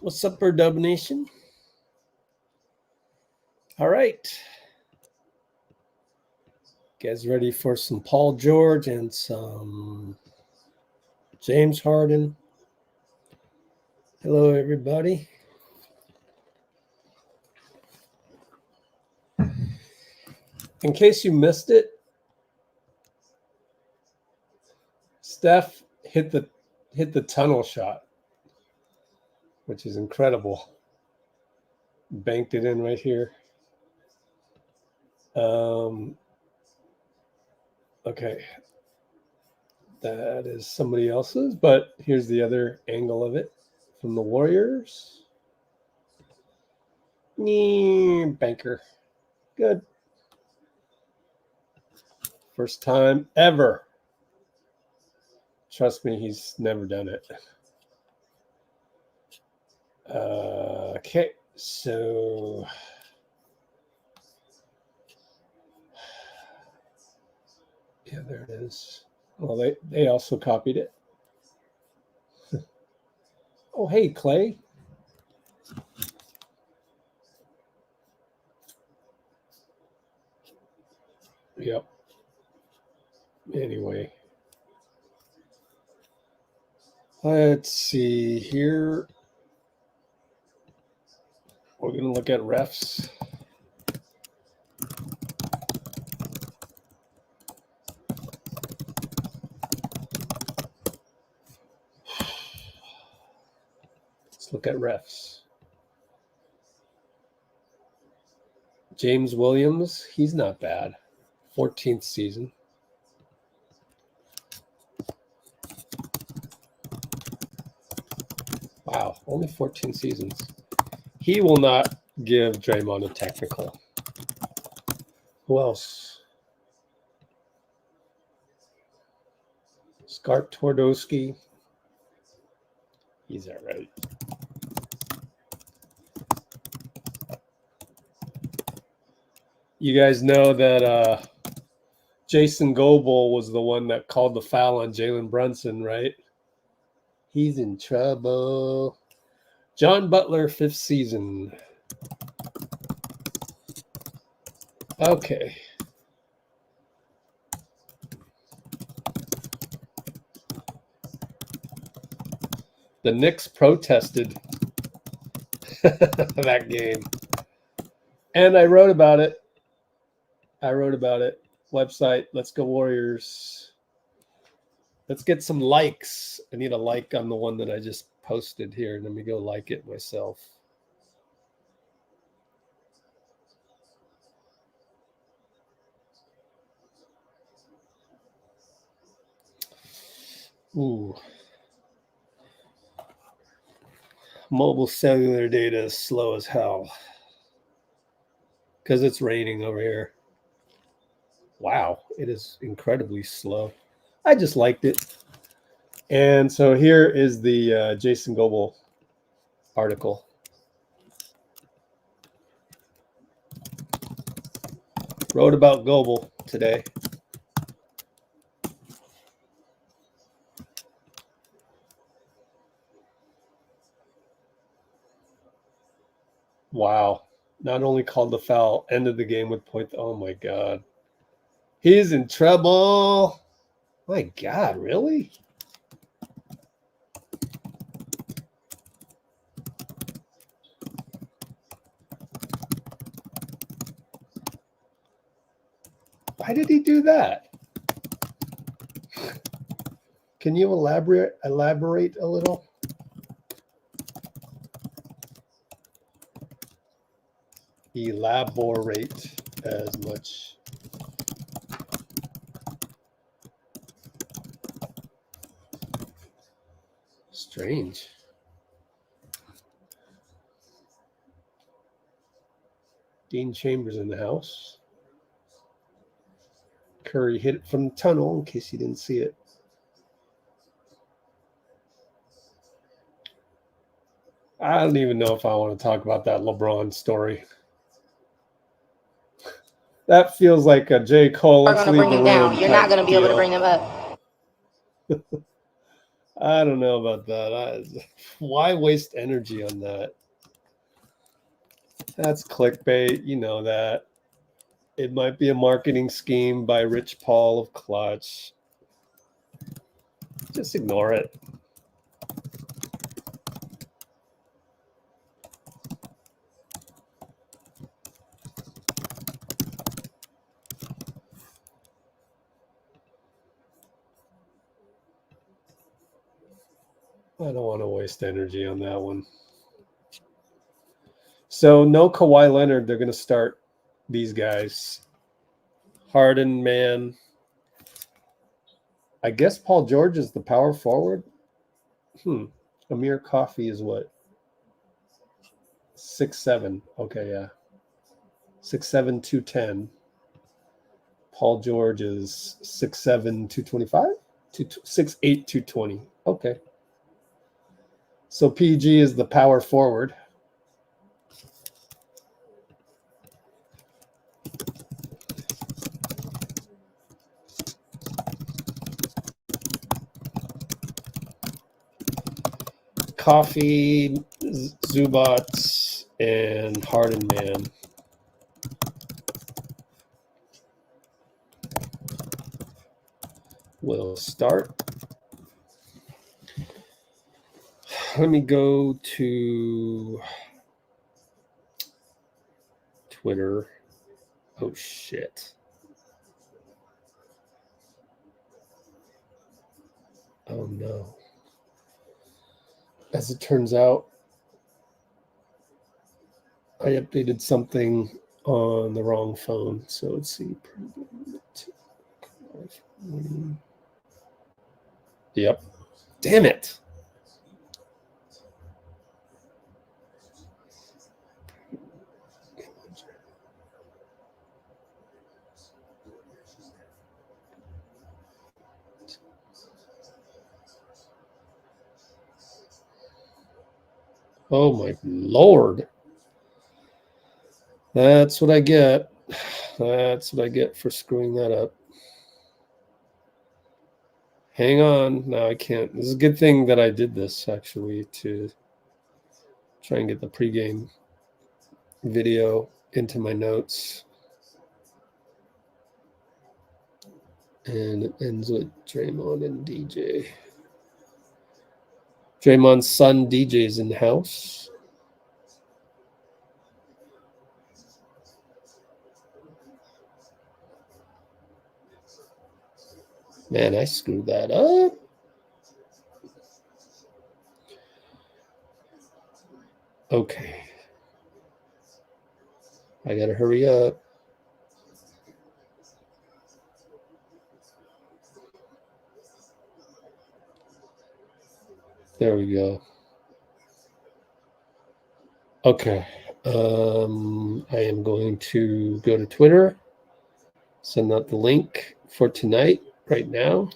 What's up, Dub Nation? All right. Guys ready for some Paul George and some James Harden? Hello, everybody. In case you missed it, Steph hit the tunnel shot, which is incredible. Banked it in right here. Okay. That is somebody else's, but here's the other angle of it from the Warriors. Banker. Good. First time ever. Trust me, he's never done it. Okay, so yeah, there it is. Well, they also copied it. Oh, hey, Klay. Yep. Anyway. Let's see here. We're going to look at refs. Let's look at refs. James Williams, he's not bad. 14th season. Wow, only 14 seasons. He will not give Draymond a technical. Who else? Scarp Twardoski. He's all right. You guys know that Jacyn Goble was the one that called the foul on Jalen Brunson, right? He's in trouble. John Butler, 5th season. Okay. The Knicks protested that game. And I wrote about it. Website, Let's Go Warriors. Let's get some likes. I need a like on the one that I just posted here. Let me go like it myself. Ooh. Mobile cellular data is slow as hell because it's raining over here. Wow, it is incredibly slow. I just liked it. And so here is the Jacyn Goble article. Wrote about Goble today. Wow. Not only called the foul, ended the game with point. Oh, my God. He's in trouble. My God, really? Why did he do that? Can you elaborate a little? Elaborate as much. Strange. Dean Chambers in the house. Curry hit it from the tunnel in case you didn't see it. I don't even know if I want to talk about that LeBron story. That feels like a J. Cole. Let's leave the room. You're not going to be able to bring them up. I don't know about that. Why waste energy on that? That's clickbait. You know that. It might be a marketing scheme by Rich Paul of Clutch. Just ignore it. I don't want to waste energy on that one. So no Kawhi Leonard. They're going to start these guys. Harden, Mann. I guess Paul George is the power forward. Amir Coffey is what? 6'7". Okay, yeah. 6'7", 210. Paul George is 6'7", 225? 6'8", 220. Okay. So PG is the power forward. Coffey, Zubac, and Harden, Mann. Will start. Let me go to Twitter. Oh, shit. Oh, no. As it turns out, I updated something on the wrong phone. So let's see. Yep. Damn it. Oh my Lord. That's what I get. That's what I get for screwing that up. Hang on. No, I can't. This is a good thing that I did this, actually, to try and get the pregame video into my notes. And it ends with Draymond and DJ. Draymond's son, DJ's in the house. Man, I screwed that up. Okay. I gotta hurry up. There we go. Okay. I am going to go to Twitter, send out the link for tonight right now.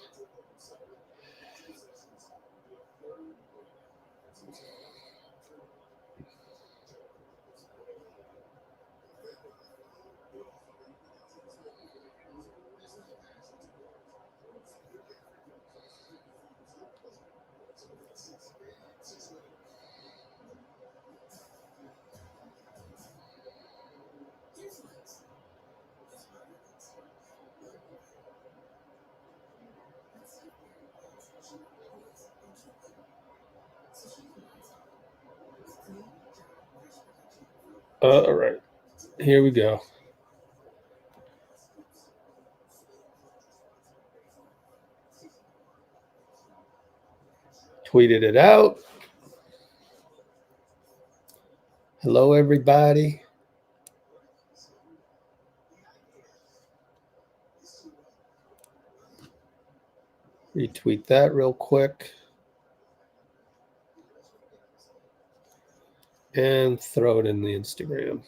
All right. Here we go. Tweeted it out. Hello, everybody. Retweet that real quick. And throw it in the Instagram.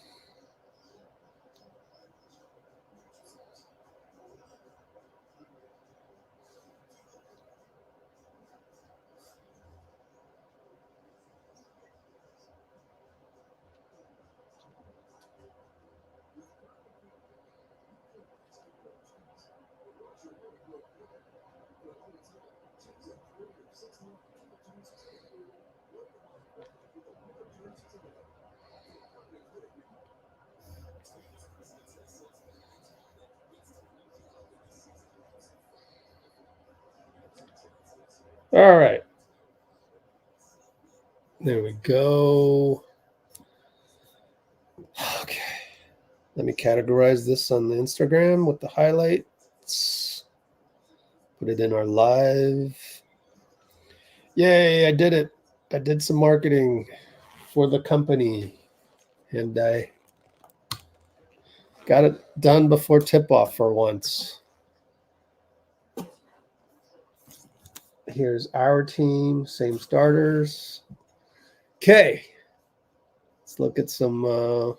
All right. There we go. Okay. Let me categorize this on the Instagram with the highlights. Put it in our live. Yay, I did it. I did some marketing for the company. And I got it done before tip-off for once. Here's our team, same starters. Okay. Let's look at some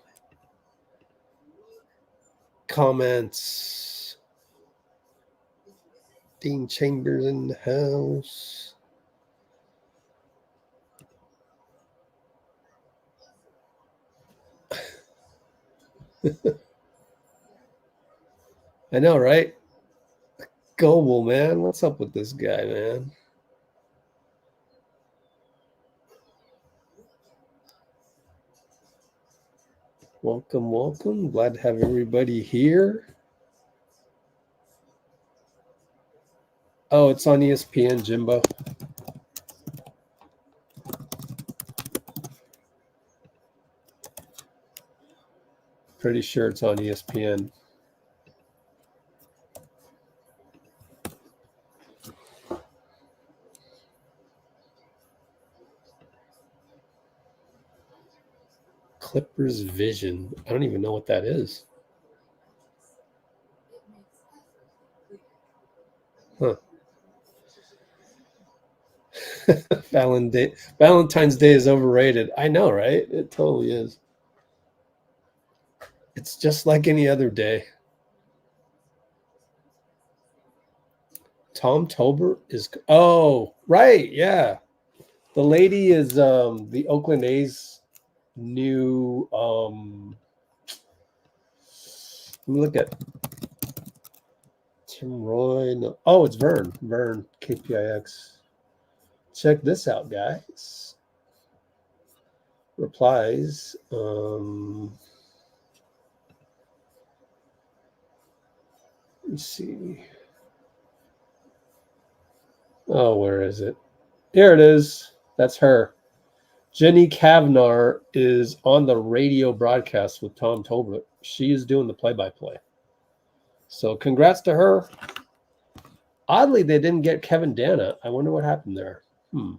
comments. Dean Chambers in the house. I know, right? Goble, man. What's up with this guy, man? Welcome, welcome. Glad to have everybody here. Oh, it's on ESPN, Jimbo. Pretty sure it's on ESPN. Clippers Vision. I don't even know what that is. Huh. Valentine's Day is overrated. I know, right? It totally is. It's just like any other day. Tom Tolbert is... Oh, right. Yeah. The lady is the Oakland A's new... Let me look at Tim Roye. No. Oh, it's Vern. Vern, KPIX. Check this out, guys. Replies. Let me see. Oh, where is it? Here it is. That's her. Jenny Cavnar is on the radio broadcast with Tom Tolbert. She is doing the play-by-play. So congrats to her. Oddly, they didn't get Kevin Dana. I wonder what happened there. All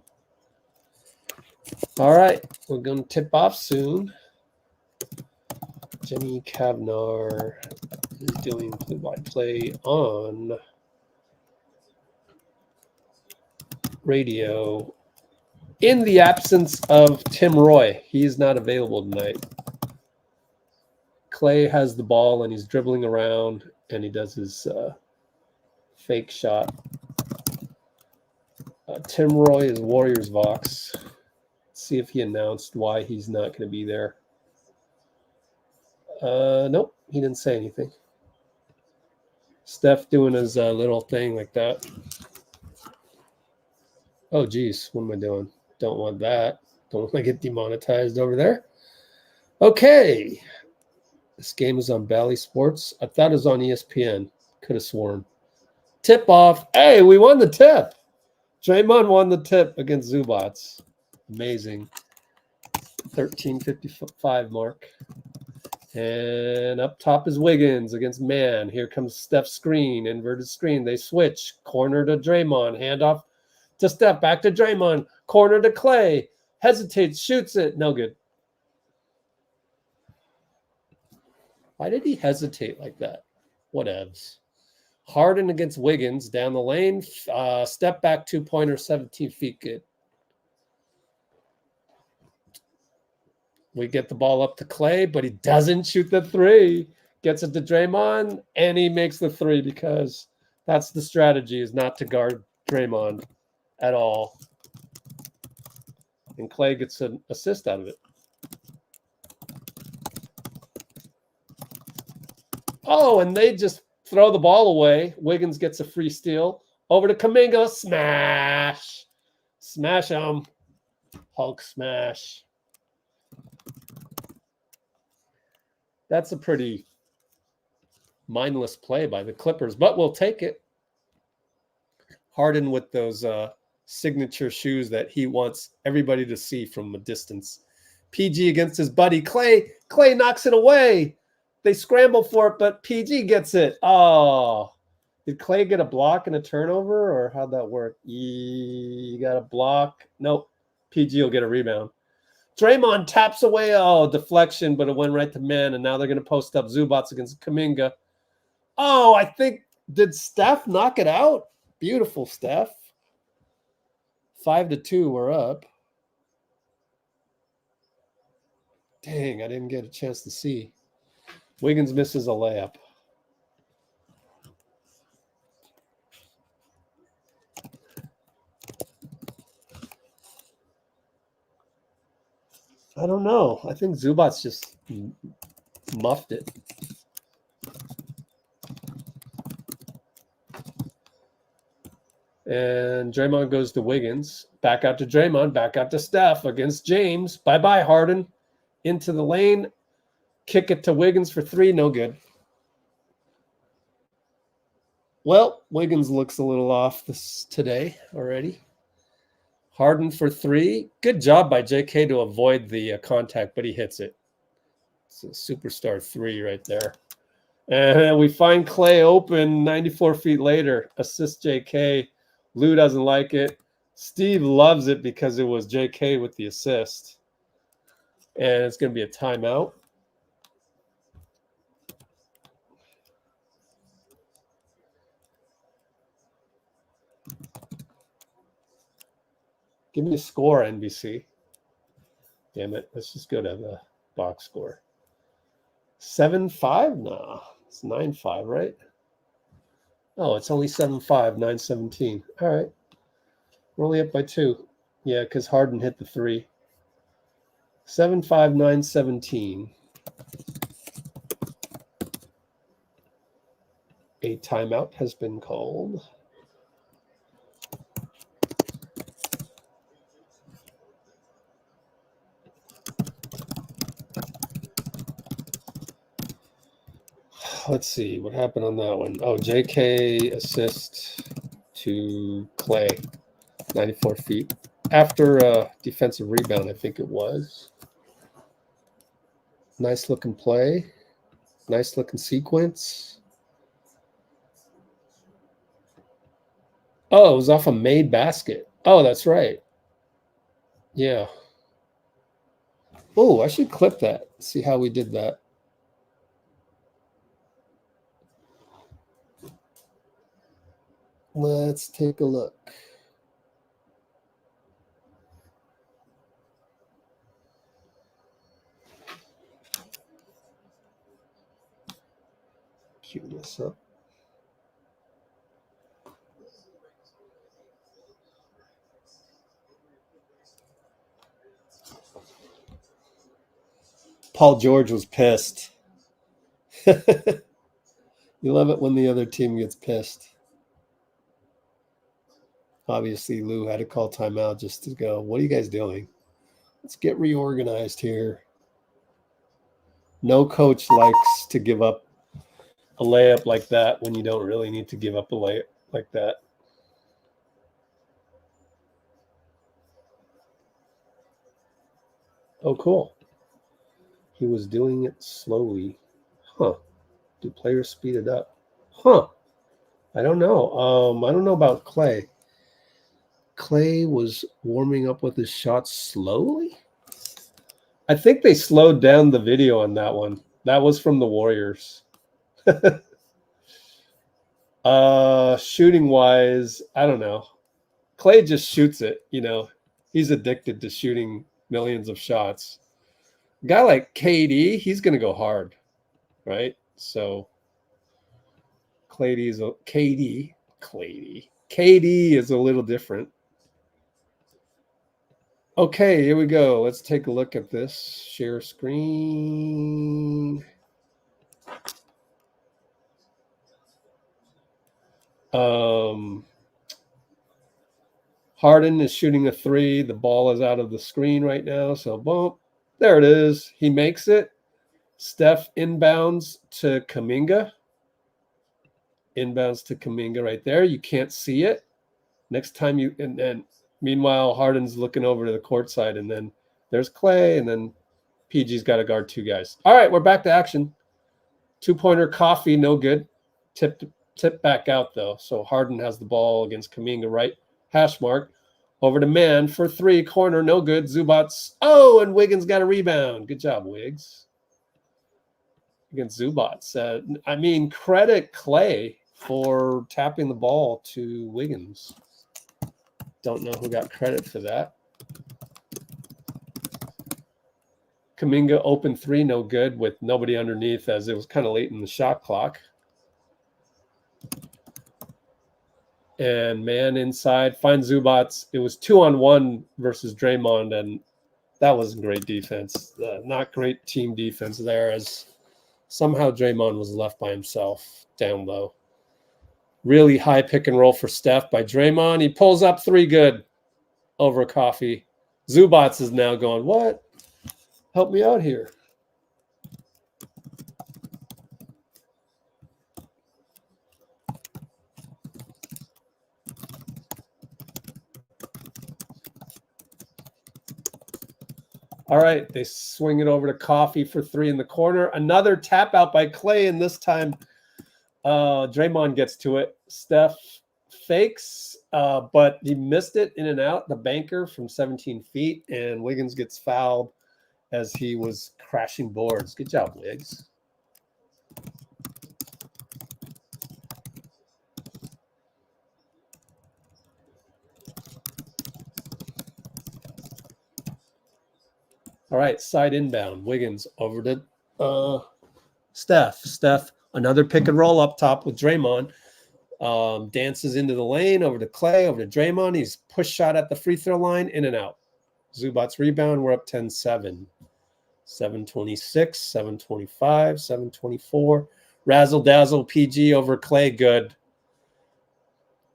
right. We're going to tip off soon. Jenny Cavnar is doing play-by-play on radio in the absence of Tim Roye. He's not available tonight. Klay has the ball and he's dribbling around and he does his fake shot. Tim Roye is Warriors Vox. Let's see if he announced why he's not going to be there. Nope, he didn't say anything. Steph doing his little thing like that. Oh, geez, what am I doing? Don't want that. Don't want to get demonetized over there. Okay. This game is on Bally Sports. I thought it was on ESPN. Could have sworn. Tip off. Hey, we won the tip. Draymond won the tip against Zubac. Amazing. 13:55 mark. And up top is Wiggins against Mann. Here comes Steph's screen, inverted screen. They switch. Corner to Draymond. Handoff to Steph. Back to Draymond. Corner to Klay. Hesitates. Shoots it. No good. Why did he hesitate like that? Whatevs. Harden against Wiggins down the lane. Step back two-pointer, 17 feet. Good. We get the ball up to Klay, but he doesn't shoot the three. Gets it to Draymond, and he makes the three because that's the strategy, is not to guard Draymond at all. And Klay gets an assist out of it. Oh, and they just throw the ball away. Wiggins gets a free steal. Over to Kuminga. Smash. Smash him. Hulk smash. That's a pretty mindless play by the Clippers, but we'll take it. Harden with those signature shoes that he wants everybody to see from a distance. PG against his buddy Klay. Klay knocks it away. They scramble for it, but PG gets it. Oh, did Klay get a block and a turnover, or how'd that work? You got a block. Nope. PG will get a rebound. Draymond taps away. Oh, deflection, but it went right to Mann, and now they're going to post up Zubac against Kuminga. Oh, I think, did Steph knock it out? Beautiful, Steph. 5-2, we're up. Dang, I didn't get a chance to see. Wiggins misses a layup. I don't know. I think Zubac just muffed it. And Draymond goes to Wiggins. Back out to Draymond. Back out to Steph against James. Bye-bye, Harden. Into the lane. Kick it to Wiggins for 3. No good. Well, Wiggins looks a little off today already. Harden for 3. Good job by JK to avoid the contact, but he hits it. It's a superstar 3 right there. And we find Klay open 94 feet later. Assist JK. Lou doesn't like it. Steve loves it because it was JK with the assist. And it's going to be a timeout. Give me a score, NBC. Damn it. Let's just go to the box score. 7-5? Nah. It's 9-5, right? Oh, it's only 7-5, 9-17. All right. We're only up by 2. Yeah, because Harden hit the 3. 7-5, 9-17. A timeout has been called. Let's see what happened on that one. Oh, JK assist to Klay, 94 feet. After a defensive rebound, I think it was. Nice looking play. Nice looking sequence. Oh, it was off a made basket. Oh, that's right. Yeah. Oh, I should clip that. See how we did that. Let's take a look. Cue this up. Paul George was pissed. You love it when the other team gets pissed. Obviously, Lou had to call timeout just to go, what are you guys doing? Let's get reorganized here. No coach likes to give up a layup like that when you don't really need to give up a layup like that. Oh, cool. He was doing it slowly. Huh. Do players speed it up? Huh. I don't know. I don't know about Klay. Klay was warming up with his shots slowly? I think they slowed down the video on that one. That was from the Warriors. Shooting wise, I don't know. Klay just shoots it, you know. He's addicted to shooting millions of shots. A guy like KD, he's going to go hard, right? So KD is a little different. Okay, here we go. Let's take a look at this. Share screen. Harden is shooting a 3. The ball is out of the screen right now. So, boom. There it is. He makes it. Steph inbounds to Kuminga. Inbounds to Kuminga right there. You can't see it. Next time you, and then Meanwhile, Harden's looking over to the court side, and then there's Klay, and then PG's got to guard 2 guys. All right, we're back to action. 2-pointer, Coffey, no good. Tip back out, though. So Harden has the ball against Kuminga, right hash mark. Over to Mann for 3, corner, no good. Zubac. Oh, and Wiggins got a rebound. Good job, Wiggs. Against Zubac. I mean, credit Klay for tapping the ball to Wiggins. Don't know who got credit for that. Kuminga open 3, no good, with nobody underneath as it was kind of late in the shot clock. And Mann inside, finds Zubac. It was 2-on-1 versus Draymond, and that wasn't great defense. Not great team defense there, as somehow Draymond was left by himself down low. Really high pick and roll for Steph by Draymond. He pulls up 3, good, over Coffey. Zubac is now going, what? Help me out here. All right, they swing it over to Coffey for 3 in the corner. Another tap out by Klay, and this time Draymond gets to it. Steph fakes, but he missed it in and out, the banker from 17 feet, and Wiggins gets fouled as he was crashing boards. Good job, Wiggs. All right, side inbound. Wiggins over to Steph. Steph, another pick and roll up top with Draymond. Dances into the lane, over to Klay, over to Draymond. He's push shot at the free throw line, in and out. Zubac's rebound. We're up 10-7. 726, 725, 724. Razzle dazzle PG over Klay. Good.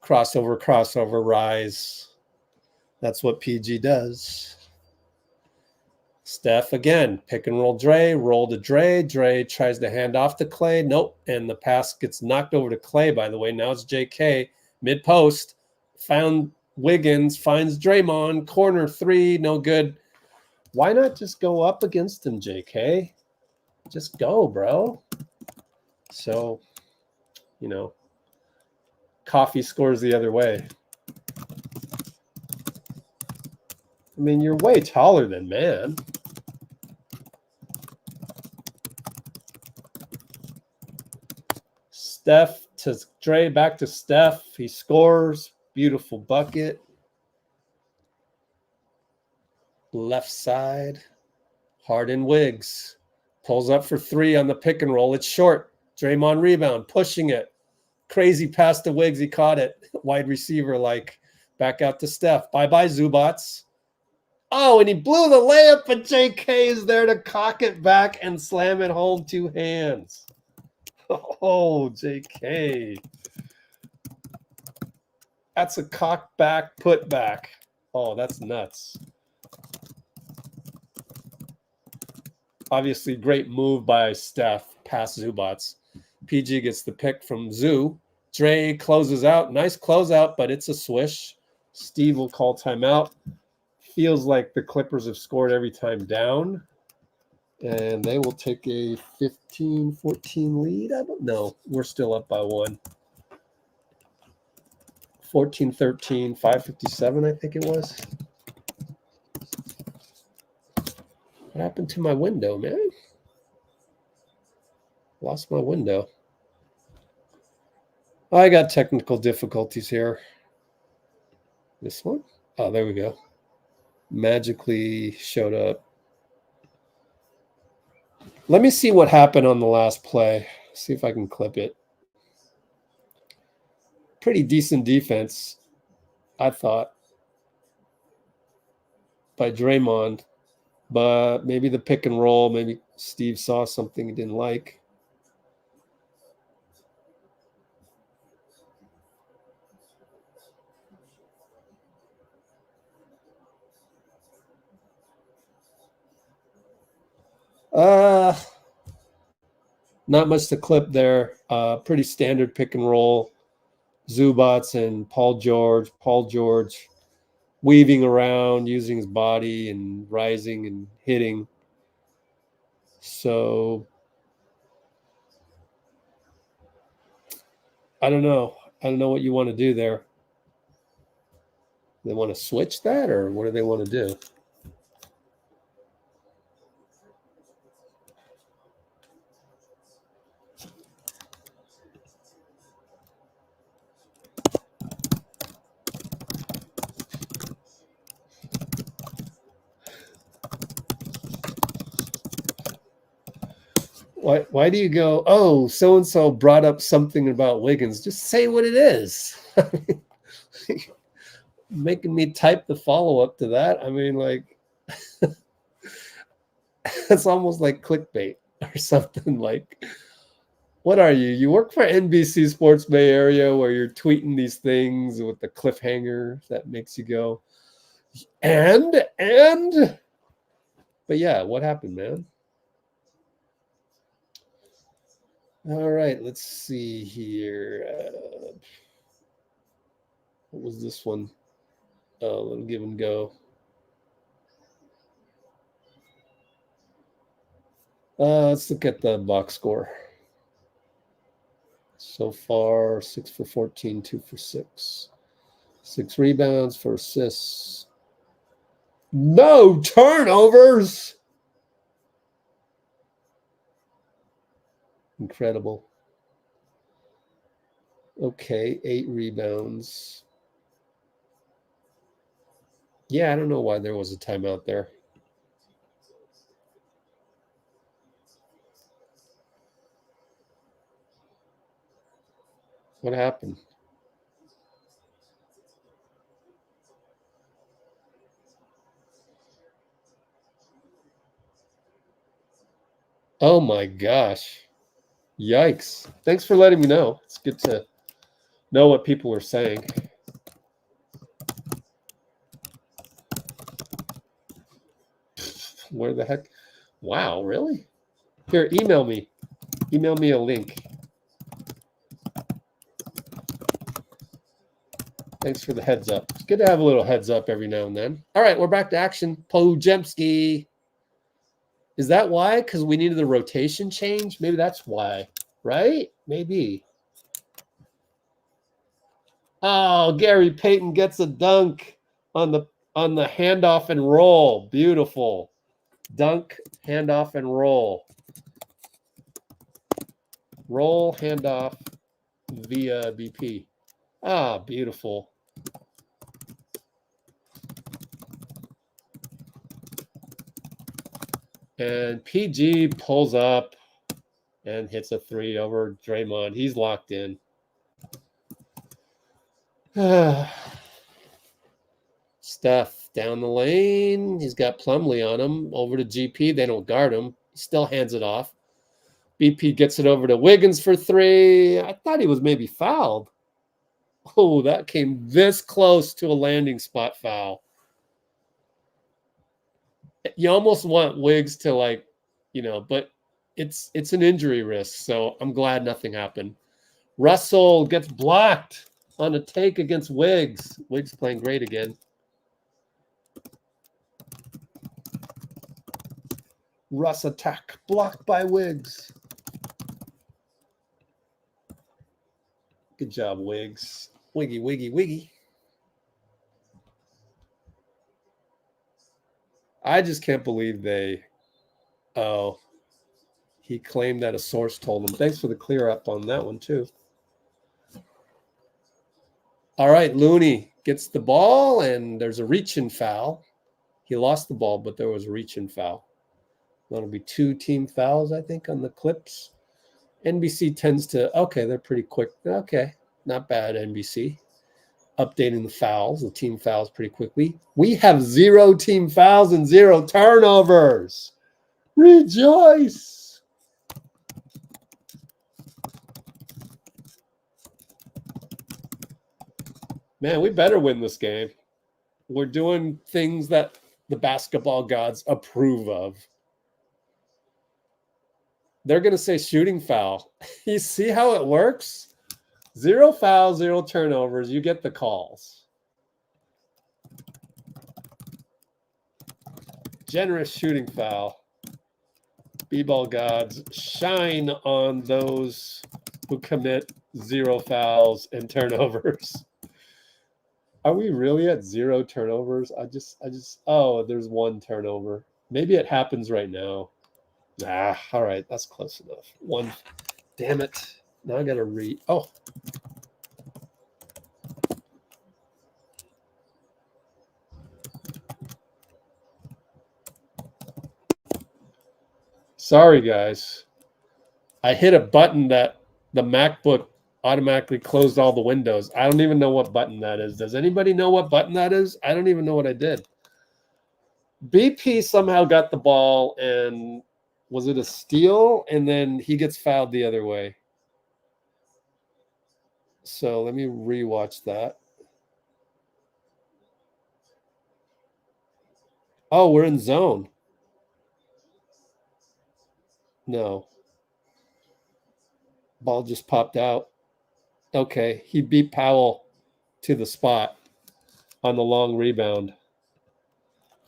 Crossover, rise. That's what PG does. Steph again, pick and roll Dray, roll to Dray. Dray tries to hand off to Klay. Nope. And the pass gets knocked over to Klay, by the way. Now it's JK. Mid-post. Found Wiggins. Finds Draymond. Corner 3. No good. Why not just go up against him, JK? Just go, bro. So, you know, Coffey scores the other way. I mean, you're way taller than Mann. Steph to Dray, back to Steph. He scores. Beautiful bucket. Left side. Harden Wiggs. Pulls up for 3 on the pick and roll. It's short. Draymond rebound. Pushing it. Crazy pass to Wiggs. He caught it. Wide receiver like. Back out to Steph. Bye-bye, Zubac. Oh, and he blew the layup, but JK is there to cock it back and slam it home 2 hands. Oh, JK. That's a cockback, putback. Oh, that's nuts. Obviously, great move by Steph, past Zubac. PG gets the pick from Zoo. Dray closes out. Nice closeout, but it's a swish. Steve will call timeout. Feels like the Clippers have scored every time down. And they will take a 15-14 lead. I don't know. We're still up by 1. 14-13, 5:57, I think it was. What happened to my window, man? Lost my window. I got technical difficulties here. This one? Oh, there we go. Magically showed up. Let me see what happened on the last play. See if I can clip it. Pretty decent defense, I thought, by Draymond. But maybe the pick and roll, maybe Steve saw something he didn't like. Not much to clip there. Pretty standard pick and roll. Zubac and Paul George. Paul George weaving around, using his body and rising and hitting. So I don't know. I don't know what you want to do there. They want to switch that, or what do they want to do? Why do you go, oh, so-and-so brought up something about Wiggins? Just say what it is. Making me type the follow-up to that. I mean, like, it's almost like clickbait or something. Like, what are you? You work for NBC Sports Bay Area where you're tweeting these things with the cliffhanger that makes you go, and? But yeah, what happened, man? All right, let's see here. What was this one? Oh, little give and go. Let's look at the box score. So far, 6 for 14, 2 for 6. 6 rebounds, 4 assists. No turnovers! Incredible. Okay, 8 rebounds. Yeah, I don't know why there was a timeout there. What happened? Oh my gosh. Yikes. Thanks for letting me know. It's good to know what people are saying. Where the heck? Wow, really? Here, email me. Email me a link. Thanks for the heads up. It's good to have a little heads up every now and then. All right, we're back to action. Pojemski. Is that why? Because we needed the rotation change? Maybe that's why, right? Maybe. Oh, Gary Payton gets a dunk on the handoff and roll. Beautiful. Dunk, handoff, and roll. Roll, handoff via BP. Ah, beautiful. And PG pulls up and hits a 3 over Draymond. He's locked in. Steph down the lane. He's got Plumlee on him. Over to GP. They don't guard him. He still hands it off. BP gets it over to Wiggins for 3. I thought he was maybe fouled. Oh, that came this close to a landing spot foul. You almost want Wiggs to, like, but it's an injury risk, so I'm glad nothing happened. Russell gets blocked on a take against Wiggs. Wiggs playing great again. Russ attack blocked by Wiggs. Good job, Wiggs. Wiggy, wiggy, wiggy. I just can't believe he claimed that a source told him. Thanks for the clear up on that one, too. All right, Looney gets the ball, and there's a reach-in foul. He lost the ball, but there was a reach-in foul. That'll be 2 team fouls, I think, on the clips. NBC tends to, okay, they're pretty quick. Okay, not bad, NBC. Updating the fouls, the team fouls pretty quickly. We have 0 team fouls and 0 turnovers. Rejoice. Man, we better win this game. We're doing things that the basketball gods approve of. They're going to say shooting foul. You see how it works? 0 fouls, 0 turnovers. You get the calls. Generous shooting foul. B-ball gods shine on those who commit 0 fouls and turnovers. Are we really at 0 turnovers? Oh, there's 1 turnover. Maybe it happens right now. All right, that's close enough. 1. Damn it. Now I got to read. Oh. Sorry, guys. I hit a button that the MacBook automatically closed all the windows. I don't even know what button that is. Does anybody know what button that is? I don't even know what I did. BP somehow got the ball, and was it a steal? And then he gets fouled the other way. So let me rewatch that. Oh, we're in zone. No. Ball just popped out. Okay, he beat Powell to the spot on the long rebound.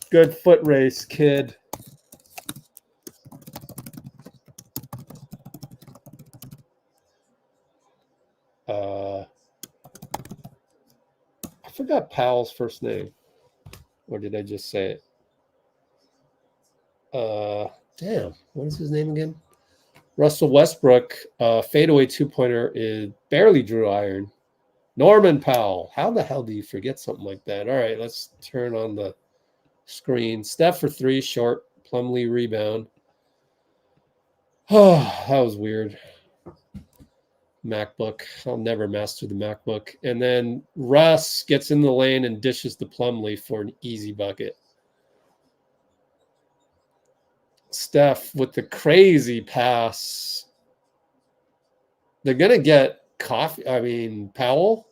Good foot race, kid. I forgot Powell's first name. Or did I just say it? Damn, what is his name again? Russell Westbrook, fadeaway 2-pointer is barely drew iron. Norman Powell. How the hell do you forget something like that? All right, let's turn on the screen. Steph for 3, short. Plumlee rebound. Oh, that was weird. MacBook. I'll never master the MacBook. And then Russ gets in the lane and dishes to Plumlee for an easy bucket. Steph with the crazy pass. They're going to get Powell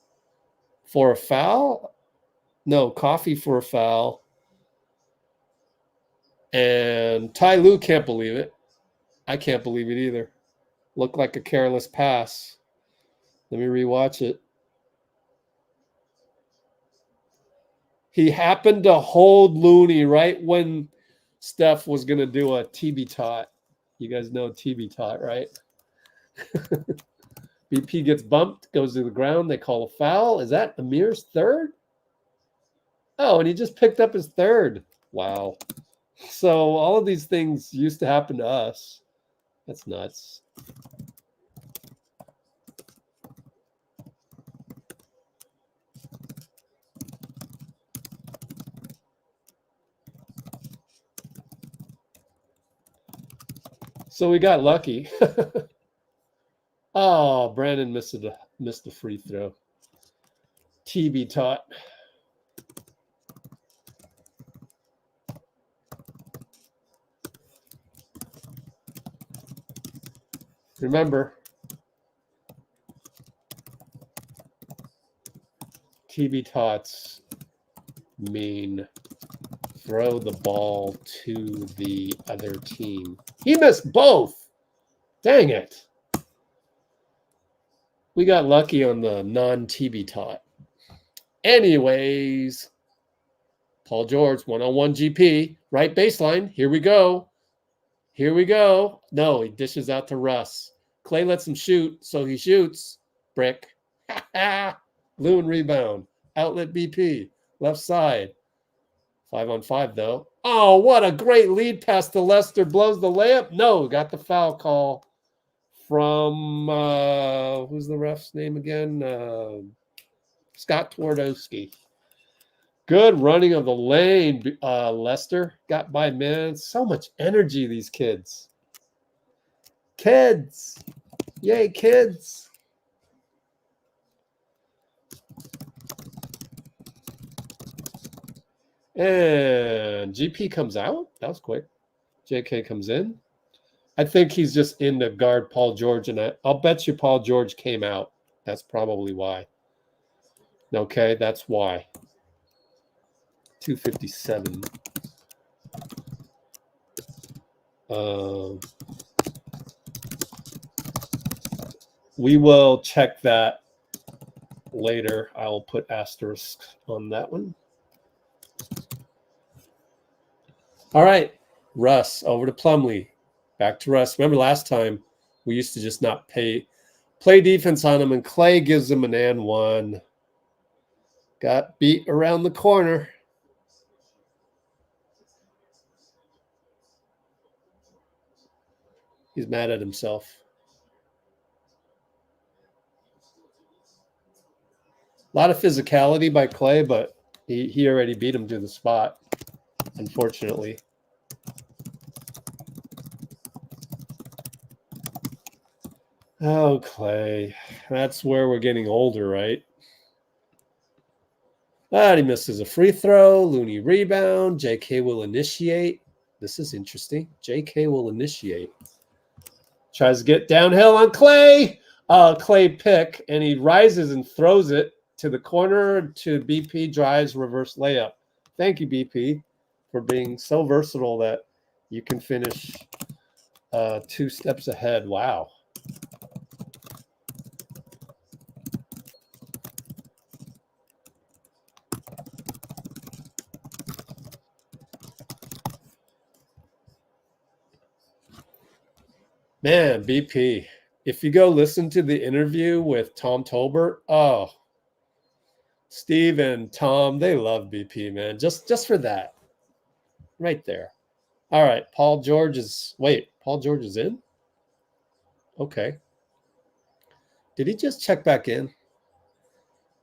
for a foul? No, Coffey for a foul. And Ty Lue can't believe it. I can't believe it either. Looked like a careless pass. Let me rewatch it. He happened to hold Looney right when Steph was going to do a TB tot. You guys know TB tot, right? BP gets bumped, goes to the ground. They call a foul. Is that Amir's third? Oh, and he just picked up his third. Wow. So all of these things used to happen to us. That's nuts. So we got lucky. Oh, Brandon missed a free throw. TB tot. Remember, TB tots mean throw the ball to the other team. He missed both. Dang it. We got lucky on the non-TB tot. Anyways, Paul George, 1-on-1 GP, right baseline. Here we go. Here we go. No, he dishes out to Russ. Klay lets him shoot, so he shoots. Brick. Loon rebound. Outlet BP. Left side. 5-on-5, though. Oh, what a great lead pass to Lester. Blows the layup. No, got the foul call from, who's the ref's name again? Scott Twardoski. Good running of the lane, Lester. Got by Mann. So much energy, these kids. Kids. Yay, kids. And GP comes out. That was quick. JK comes in. I think he's just in to guard Paul George, and I'll bet you Paul George came out. That's probably why. Okay, that's why. 257. We will check that later. I'll put asterisk on that one. All right, Russ over to Plumlee. Back to Russ. Remember last time we used to just not play defense on him, and Klay gives him an and one. Got beat around the corner. He's mad at himself. A lot of physicality by Klay, but he already beat him to the spot, unfortunately. Oh, Klay. That's where we're getting older, right? He misses a free throw. Looney rebound. JK will initiate. This is interesting. JK will initiate. Tries to get downhill on Klay. Klay pick, and he rises and throws it to the corner to BP, drives, reverse layup. Thank you, BP, for being so versatile that you can finish 2 steps ahead. Wow. Man, BP, if you go listen to the interview with Tom Tolbert, oh, Steve and Tom, they love BP, man. Just for that. Right there. All right, Paul George is in? Okay. Did he just check back in?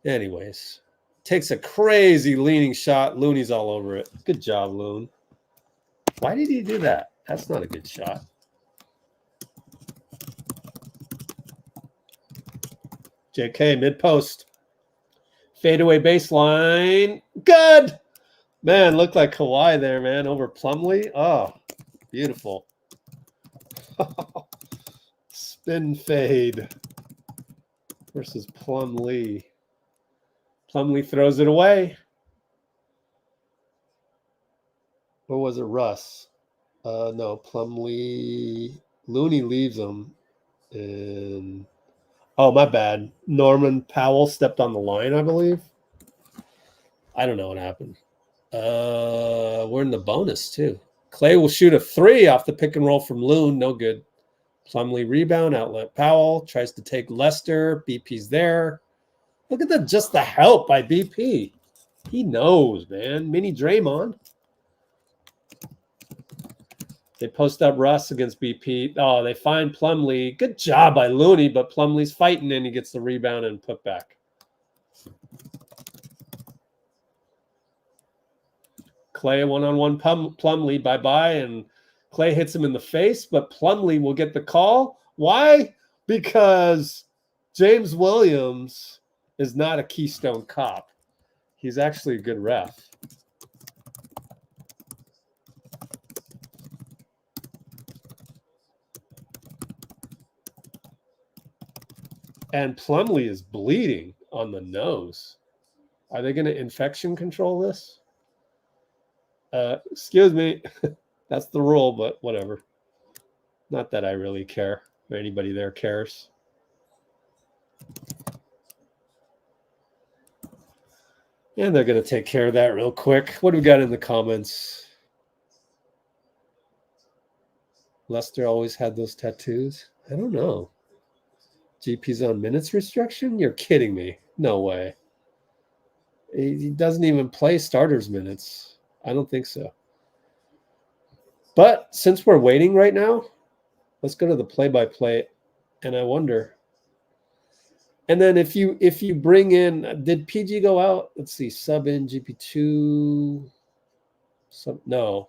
Anyways, takes a crazy leaning shot. Looney's all over it. Good job, Loon. Why did he do that? That's not a good shot. JK, mid-post. Fadeaway baseline. Good! Man, looked like Kawhi there, man, over Plumlee. Oh, beautiful. Spin fade versus Plumlee. Plumlee throws it away. Or was it Russ? No, Plumlee. Looney leaves him. And oh, my bad. Norman Powell stepped on the line, I believe. I don't know what happened. We're in the bonus, too. Klay will shoot a 3 off the pick and roll from Loon. No good. Plumlee rebound, outlet Powell. Tries to take Lester. BP's there. Look at just the help by BP. He knows, man. Mini Draymond. They post up Russ against BP. Oh, they find Plumlee. Good job by Looney, but Plumlee's fighting and he gets the rebound and put back. Klay one-on-one Plumlee, bye-bye, and Klay hits him in the face, but Plumlee will get the call. Why? Because James Williams is not a Keystone Cop. He's actually a good ref. And Plumlee is bleeding on the nose. Are they going to infection control this? Excuse me. That's the rule, but whatever. Not that I really care, or anybody there cares. And they're going to take care of that real quick. What do we got in the comments? Lester always had those tattoos? I don't know. GP's on minutes restriction? You're kidding me. No way. He doesn't even play starters minutes. I don't think so. But since we're waiting right now, let's go to the play-by-play. And I wonder. And then if you bring in, did PG go out? Let's see, sub in GP2. No,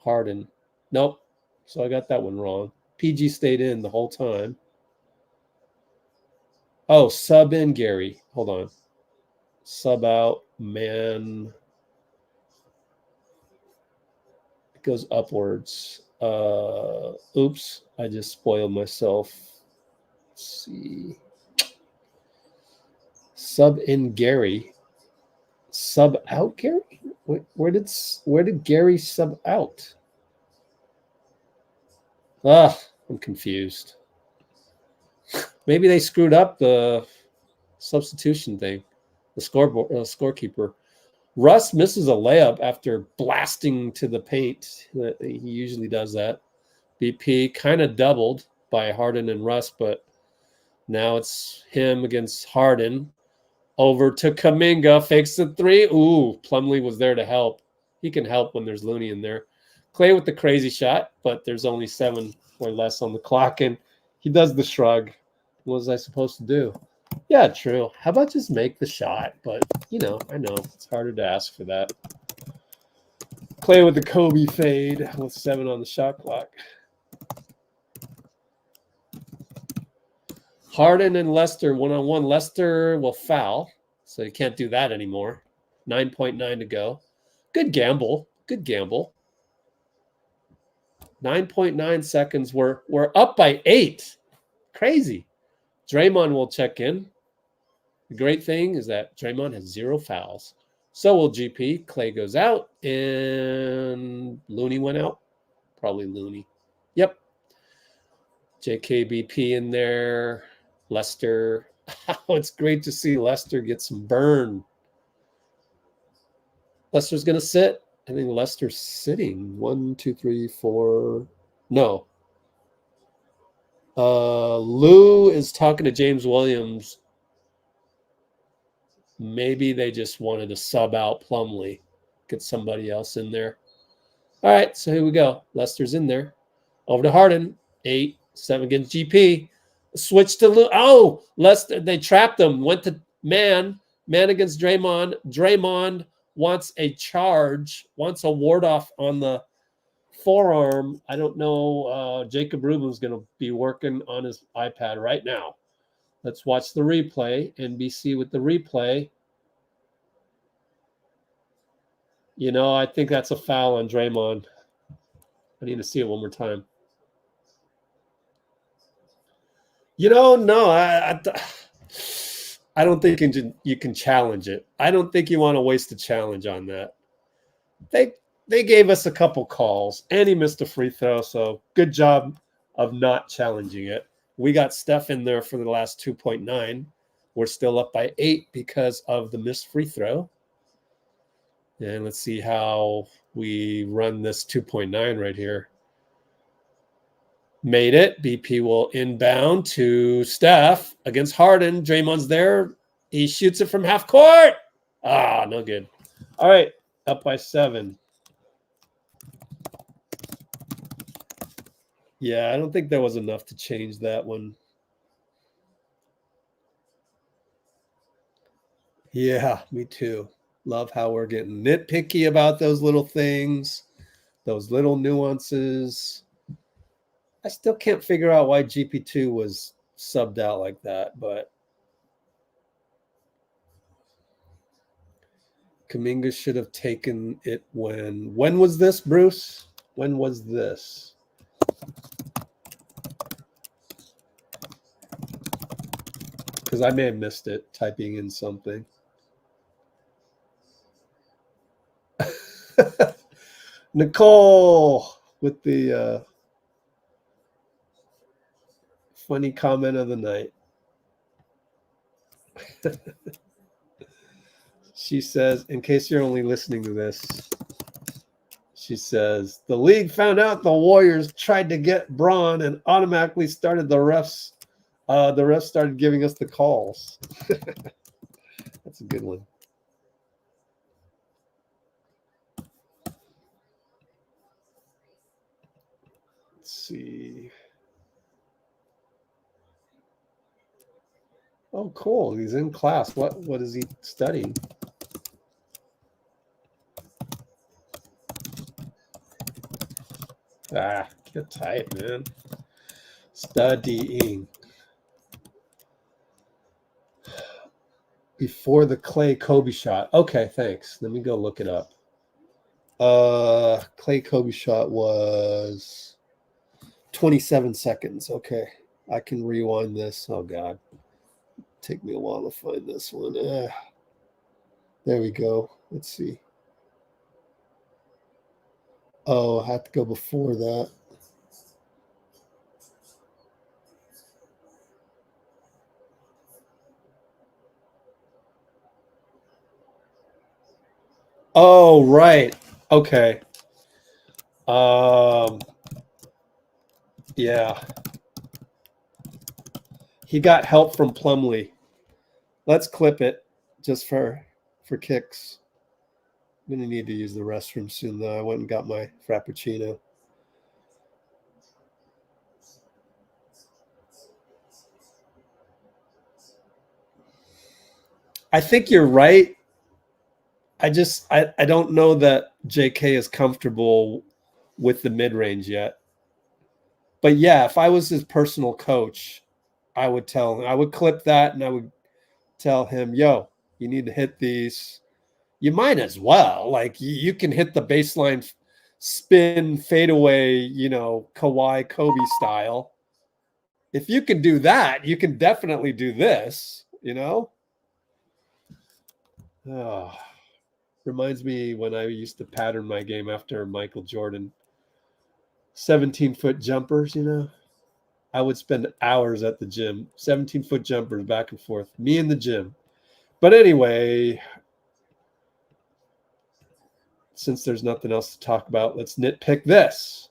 Harden. Nope. So I got that one wrong. PG stayed in the whole time. Oh, sub in Gary. Hold on. Sub out, Mann. It goes upwards. Oops, I just spoiled myself. Let's see. Sub in Gary. Sub out Gary? Where did Gary sub out? I'm confused. Maybe they screwed up the substitution thing, the scorekeeper. Russ misses a layup after blasting to the paint. He usually does that. BP kind of doubled by Harden and Russ, but now it's him against Harden. Over to Kuminga, fakes the three. Ooh, Plumlee was there to help. He can help when there's Looney in there. Klay with the crazy shot, but there's only 7 or less on the clock, and he does the shrug. What was I supposed to do? Yeah, true. How about just make the shot? But, I know it's harder to ask for that. Klay with the Kobe fade with 7 on the shot clock. Harden and Lester one-on-one. Lester will foul, so you can't do that anymore. 9.9 to go. Good gamble. 9.9 seconds. We're up by 8. Crazy. Draymond will check in. The great thing is that Draymond has 0 fouls. So will GP. Klay goes out, and Looney went out. Probably Looney. Yep. JKBP in there. Lester. Oh, it's great to see Lester get some burn. Lester's going to sit. I think Lester's sitting. 1, 2, 3, 4. No. Lou is talking to James Williams. Maybe they just wanted to sub out Plumlee. Get somebody else in there. All right, so here we go. Lester's in there. Over to Harden. 8, 7 against GP. Switch to Lou. Oh, Lester. They trapped him. Went to Mann. Mann against Draymond. Draymond wants a charge. Wants a ward off on the forearm. I don't know. Jacob Rubin's going to be working on his iPad right now. Let's watch the replay. NBC with the replay. I think that's a foul on Draymond. I need to see it one more time. No, I don't think you can challenge it. I don't think you want to waste a challenge on that. They gave us a couple calls, and he missed a free throw, so good job of not challenging it. We got Steph in there for the last 2.9. We're still up by 8 because of the missed free throw. And let's see how we run this 2.9 right here. Made it. BP will inbound to Steph against Harden. Draymond's there. He shoots it from half court. No good. All right, up by 7. Yeah, I don't think there was enough to change that one. Yeah, me too. Love how we're getting nitpicky about those little things, those little nuances. I still can't figure out why GP2 was subbed out like that, but Kuminga should have taken it when was this, Bruce? When was this? Because I may have missed it typing in something. Nicole with the funny comment of the night. She says, in case you're only listening to this, she says, the league found out the Warriors tried to get Bron and automatically started the refs. The refs started giving us the calls. That's a good one. Let's see. Oh, cool. He's in class. What is he studying? Get tight, man. Studying. Before the Klay Kobe shot. Okay, thanks. Let me go look it up. Klay Kobe shot was 27 seconds. Okay. I can rewind this. Oh God. Take me a while to find this one. There we go. Let's see. Oh, I have to go before that. Oh, right. Okay. Yeah. He got help from Plumlee. Let's clip it just for kicks. I'm going to need to use the restroom soon, though. I went and got my Frappuccino. I think you're right. I don't know that JK is comfortable with the mid-range yet. But yeah, if I was his personal coach, I would clip that and I would tell him, yo, you need to hit these. You might as well. Like you can hit the baseline spin fadeaway, Kawhi Kobe style. If you can do that, you can definitely do this, Oh, reminds me when I used to pattern my game after Michael Jordan. 17-foot jumpers, I would spend hours at the gym, 17-foot jumpers back and forth, me in the gym. But anyway, since there's nothing else to talk about, let's nitpick this.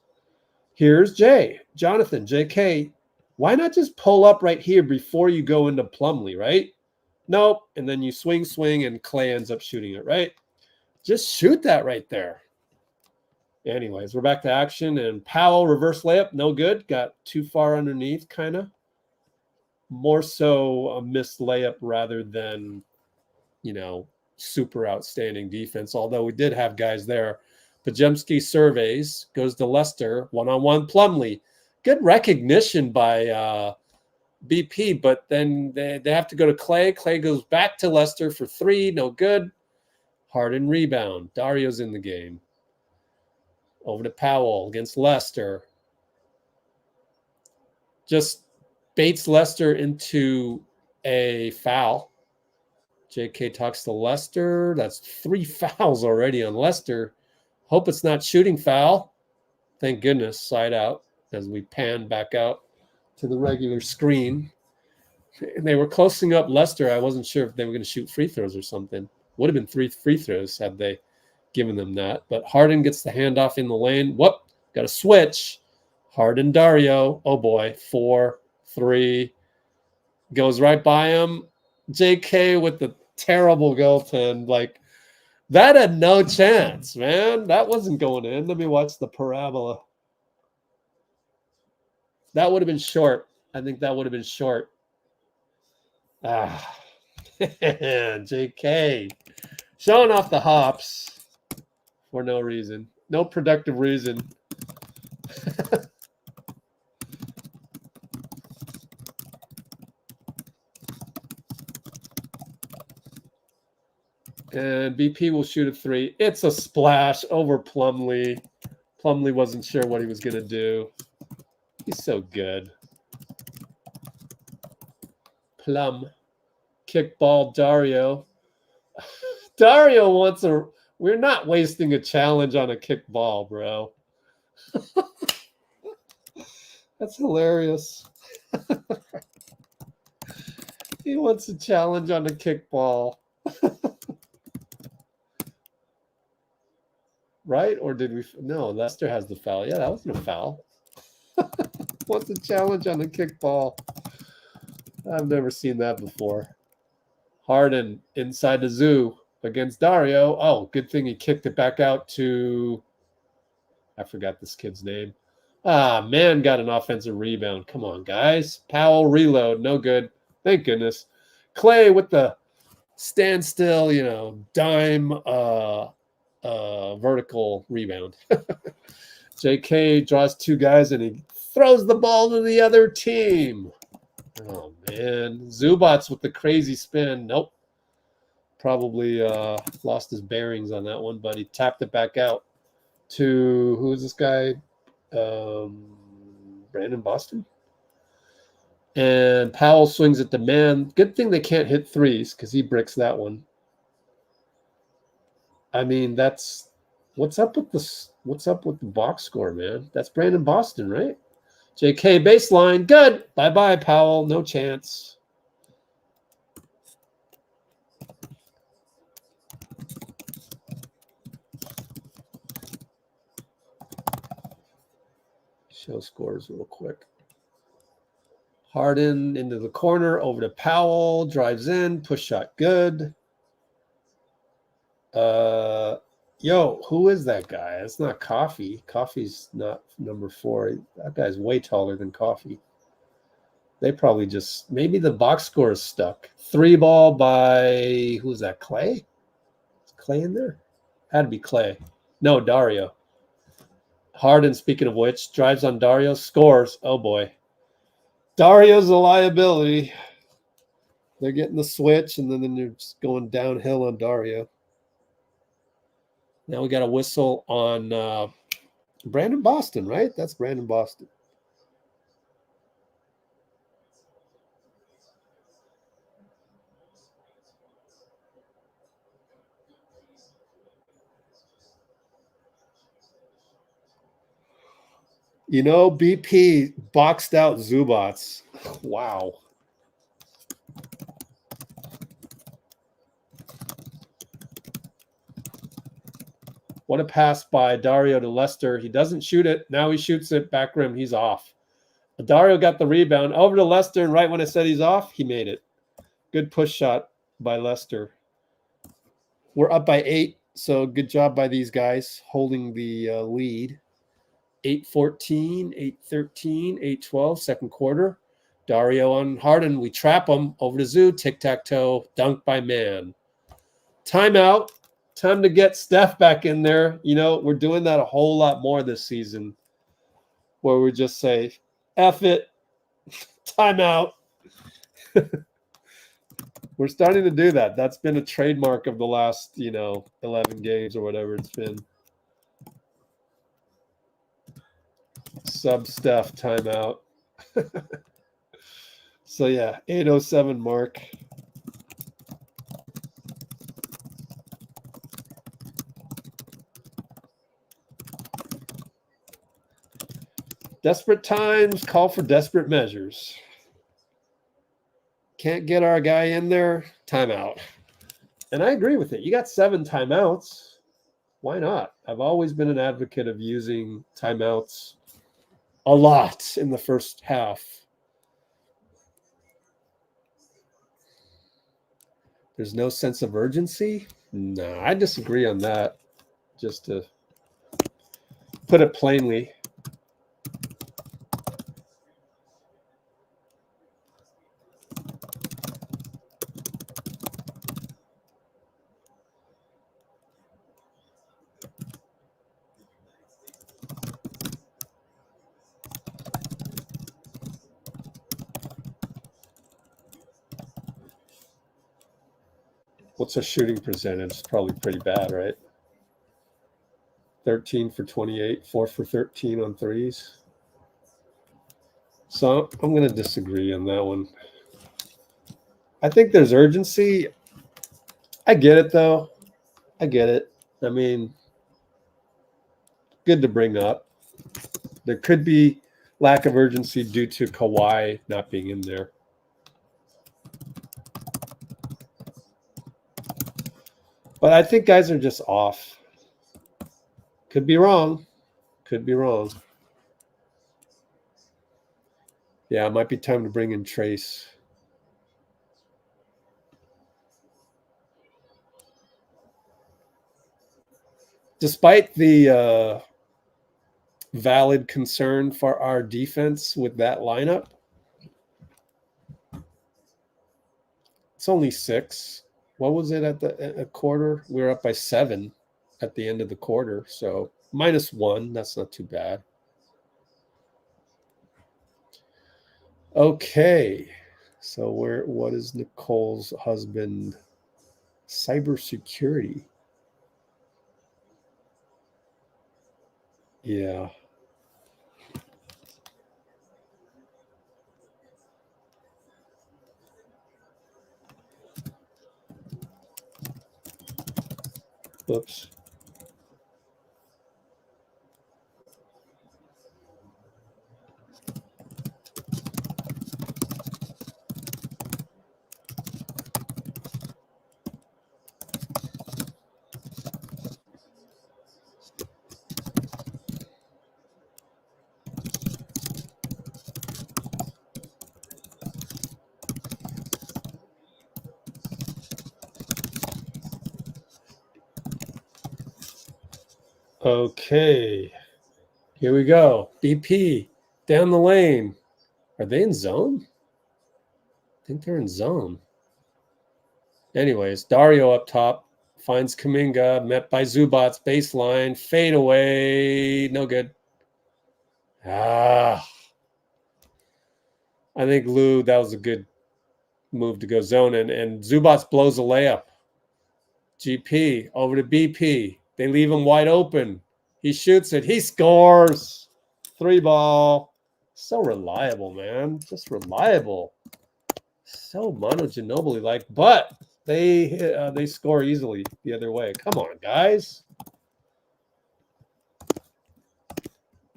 Here's Jonathan, JK. Why not just pull up right here before you go into Plumlee, right? Nope. And then you swing, and Klay ends up shooting it, right? Just shoot that right there. Anyways, we're back to action, and Powell reverse layup, no good. Got too far underneath, kind of. More so a missed layup rather than, super outstanding defense, although we did have guys there. Pajemski surveys, goes to Lester, one-on-one Plumlee. Good recognition by BP, but then they have to go to Klay. Klay goes back to Lester for three, no good. Harden rebound. Dario's in the game. Over to Powell against Lester. Just baits Lester into a foul. JK talks to Lester. That's 3 fouls already on Lester. Hope it's not shooting foul. Thank goodness, side out as we pan back out to the regular screen. And they were closing up Lester. I wasn't sure if they were going to shoot free throws or something. Would have been 3 free throws had they given them that. But Harden gets the handoff in the lane. Whoop, got a switch. Harden, Dario. Oh boy, 4-3. Goes right by him. JK with the terrible goaltend. Like, that had no chance, man. That wasn't going in. Let me watch the parabola. That would have been short. I think that would have been short. JK. Showing off the hops for no reason. No productive reason. And BP will shoot a 3. It's a splash over Plumlee. Plumlee wasn't sure what he was going to do. He's so good. Plum. Kickball, Dario. Dario wants a... We're not wasting a challenge on a kickball, bro. That's hilarious. He wants a challenge on a kickball. Right? Or did we? No, Lester has the foul. Yeah, that wasn't a foul. What's a challenge on a kickball? I've never seen that before. Harden inside the zoo against Dario. Oh, good thing he kicked it back out to... I forgot this kid's name. Mann got an offensive rebound. Come on, guys. Powell reload. No good. Thank goodness. Klay with the standstill, dime vertical rebound. JK draws 2 guys and he throws the ball to the other team. Oh, man. Zubac with the crazy spin. Nope. Probably lost his bearings on that one, but he tapped it back out to... Who is this guy? Brandon Boston. And Powell swings it to Mann. Good thing they can't hit threes because he bricks that one. I mean, that's... What's up with this? What's up with the box score, man? That's Brandon Boston, right? JK baseline. Good. Bye-bye, Powell. No chance. Show scores real quick. Harden into the corner, over to Powell, drives in, push shot good. Yo, who is that guy? It's not Coffey. Coffey's not number 4. That guy's way taller than Coffey. They probably just, maybe the box score is stuck. 3 ball by, who's that, Klay? Is Klay in there? Had to be Klay. No, Dario. Harden, speaking of which, drives on Dario, scores. Oh, boy. Dario's a liability. They're getting the switch, and then they're just going downhill on Dario. Now we got a whistle on Brandon Boston, right? That's Brandon Boston. You know, BP boxed out Zubac. Wow. What a pass by Dario to Lester. He doesn't shoot it. Now he shoots it. Back rim. He's off. Dario got the rebound. Over to Lester, and right when I said he's off, he made it. Good push shot by Lester. We're up by 8, so good job by these guys holding the lead. 8-14, 8-13, 8-12, second quarter. Dario on Harden. We trap him. Over to Zoo. Tic-tac-toe. Dunk by Mann. Timeout. Time to get Steph back in there. You know, we're doing that a whole lot more this season where we just say, F it, timeout. We're starting to do that. That's been a trademark of the last, 11 games or whatever it's been. Sub Steph timeout. So, yeah, 8:07 mark. Desperate times call for desperate measures. Can't get our guy in there, timeout. And I agree with it. You got 7 timeouts. Why not? I've always been an advocate of using timeouts a lot in the first half. There's no sense of urgency? No, I disagree on that, just to put it plainly. What's a shooting percentage? It's probably pretty bad, right? 13 for 28, 4 for 13 on threes. So I'm going to disagree on that one. I think there's urgency. I get it, though. I get it. I mean, good to bring up. There could be lack of urgency due to Kawhi not being in there. But I think guys are just off. Could be wrong. Could be wrong. Yeah, it might be time to bring in Trace. Despite the valid concern for our defense with that lineup, it's only 6. What was it at the quarter? We were up by 7 at the end of the quarter. So -1, that's not too bad. Okay. So what is Nicole's husband? Cybersecurity. Yeah. Whoops. Okay. Here we go. BP down the lane. Are they in zone? I think they're in zone. Anyways, Dario up top finds Kuminga, met by Zubac's baseline. Fade away. No good. I think Lou, that was a good move to go zone in. And Zubac blows a layup. GP over to BP. They leave him wide open. He shoots it. He scores. 3-ball. So reliable, man. Just reliable. So Manu Ginobili-like, but they score easily the other way. Come on, guys.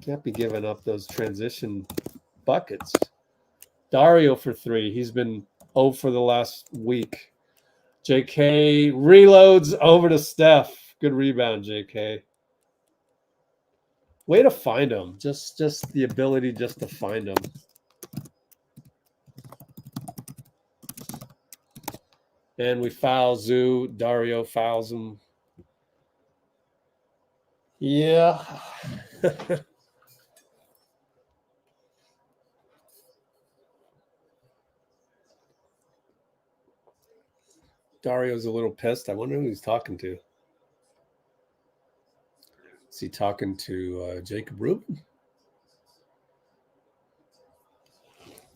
Can't be giving up those transition buckets. Dario for 3. He's been 0 for the last week. JK reloads over to Steph. Good rebound, JK. Way to find him. Just the ability just to find him. And we foul Zoo. Dario fouls him. Yeah. Dario's a little pissed. I wonder who he's talking to. Is he talking to Jacob Rubin?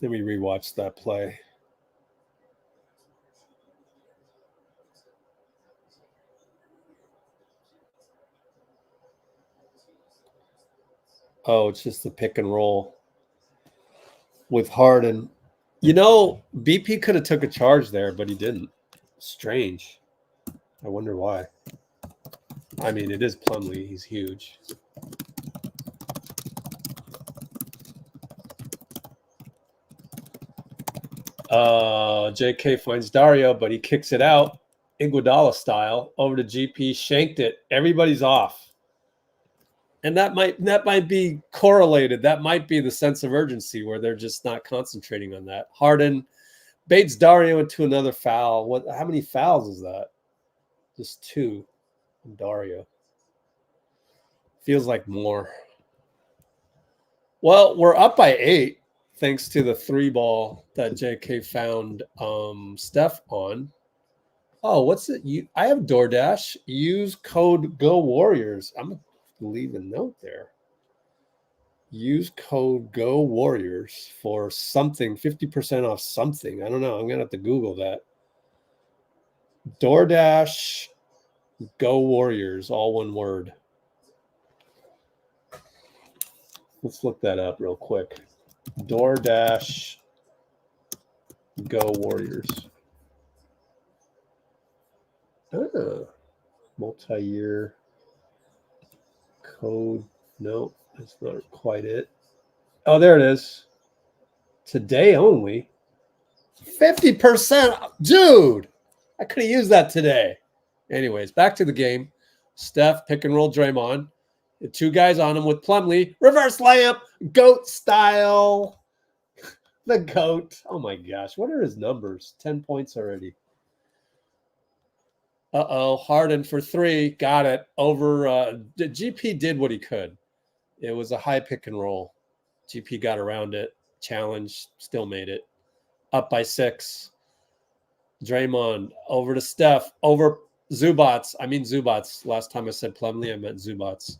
Let me rewatch that play. Oh, it's just the pick and roll with Harden. You know, BP could have took a charge there, but he didn't. Strange. I wonder why. I mean, it is Plumlee. He's huge. JK finds Dario, but he kicks it out, Iguodala style, over to GP, shanked it. Everybody's off. And that might be correlated. That might be the sense of urgency where they're just not concentrating on that. Harden baits Dario into another foul. How many fouls is that? Just 2 from Dario. Feels like more. Well, we're up by 8 thanks to the 3-ball that JK found Steph on. Oh, what's it? I have DoorDash. Use code GOWarriors. I'm going to leave a note there. Use code GOWarriors for something, 50% off something. I don't know. I'm going to have to Google that. DoorDash GOWarriors, all one word. Let's look that up real quick. DoorDash GOWarriors. Multi-year code. No, that's not quite it. Oh, there it is. Today only. 50%. Dude, I could have used that today. Anyways, back to the game. Steph, pick and roll Draymond. The 2 guys on him with Plumlee. Reverse layup. GOAT style. The GOAT. Oh, my gosh. What are his numbers? 10 points already. Uh-oh. Harden for 3. Got it. Over. GP did what he could. It was a high pick and roll. GP got around it. Challenge. Still made it. Up by 6. Draymond over to Steph. Over Zubac. I mean Zubac. Last time I said Plumlee, I meant Zubac.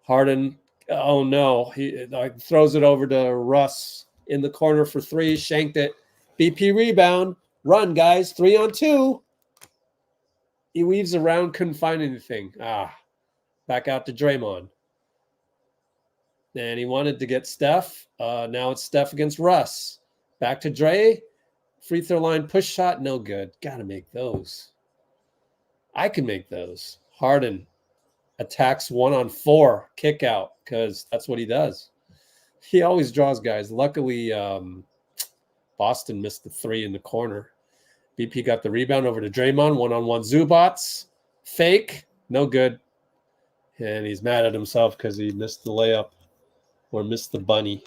Harden. Oh, no. He throws it over to Russ in the corner for 3. Shanked it. BP rebound. Run, guys. 3 on 2. He weaves around. Couldn't find anything. Back out to Draymond. And he wanted to get Steph. Now it's Steph against Russ. Back to Dray. Free throw line push shot. No good. Got to make those. I can make those. Harden attacks 1 on 4. Kick out because that's what he does. He always draws guys. Luckily, Boston missed the 3 in the corner. BP got the rebound over to Draymond. 1-on-1 Zubac. Fake. No good. And he's mad at himself because he missed the layup or missed the bunny.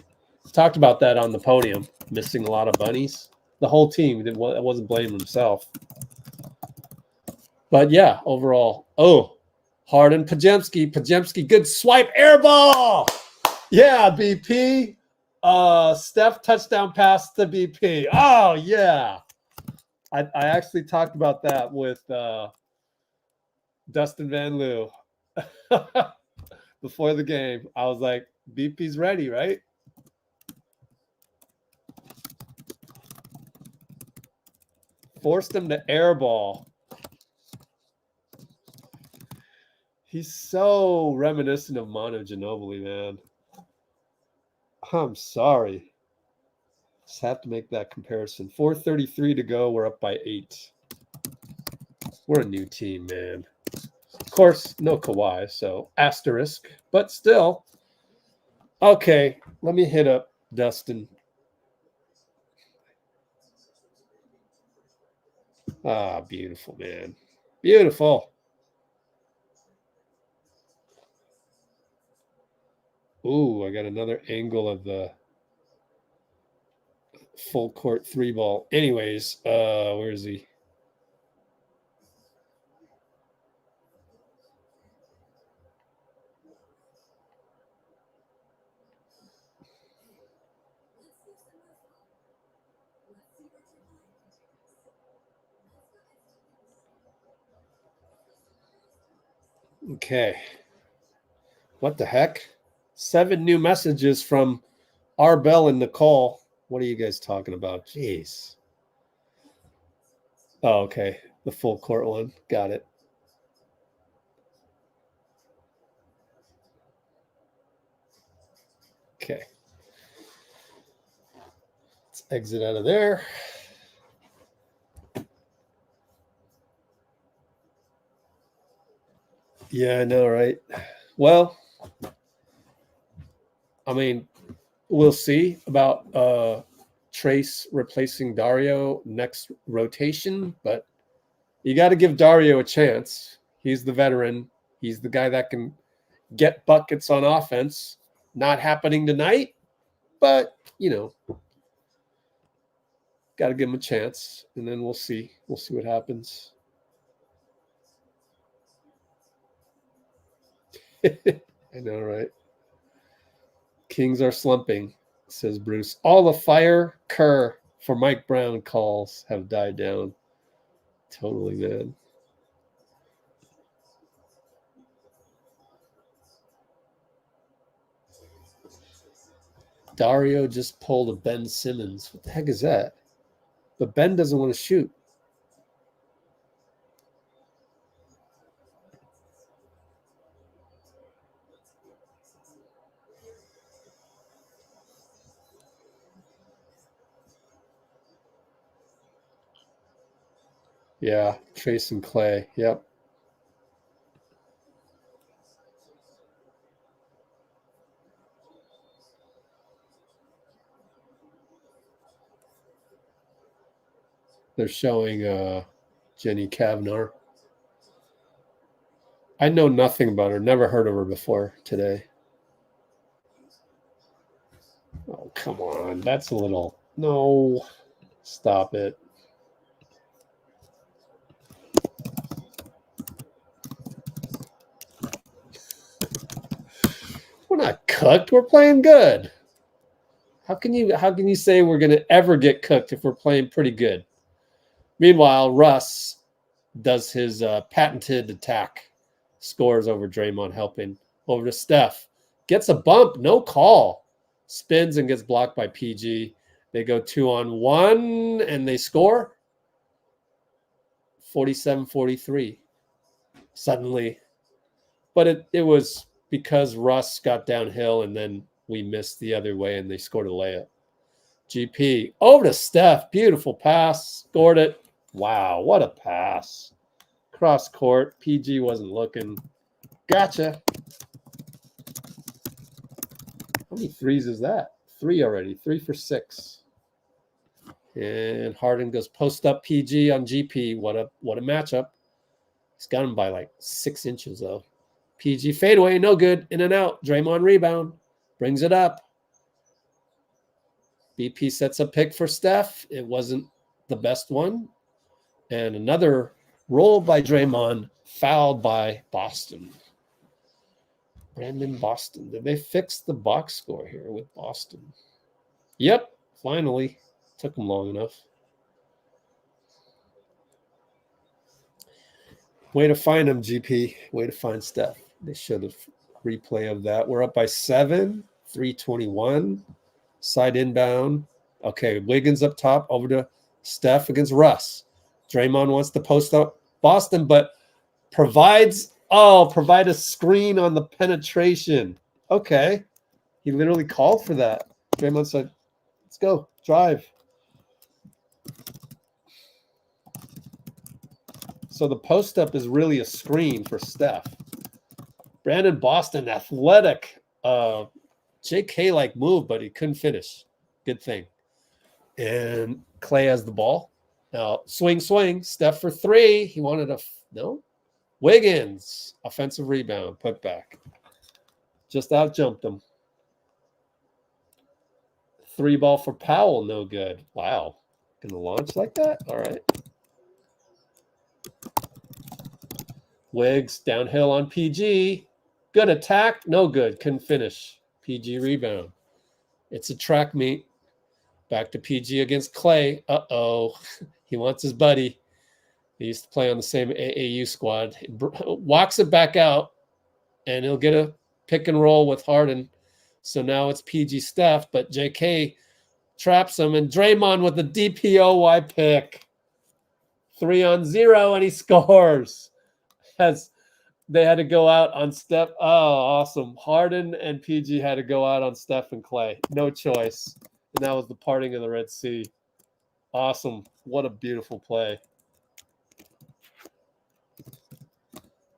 Talked about that on the podium. Missing a lot of bunnies. The whole team wasn't blaming himself. But yeah, overall. Oh, Harden, Pajemski, good swipe, air ball. Yeah, BP. Steph touchdown pass to BP. Oh, yeah. I actually talked about that with Dustin Van Loo before the game. I was like, BP's ready, right? Forced him to airball. He's so reminiscent of Manu Ginobili, man. I'm sorry. Just have to make that comparison. 4:33 to go. We're up by 8. We're a new team, man. Of course, no Kawhi, so asterisk, but still. Okay, let me hit up Dustin. Ah, beautiful, man. Beautiful. Ooh, I got another angle of the full court 3-ball. Anyways, where is he? Okay. What the heck? 7 new messages from Arbel and Nicole. What are you guys talking about? Jeez. Oh, okay. The full court one. Got it. Okay. Let's exit out of there. Yeah, I know, right? Well, I mean, we'll see about Trace replacing Dario next rotation, but you got to give Dario a chance. He's the veteran. He's the guy that can get buckets on offense. Not happening tonight, but, you know, got to give him a chance, and then we'll see. We'll see what happens. I know, right? Kings are slumping, says Bruce. All the fire Kerr for Mike Brown calls have died down. Totally, man. Dario just pulled a Ben Simmons. What the heck is that? But Ben doesn't want to shoot. Yeah, Trace and Clay. Yep. They're showing Jenny Cavnar. I know nothing about her. Never heard of her before today. Oh, come on. That's a little... No. Stop it. We're not cooked. We're playing good. How can you say we're going to ever get cooked if we're playing pretty good? Meanwhile, Russ does his patented attack, scores over Draymond, helping over to Steph, gets a bump, no call, spins and gets blocked by PG. They go 2-on-1 and they score 47-43 suddenly. But it was because Russ got downhill and then we missed the other way and they scored a layup. GP over to Steph. Beautiful pass. Scored it. Wow, what a pass. Cross court. PG wasn't looking. Gotcha. How many threes is that? 3 already. 3 for 6. And Harden goes post up PG on GP. What a matchup. He's got him by like 6 inches though. PG fadeaway, no good. In and out. Draymond rebound. Brings it up. BP sets a pick for Steph. It wasn't the best one. And another roll by Draymond. fouled by Boston. Brandon Boston. Did they fix the box score here with Boston? Yep, finally. Took them long enough. Way to find him, GP. Way to find Steph. They should have replay of that. We're up by 7, 3:21. Side inbound. Okay, Wiggins up top, over to Steph against Russ. Draymond wants to post up Boston, but provide a screen on the penetration. Okay. He literally called for that. Draymond said, let's go, drive. So the post up is really a screen for Steph. Brandon Boston, athletic. JK like move, but he couldn't finish. Good thing. And Klay has the ball. Now, swing. Steph for 3. He wanted a no. Wiggins, offensive rebound, put back. Just out jumped him. 3 ball for Powell, no good. Wow. Gonna launch like that? All right. Wiggs downhill on PG. Good attack, no good. Couldn't finish. PG rebound. It's a track meet. Back to PG against Klay. Uh-oh. He wants his buddy. He used to play on the same AAU squad. Walks it back out, and he'll get a pick and roll with Harden. So now it's PG Steph, but JK traps him, and Draymond with the DPOY pick. 3-on-0, and he scores. They had to go out on Steph. Oh, awesome. Harden and PG had to go out on Steph and Klay. No choice. And that was the parting of the Red Sea. Awesome. What a beautiful play.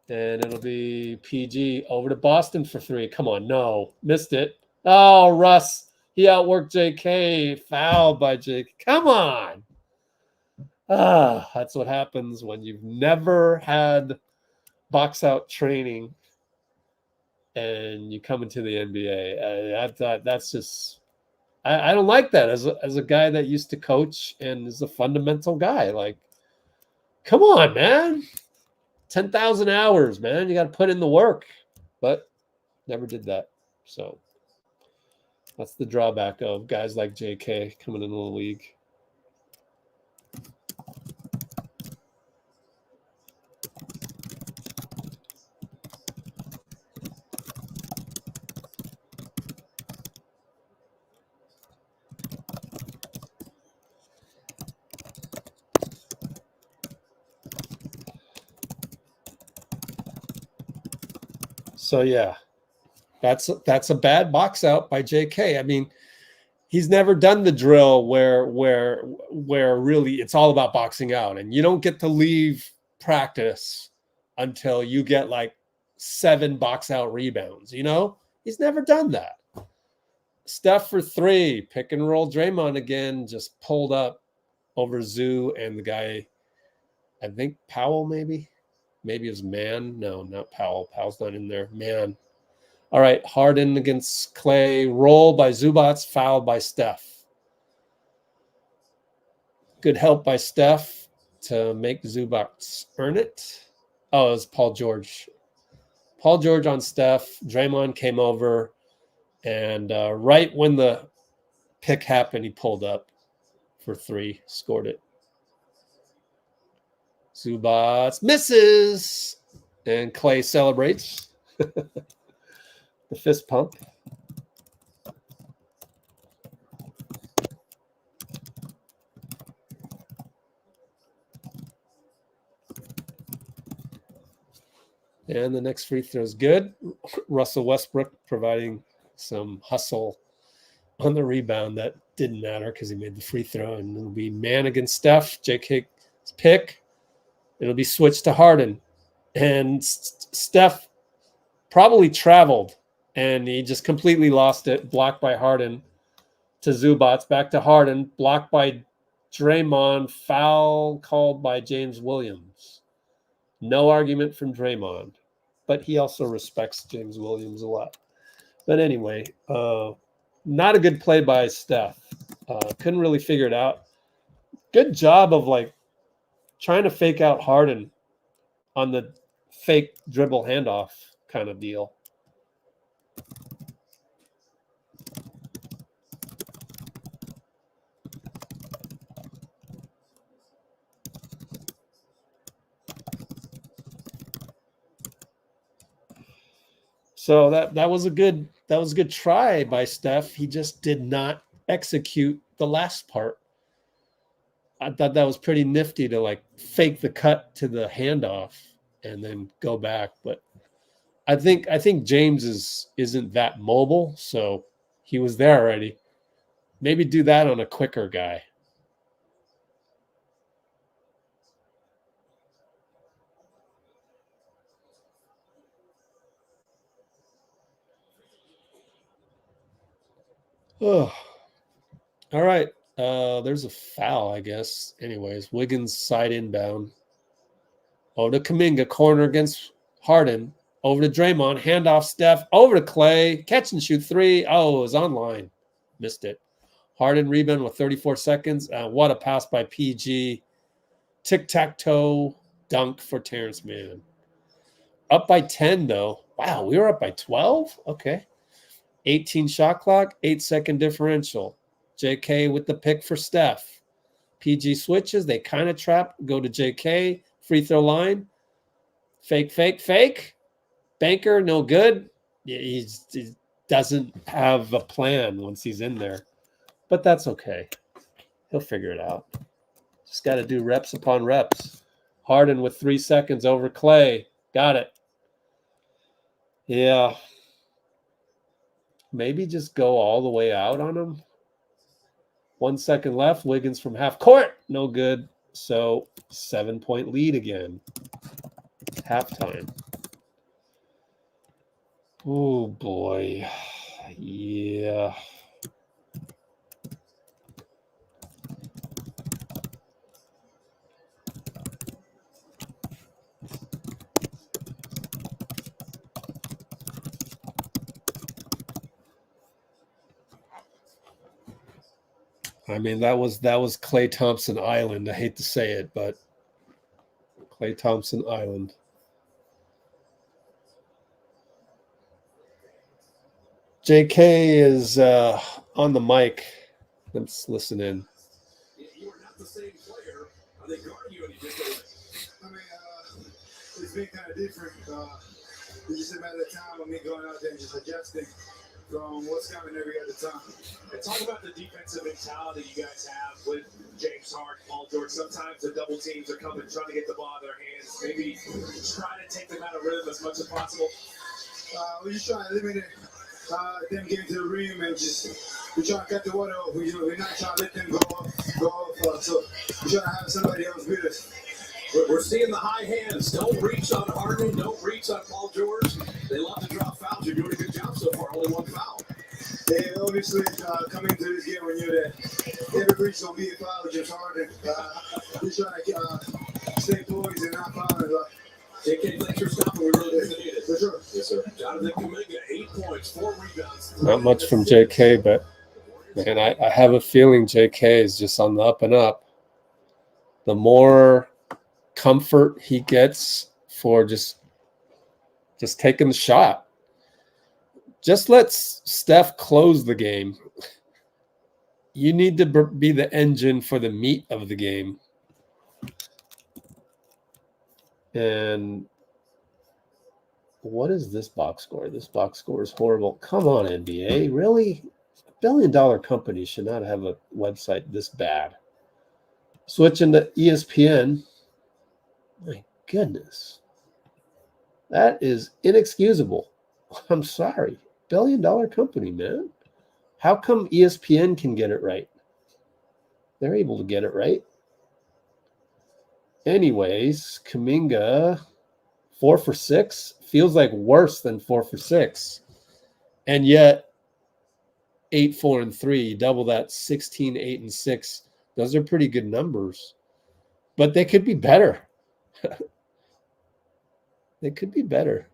And it'll be PG over to Boston for 3. Come on, no. Missed it. Oh, Russ. He outworked JK. Fouled by JK. Come on. That's what happens when you've never had box out training and you come into the NBA. That's just, I don't like that as a guy that used to coach and is a fundamental guy. Like, come on, man. 10,000 hours, man. You got to put in the work, but never did that. So that's the drawback of guys like JK coming into the league. So yeah, that's a bad box out by JK. I mean, he's never done the drill where really it's all about boxing out, and you don't get to leave practice until you get like 7 box out rebounds. You know, he's never done that. Steph for 3, pick and roll. Draymond again, just pulled up over Zoo and the guy, I think Powell maybe. Maybe it was Mann. No, not Powell. Powell's not in there. Mann. All right. Harden against Klay. Roll by Zubac. Fouled by Steph. Good help by Steph to make Zubac earn it. Oh, it was Paul George. Paul George on Steph. Draymond came over. And right when the pick happened, he pulled up for 3. Scored it. Zubac misses, and Klay celebrates. The fist pump. And the next free throw is good. Russell Westbrook providing some hustle on the rebound. That didn't matter because he made the free throw. And it'll be Mann against Steph. JK's pick. It'll be switched to Harden. And Steph probably traveled, and he just completely lost it. Blocked by Harden to Zubac. Back to Harden. Blocked by Draymond. Foul called by James Williams. No argument from Draymond. But he also respects James Williams a lot. But anyway, not a good play by Steph. Couldn't really figure it out. Good job of like trying to fake out Harden on the fake dribble handoff kind of deal. So that was a good try by Steph. He just did not execute the last part. I thought that was pretty nifty to like fake the cut to the handoff and then go back. But I think James isn't that mobile, so he was there already. Maybe do that on a quicker guy. Oh. All right. There's a foul, I guess. Anyways, Wiggins side inbound. Over to Kuminga, corner against Harden. Over to Draymond, handoff Steph. Over to Klay, catch and shoot three. Oh, it was online. Missed it. Harden rebound with 34 seconds. What a pass by PG. Tic-tac-toe dunk for Terrence Mann. Up by 10, though. Wow, we were up by 12? Okay. 18 shot clock, 8-second differential. JK with the pick for Steph. PG switches. They kind of trap. Go to JK. Free throw line. Fake, fake, fake. Banker, no good. He doesn't have a plan once he's in there. But that's okay. He'll figure it out. Just got to do reps upon reps. Harden with 3 seconds over Klay. Got it. Yeah. Maybe just go all the way out on him. 1 second left. Wiggins from half court. No good. So 7-point lead again. Halftime. Oh, boy. Yeah. I mean, that was Klay Thompson Island. I hate to say it, but Klay Thompson Island. JK is on the mic. Let's listen in. You are not the same player. Are they guarding you any differently? I mean, it's been kind of different. It's just a matter of time of me going out there and just adjusting from what's coming every other time. And talk about the defensive mentality you guys have with James Harden, Paul George. Sometimes the double teams are coming, trying to get the ball in their hands. Maybe try to take them out of rhythm as much as possible. We're just trying to eliminate them getting to the rim and just we try to cut the water off. We're not trying to let them go off. So we're trying to have somebody else with us. We're seeing the high hands. Don't reach on Harden. Don't reach on Paul George. They love to drop fouls. You're doing a good job so far. Only one foul. Yeah, obviously, coming into this game, we knew that every breach going to be a foul against Harden. We're trying to stay poised and not foul. JK, thanks for stopping. We really appreciate it. For sure. Yes, sir. Jonathan Kuminga, 8 points, 4 rebounds. Not much from JK, but man, I have a feeling JK is just on the up and up. The more comfort he gets for just taking the shot. Just let Steph close the game. You need to be the engine for the meat of the game. And what is this box score? This box score is horrible. Come on, NBA. Really? $1 billion company should not have a website this bad. Switching to ESPN. My goodness. That is inexcusable. I'm sorry. $1 billion company, man. How come ESPN can get it right? They're able to get it right. Anyways, Kuminga, 4 for 6. Feels like worse than 4 for 6. And yet, 8, 4, and 3. Double that, 16, 8, and 6. Those are pretty good numbers. But they could be better. They could be better.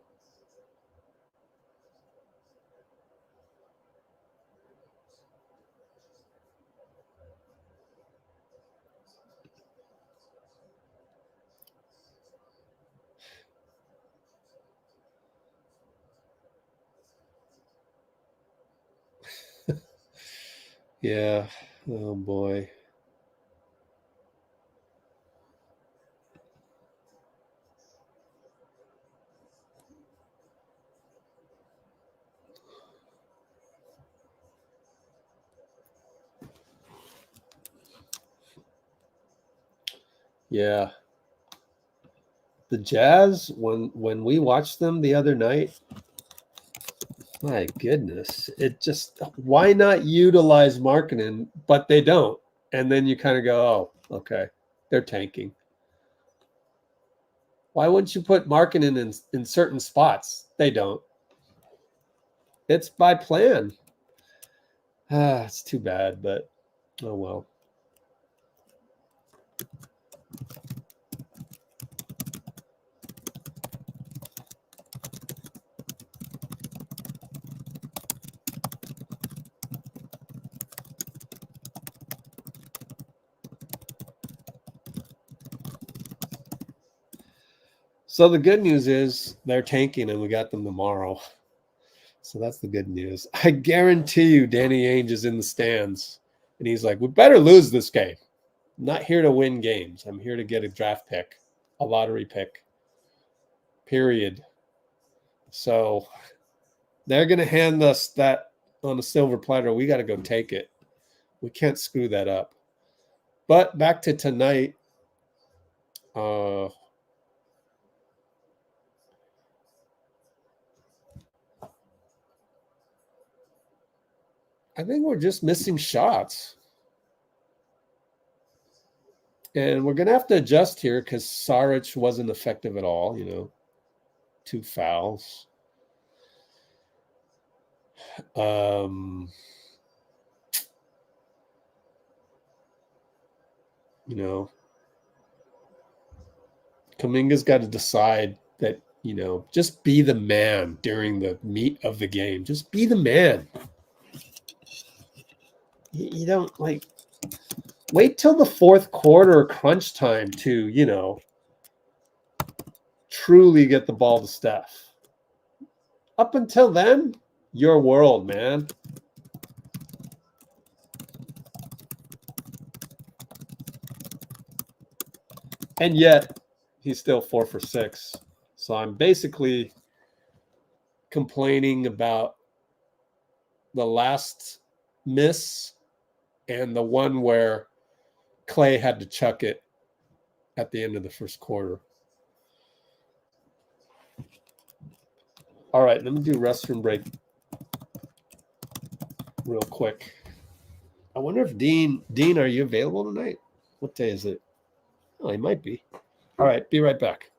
Yeah. Oh boy. Yeah. The Jazz, when we watched them the other night, my goodness, it just, why not utilize marketing? But they don't. And then you kind of go, oh, okay, they're tanking. Why wouldn't you put marketing in certain spots? They don't. It's by plan. It's too bad, but oh well. So the good news is they're tanking and we got them tomorrow. So that's the good news. I guarantee you Danny Ainge is in the stands and he's like, we better lose this game. I'm not here to win games. I'm here to get a draft pick, a lottery pick, period. So they're going to hand us that on a silver platter. We got to go take it. We can't screw that up. But back to tonight. I think we're just missing shots. And we're going to have to adjust here because Saric wasn't effective at all, 2 fouls. Kuminga's got to decide that, just be the man during the meat of the game. Just be the man. You don't wait till the fourth quarter crunch time to, truly get the ball to Steph. Up until then, your world, man. And yet, he's still 4 for 6. So I'm basically complaining about the last miss and the one where Klay had to chuck it at the end of the first quarter. All right, let me do restroom break real quick. I wonder if Dean, are you available tonight? What day is it? Oh, he might be. All right, be right back.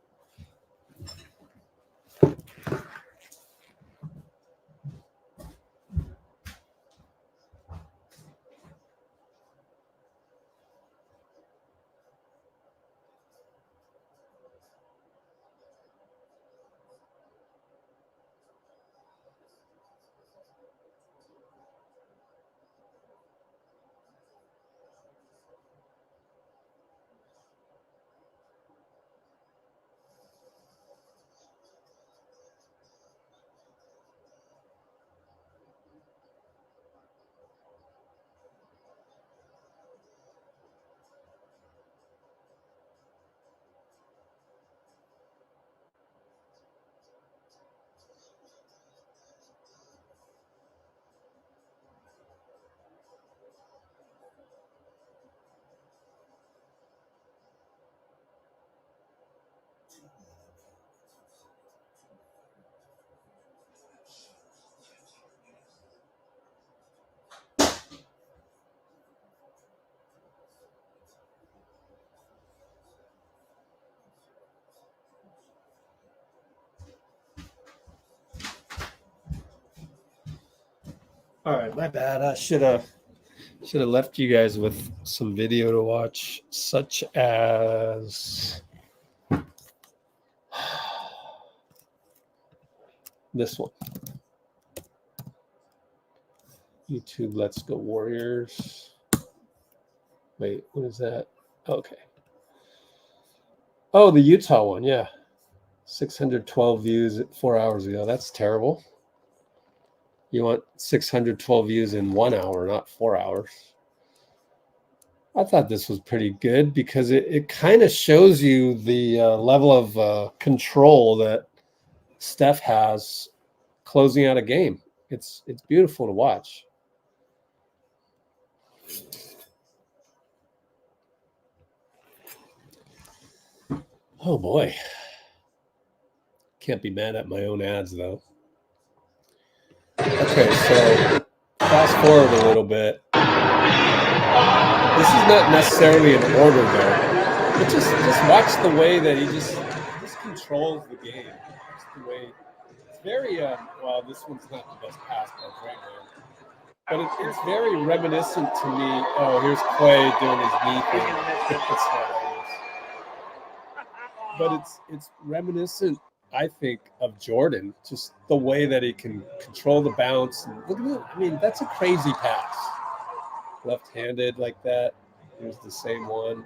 All right, my bad. I should have left you guys with some video to watch, such as this one. YouTube Let's Go Warriors. Wait, what is that? Okay. Oh, the Utah one, yeah. 612 views 4 hours ago. That's terrible. You want 612 views in 1 hour, not 4 hours. I thought this was pretty good because it kind of shows you the level of control that Steph has closing out a game. It's beautiful to watch. Oh boy. Can't be mad at my own ads though. Okay, so fast forward a little bit. This is not necessarily in order though. But just watch the way that he just controls the game. Just the way it's very well, this one's not the best pass by Dray, but it's very reminiscent to me. Oh, here's Klay doing his knee thing. It's hilarious. But it's reminiscent, I think, of Jordan. Just the way that he can control the bounce. And look at it. I mean, that's a crazy pass. Left-handed like that. Here's the same one.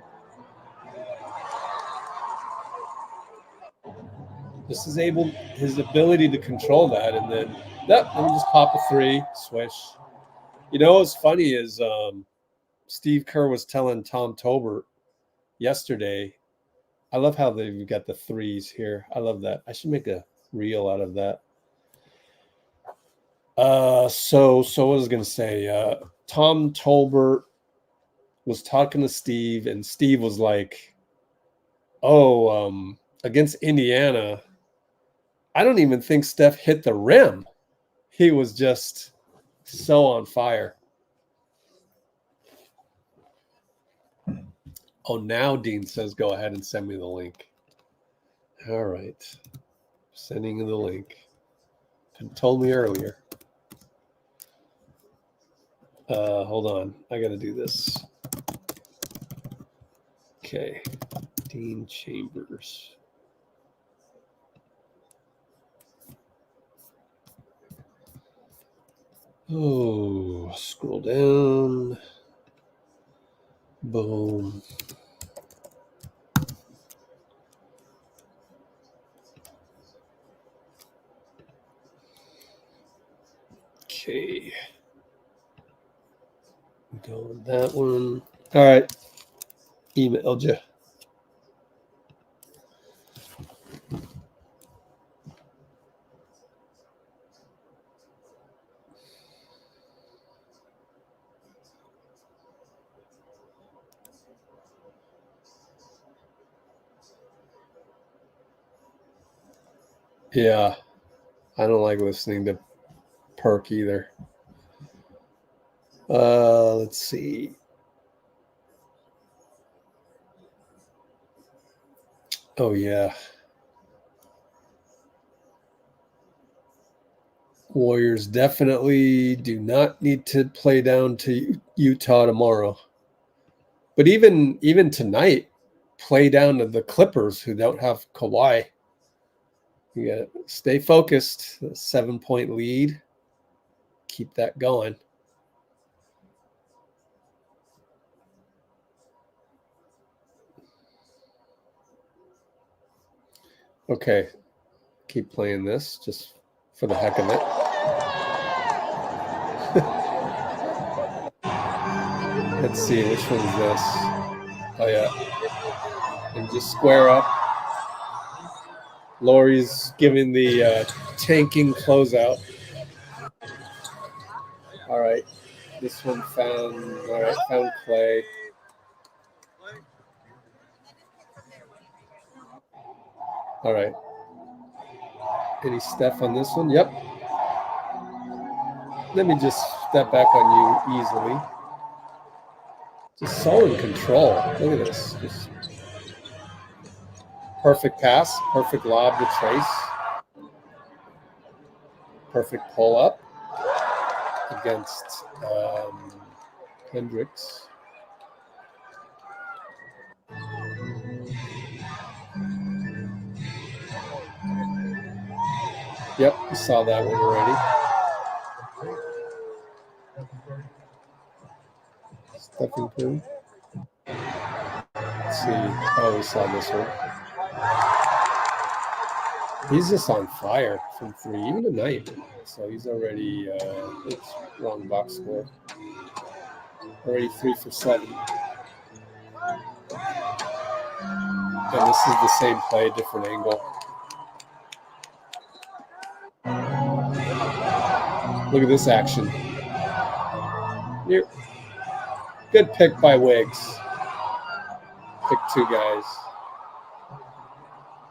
This is his ability to control that, and then let me just pop a three, swish. You know what's funny is Steve Kerr was telling Tom Tolbert yesterday. I love how they've got the threes here. I love that. I should make a reel out of that. So what was I going to say? Tom Tolbert was talking to Steve, and Steve was like, against Indiana, I don't even think Steph hit the rim. He was just so on fire. Oh, now Dean says go ahead and send me the link. All right. Sending the link. Couldn't told me earlier. Hold on. I got to do this. Okay. Dean Chambers. Oh, scroll down. Boom. Okay. Go with that one. All right. Emailed you. Yeah. I don't like listening to Perk either. Let's see. Oh, yeah. Warriors definitely do not need to play down to Utah tomorrow. But even tonight, play down to the Clippers who don't have Kawhi. You got to stay focused. A 7-point lead. Keep that going. Okay. Keep playing this just for the heck of it. Let's see, which one is this? Oh, yeah. And just square up. Laurie's giving the tanking closeout. All right. This one found Klay. All right. Any Steph on this one? Yep. Let me just step back on you easily. Just so in control. Look at this. Just perfect pass, perfect lob to Trace. Perfect pull up against Hendricks. Yep, we saw that one already. Stephen Curry. Let's see. Oh, we saw this one. He's just on fire from 3, even tonight. So he's already, it's wrong box score. Already 3 for 7. And this is the same play, different angle. Look at this action. Here. Good pick by Wiggs. Pick 2 guys.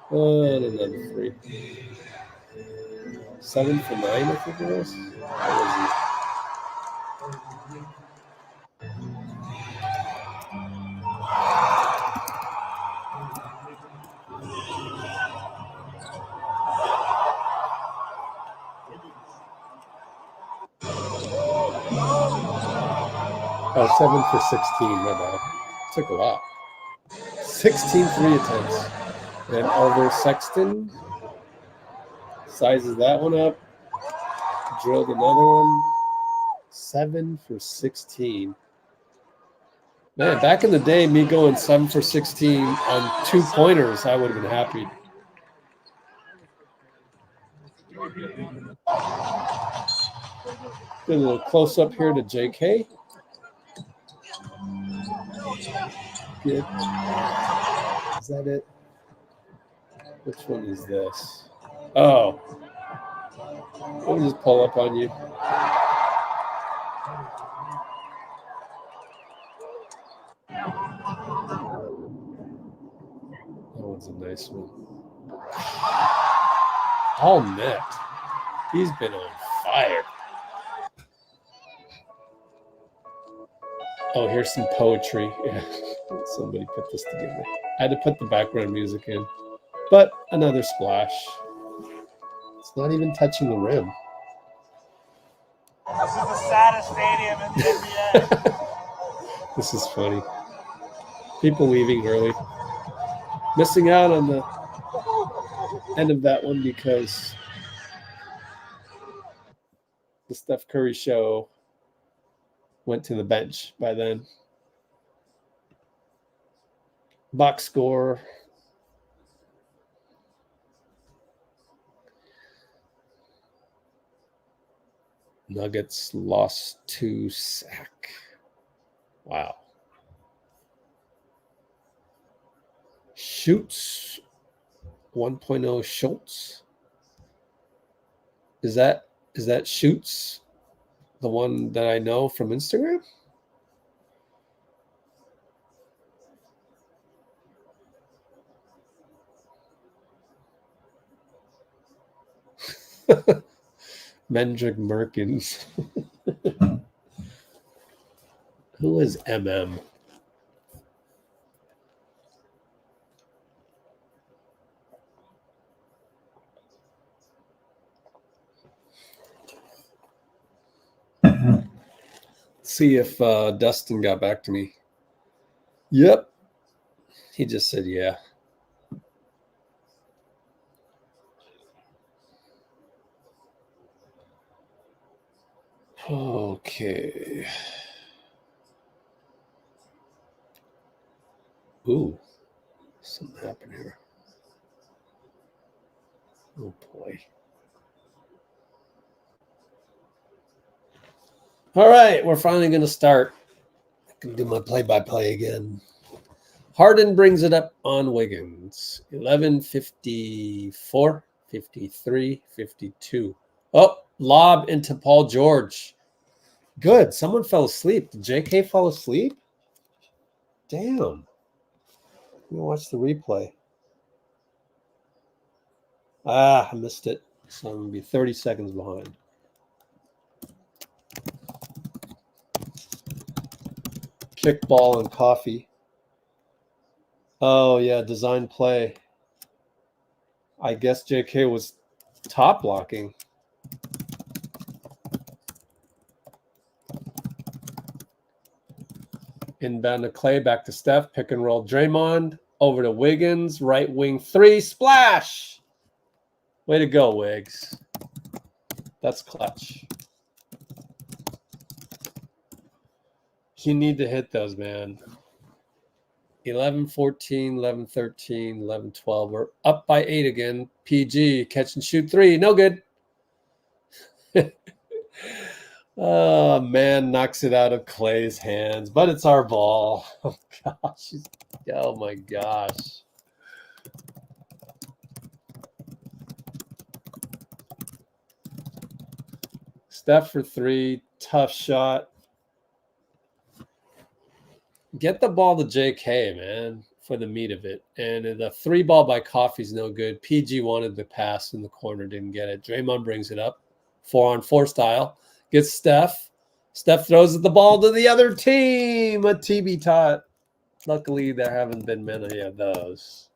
And another 3. 7 for 9, I think it was. What was he? Oh, 7 for 16, my bad. Took a lot. 16 3 attempts. Then over Sexton. Sizes that one up. Drilled another one. 7 for 16. Man, back in the day, me going 7 for 16 on 2 pointers, I would have been happy. Get a little close up here to JK. Good. Is that it? Which one is this? Oh. Let me just pull up on you. That one's a nice one. All net. He's been on fire. Oh, here's some poetry. Yeah. Somebody put this together. I had to put the background music in. But another splash. It's not even touching the rim. This is the saddest stadium in the NBA. This is funny. People leaving early. Missing out on the end of that one because the Steph Curry show went to the bench by then. Box score. Nuggets lost to Sac. Wow. Shoots 1.0 Schultz. Is that Shoots? The one that I know from Instagram? Mendrick Merkins. Who is MM? See if Dustin got back to me. Yep. He just said yeah. Okay. Ooh. Something happened here. Oh boy. All right, we're finally going to start. I can do my play-by-play again. Harden brings it up on Wiggins. 11:54, 53, 52. Oh, lob into Paul George. Good. Someone fell asleep. Did JK fall asleep? Damn. Let me watch the replay. I missed it. So I'm going to be 30 seconds behind. Kickball and Coffey. Oh, yeah, design play. I guess JK was top blocking. Inbound to Klay, back to Steph, pick and roll Draymond, over to Wiggins, right wing 3, splash! Way to go, Wiggs. That's clutch. You need to hit those, man. 11-14, 11-13, 11-12. We're up by 8 again. PG, catch and shoot 3. No good. Oh, man knocks it out of Klay's hands, but it's our ball. Oh, gosh. Oh, my gosh. Steph for 3. Tough shot. Get the ball to JK, man, for the meat of it. And the 3 ball by Coffey's no good. PG wanted the pass in the corner, didn't get it. Draymond brings it up. 4-on-4 style. Gets Steph. Steph throws the ball to the other team. A TB tot. Luckily, there haven't been many of those.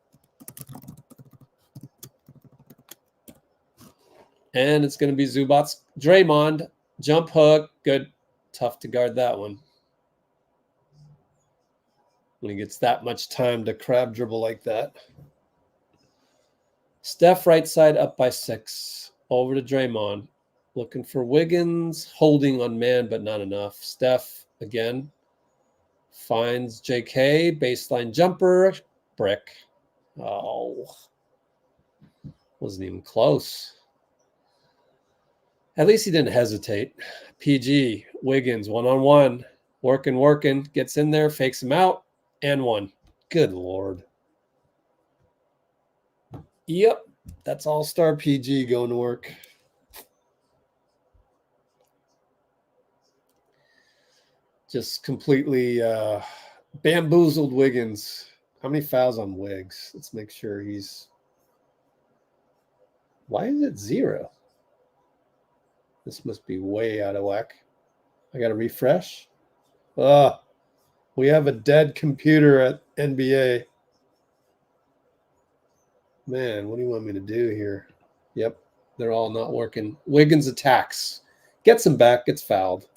And it's going to be Zubac's Draymond. Jump hook. Good. Tough to guard that one. When he gets that much time to crab dribble like that. Steph right side up by 6. Over to Draymond. Looking for Wiggins. Holding on Mann, but not enough. Steph again. Finds JK. Baseline jumper. Brick. Oh. Wasn't even close. At least he didn't hesitate. PG. Wiggins. 1-on-1. Working. Gets in there. Fakes him out. And 1. Good Lord. Yep. That's all-star PG going to work. Just completely bamboozled Wiggins. How many fouls on Wiggs? Let's make sure he's... Why is it 0? This must be way out of whack. I got to refresh. We have a dead computer at NBA. Man, what do you want me to do here? Yep, they're all not working. Wiggins attacks. Gets him back, gets fouled.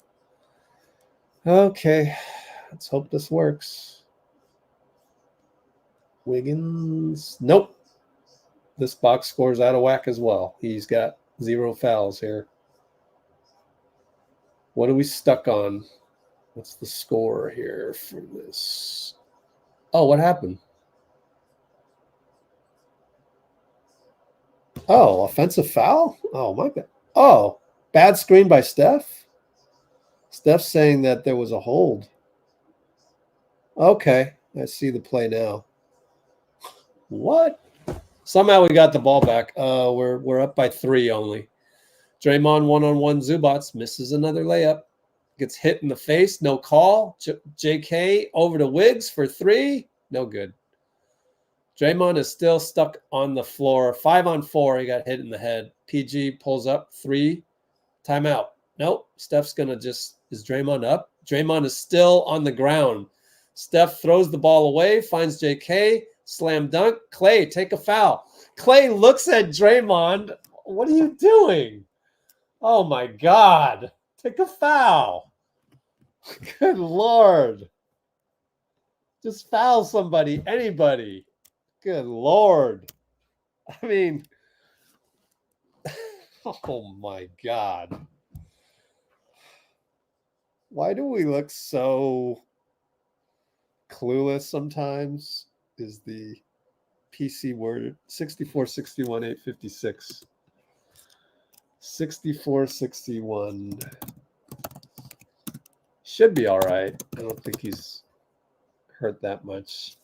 Okay, let's hope this works. Wiggins. Nope. This box score's out of whack as well. He's got 0 fouls here. What are we stuck on? What's the score here for this? Oh, what happened? Oh, offensive foul? Oh, my bad. Oh, bad screen by Steph? Steph's saying that there was a hold. Okay, I see the play now. What? Somehow we got the ball back. We're up by 3 only. Draymond 1-on-1 Zubac misses another layup. Gets hit in the face. No call. JK over to Wiggs for 3. No good. Draymond is still stuck on the floor. 5-on-4. He got hit in the head. PG pulls up. 3. Timeout. Nope. Steph's going to just... Is Draymond up? Draymond is still on the ground. Steph throws the ball away. Finds JK. Slam dunk. Klay, take a foul. Klay looks at Draymond. What are you doing? Oh, my God. Take a foul. Good Lord. Just foul somebody. Anybody. Good Lord. I mean, oh, my God. Why do we look so clueless sometimes? Is the PC word 64-61, 856. 64-61. Should be all right. I don't think he's hurt that much.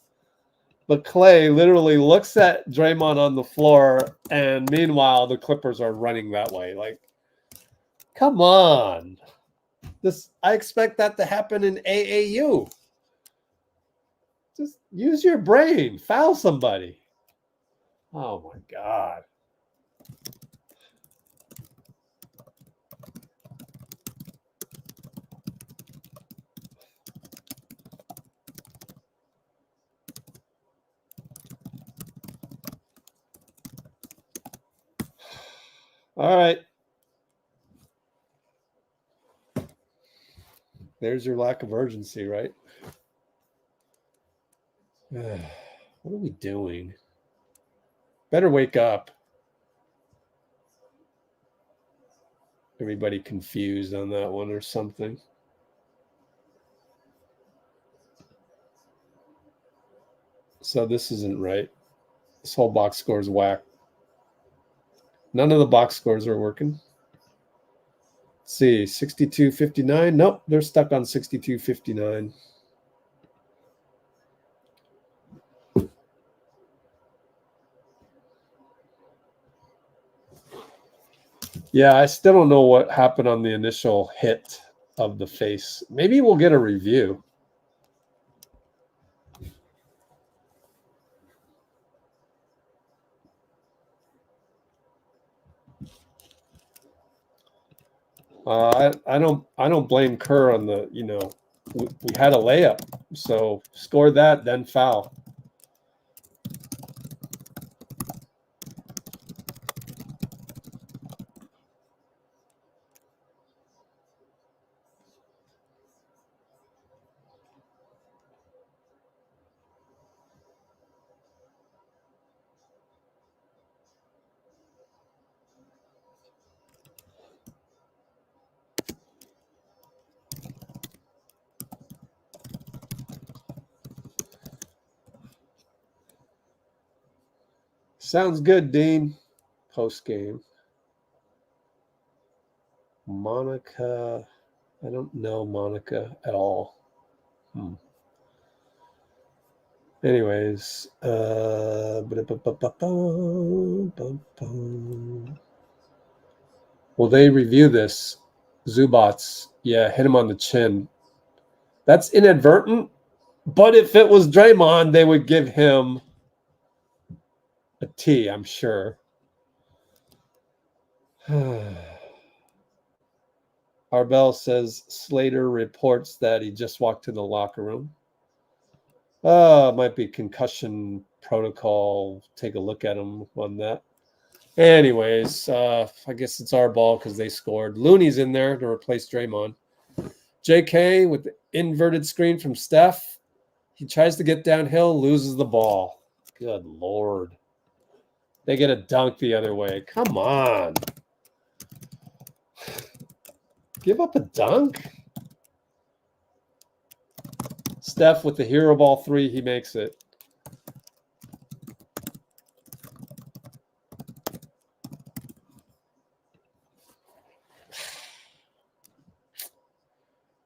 But Klay literally looks at Draymond on the floor, and meanwhile, the Clippers are running that way. Like, come on. I expect that to happen in AAU. Just use your brain. Foul somebody. Oh, my God. All right. There's your lack of urgency, right? What are we doing? Better wake up. Everybody confused on that one or something. So this isn't right. This whole box score is whack. None of the box scores are working. Let's see, 62.59. Nope, they're stuck on 62.59. Yeah, I still don't know what happened on the initial hit of the face. Maybe we'll get a review. I don't blame Kerr on the, we had a layup, so score that, then foul. Sounds good, Dean. Post game. Monica. I don't know Monica at all. Anyways, will they review this? Zubac, yeah, hit him on the chin. That's inadvertent, but if it was Draymond, they would give him a T, I'm sure. Arbel says Slater reports that he just walked to the locker room. It might be concussion protocol. Take a look at him on that. Anyways, I guess it's our ball because they scored. Looney's in there to replace Draymond. JK with the inverted screen from Steph. He tries to get downhill, loses the ball. Good Lord. They get a dunk the other way. Come on. Give up a dunk? Steph with the hero ball 3, he makes it.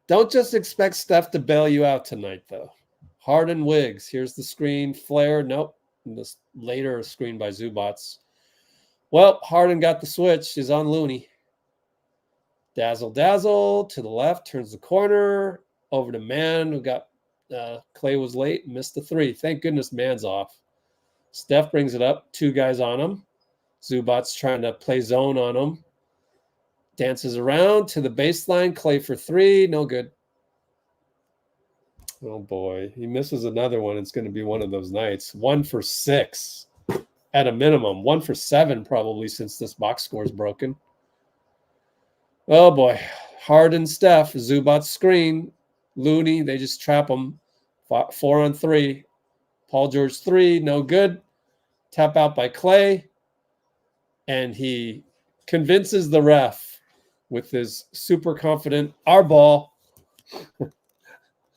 Don't just expect Steph to bail you out tonight, though. Harden, Wiggs. Here's the screen. Flare. Nope. And this later screen by Zubac. Well, Harden got the switch. He's on Looney. Dazzle, dazzle. To the left. Turns the corner. Over to Mann, who got Klay was late. Missed the 3. Thank goodness Mann's off. Steph brings it up. 2 guys on him. Zubac's trying to play zone on him. Dances around to the baseline. Klay for 3. No good. Oh, boy. He misses another one. It's going to be one of those nights. 1 for 6 at a minimum. 1 for 7 probably since this box score is broken. Oh, boy. Harden, Steph. Zubac screen. Looney. They just trap him. 4 on 3. Paul George 3. No good. Tap out by Klay. And he convinces the ref with his super confident, our ball.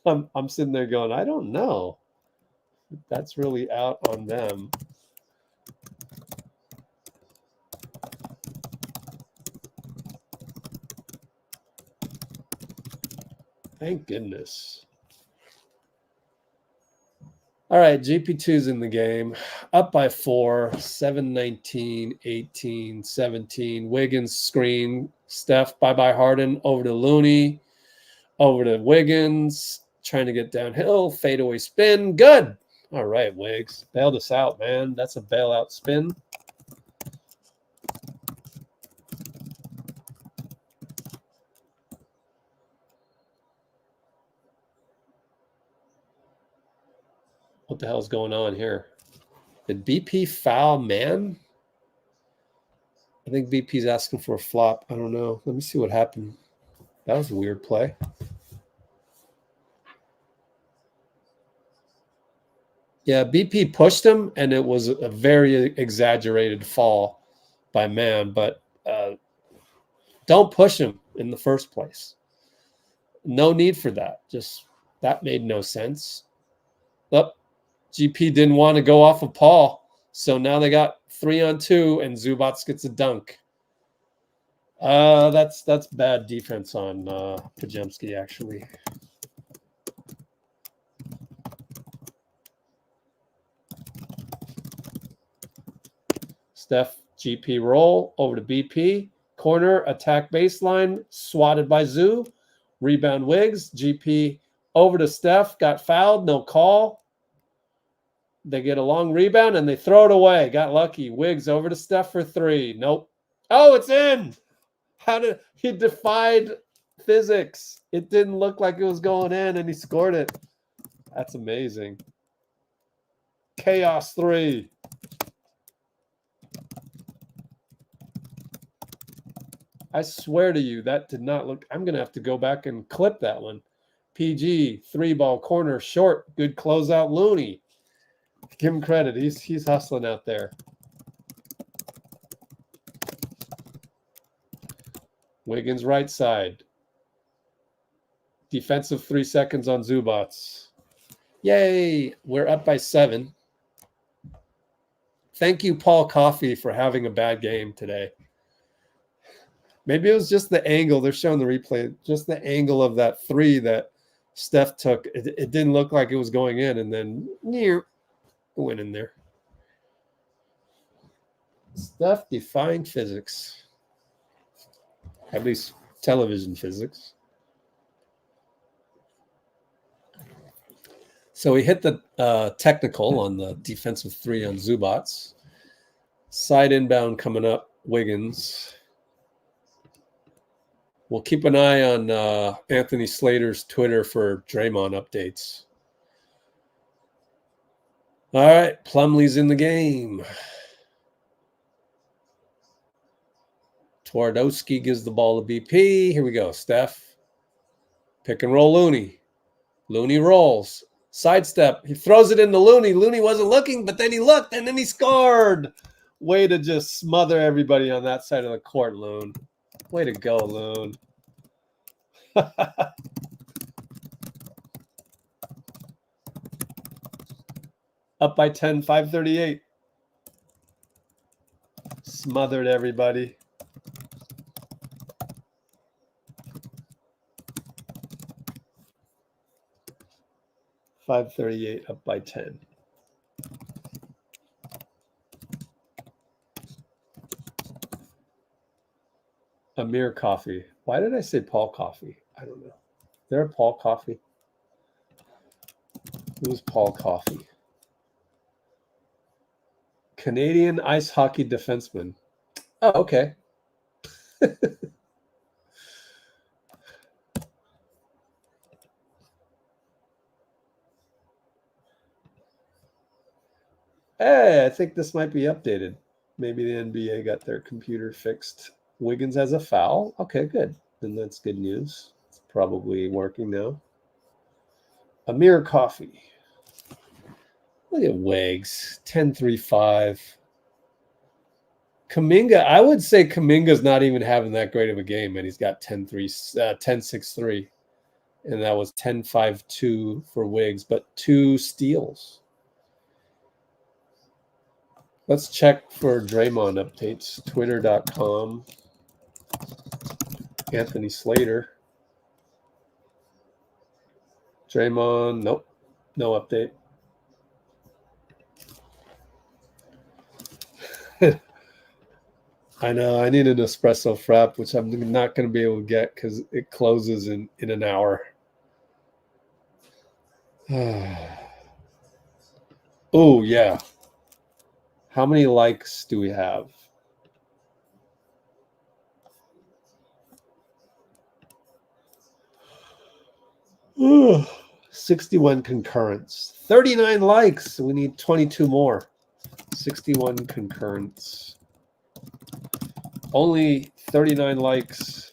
I'm sitting there going, I don't know. That's really out on them. Thank goodness. All right, GP2's in the game. Up by 4, 7-19, 18, 17. Wiggins screen. Steph, bye-bye Harden. Over to Looney. Over to Wiggins. Trying to get downhill. Fadeaway spin. Good. All right, Wiggs. Bailed us out, man. That's a bailout spin. What the hell's going on here? Did BP foul Mann? I think BP's asking for a flop. I don't know. Let me see what happened. That was a weird play. Yeah, BP pushed him, and it was a very exaggerated fall by Mann, but don't push him in the first place. No need for that. Just that made no sense. Oh, GP didn't want to go off of Paul, so now they got 3-on-2, and Zubac gets a dunk. That's bad defense on Pajemski, actually. Steph, GP roll over to BP. Corner, attack baseline, swatted by Zoo. Rebound Wiggs. GP over to Steph, got fouled, no call. They get a long rebound, and they throw it away. Got lucky. Wiggs over to Steph for 3. Nope. Oh, it's in. He defied physics. It didn't look like it was going in, and he scored it. That's amazing. Chaos 3. I swear to you, that did not look. I'm going to have to go back and clip that one. PG, 3-ball corner, short. Good closeout, Looney. Give him credit. He's hustling out there. Wiggins right side. Defensive 3 seconds on Zubac. Yay! We're up by 7. Thank you, Paul Coffey, for having a bad game today. Maybe it was just the angle. They're showing the replay. Just the angle of that 3 that Steph took. It didn't look like it was going in, and then it went in there. Steph defying physics. At least television physics. So he hit the technical on the defensive 3 on Zubac. Side inbound coming up, Wiggins. We'll keep an eye on Anthony Slater's Twitter for Draymond updates. All right, Plumlee's in the game. Twardoski gives the ball to BP. Here we go, Steph. Pick and roll Looney. Looney rolls. Sidestep. He throws it into Looney. Looney wasn't looking, but then he looked, and then he scored. Way to just smother everybody on that side of the court, Loon. Way to go, Loon. Up by 10, 5:38. Smothered everybody. $5:38 up by 10. Amir Coffey. Why did I say Paul Coffey? I don't know. Is there a Paul Coffey? Who's Paul Coffey? Canadian ice hockey defenseman. Oh, okay. Hey, I think this might be updated. Maybe the NBA got their computer fixed. Wiggins has a foul. Okay, good. Then that's good news. It's probably working now. Amir Coffey. Look at Wiggs. 10-3-5. Kuminga, I would say Kuminga's not even having that great of a game, and he's got 10-6-3. And that was 10-5-2 for Wiggs, but 2 steals. Let's check for Draymond updates. Twitter.com. Anthony Slater. Draymond, nope. No update. I know. I need an espresso frap, which I'm not going to be able to get because it closes in an hour. Oh, yeah. How many likes do we have? Ooh, 61 concurrents. 39 likes. We need 22 more. 61 concurrents. Only 39 likes.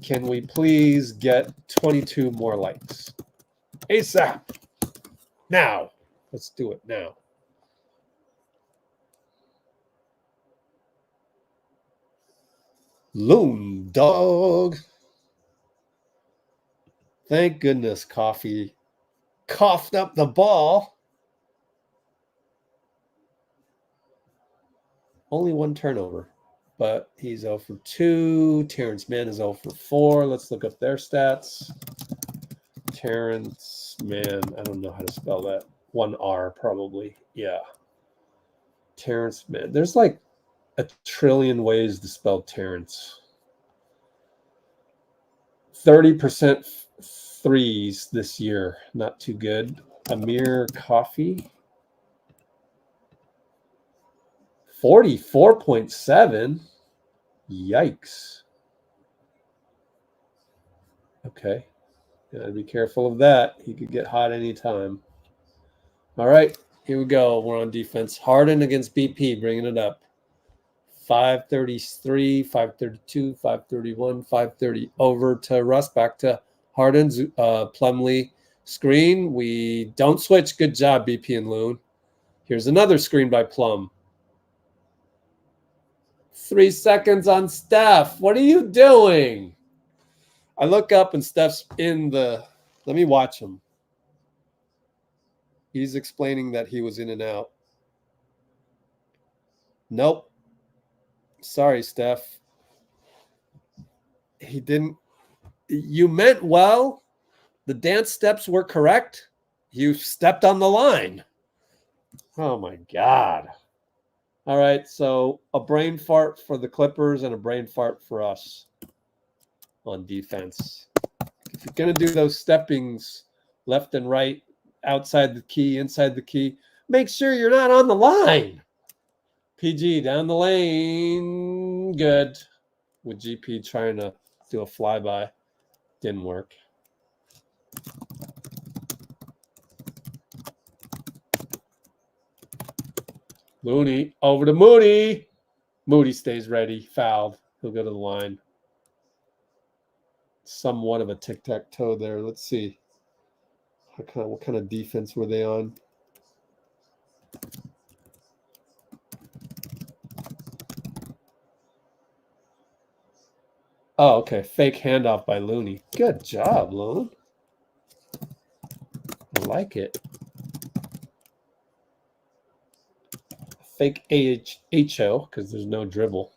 Can we please get 22 more likes? ASAP. Now. Let's do it now. Loon dog. Thank goodness Coffey coughed up the ball. Only one turnover, but he's 0 for 2. Terrence Mann is 0 for 4. Let's look up their stats. Terrence Mann, I don't know how to spell that. 1 R probably. Yeah. Terrence Mann. There's like a trillion ways to spell Terrence. 30% threes this year. Not too good. Amir Coffey. 44.7. Yikes. Okay. Gotta be careful of that. He could get hot anytime. All right. Here we go. We're on defense. Harden against BP, bringing it up. 533, 532, 531, 530. Over to Russ. Back to Harden. Plumlee screen. We don't switch. Good job, BP and Loon. Here's another screen by Plum. 3 seconds on Steph. What are you doing? I look up and Steph's in the... Let me watch him. He's explaining that he was in and out. Nope. Sorry, Steph. He didn't. You meant well. The dance steps were correct. You stepped on the line. Oh, my God. All right, so a brain fart for the Clippers and a brain fart for us on defense. If you're going to do those steppings left and right, outside the key, inside the key, make sure you're not on the line. PG down the lane. Good. With GP trying to do a flyby. Didn't work. Looney over to Moody. Moody stays ready. Fouled. He'll go to the line. Somewhat of a tic-tac-toe there. Let's see. What kind of defense were they on? Oh, okay. Fake handoff by Looney. Good job, Loon. I like it. Fake HO because there's no dribble.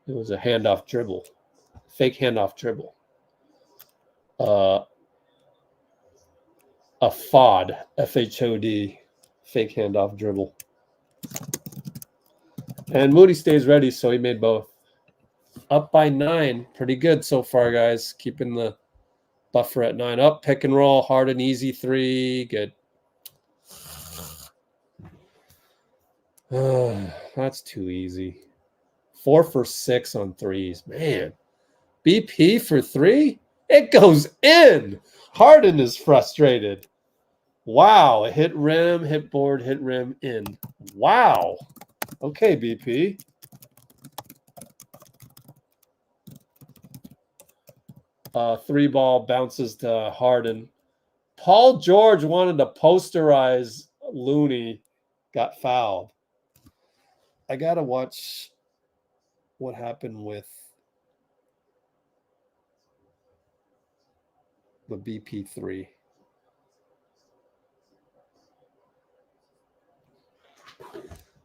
It was a handoff dribble. Fake handoff dribble. A FOD, FHOD, fake handoff dribble. And Moody stays ready, so he made both. Up by 9. Pretty good so far, guys. Keeping the buffer at 9. Up, pick and roll. Harden, easy 3. Good. That's too easy. 4 for 6 on threes. Man. BP for 3? It goes in. Harden is frustrated. Wow. Hit rim, hit board, hit rim, in. Wow. Okay, BP. Three ball bounces to Harden. Paul George wanted to posterize Looney. Got fouled. I got to watch what happened with the BP3.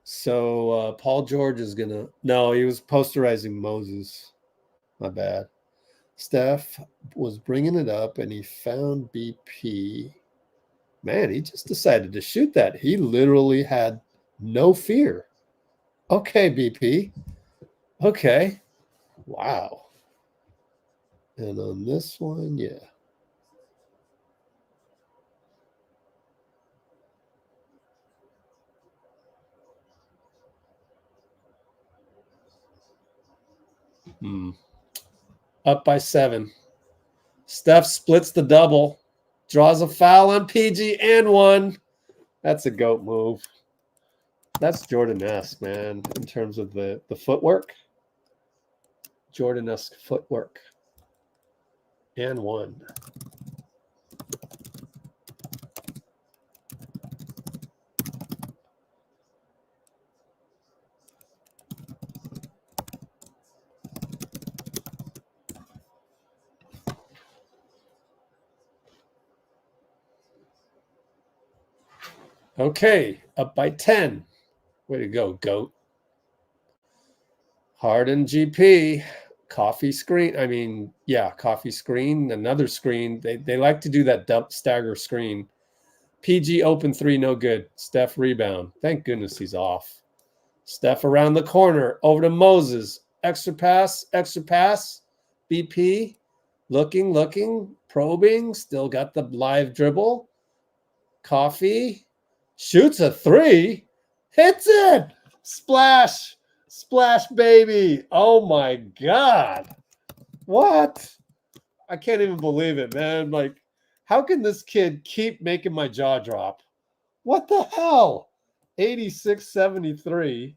So Paul George is going to... No, he was posterizing Moses. My bad. Steph was bringing it up, and he found BP. Man, he just decided to shoot that. He literally had no fear. Okay, BP. Okay. Wow. And on this one, yeah. Up by 7. Steph splits the double. Draws a foul on PG and 1. That's a GOAT move. That's Jordan-esque, man, in terms of the footwork. Jordan-esque footwork. And 1. Okay, up by 10. Way to go, GOAT. Harden GP. Coffee screen. I mean, yeah, coffee screen. Another screen. They like to do that dump stagger screen. PG open 3, no good. Steph rebound. Thank goodness he's off. Steph around the corner. Over to Moses. Extra pass. BP. Looking. Probing. Still got the live dribble. Coffee. Shoots a 3. Hits it. Splash, baby. Oh my God. What? I can't even believe it, man. Like, how can this kid keep making my jaw drop? What the hell? 86-73.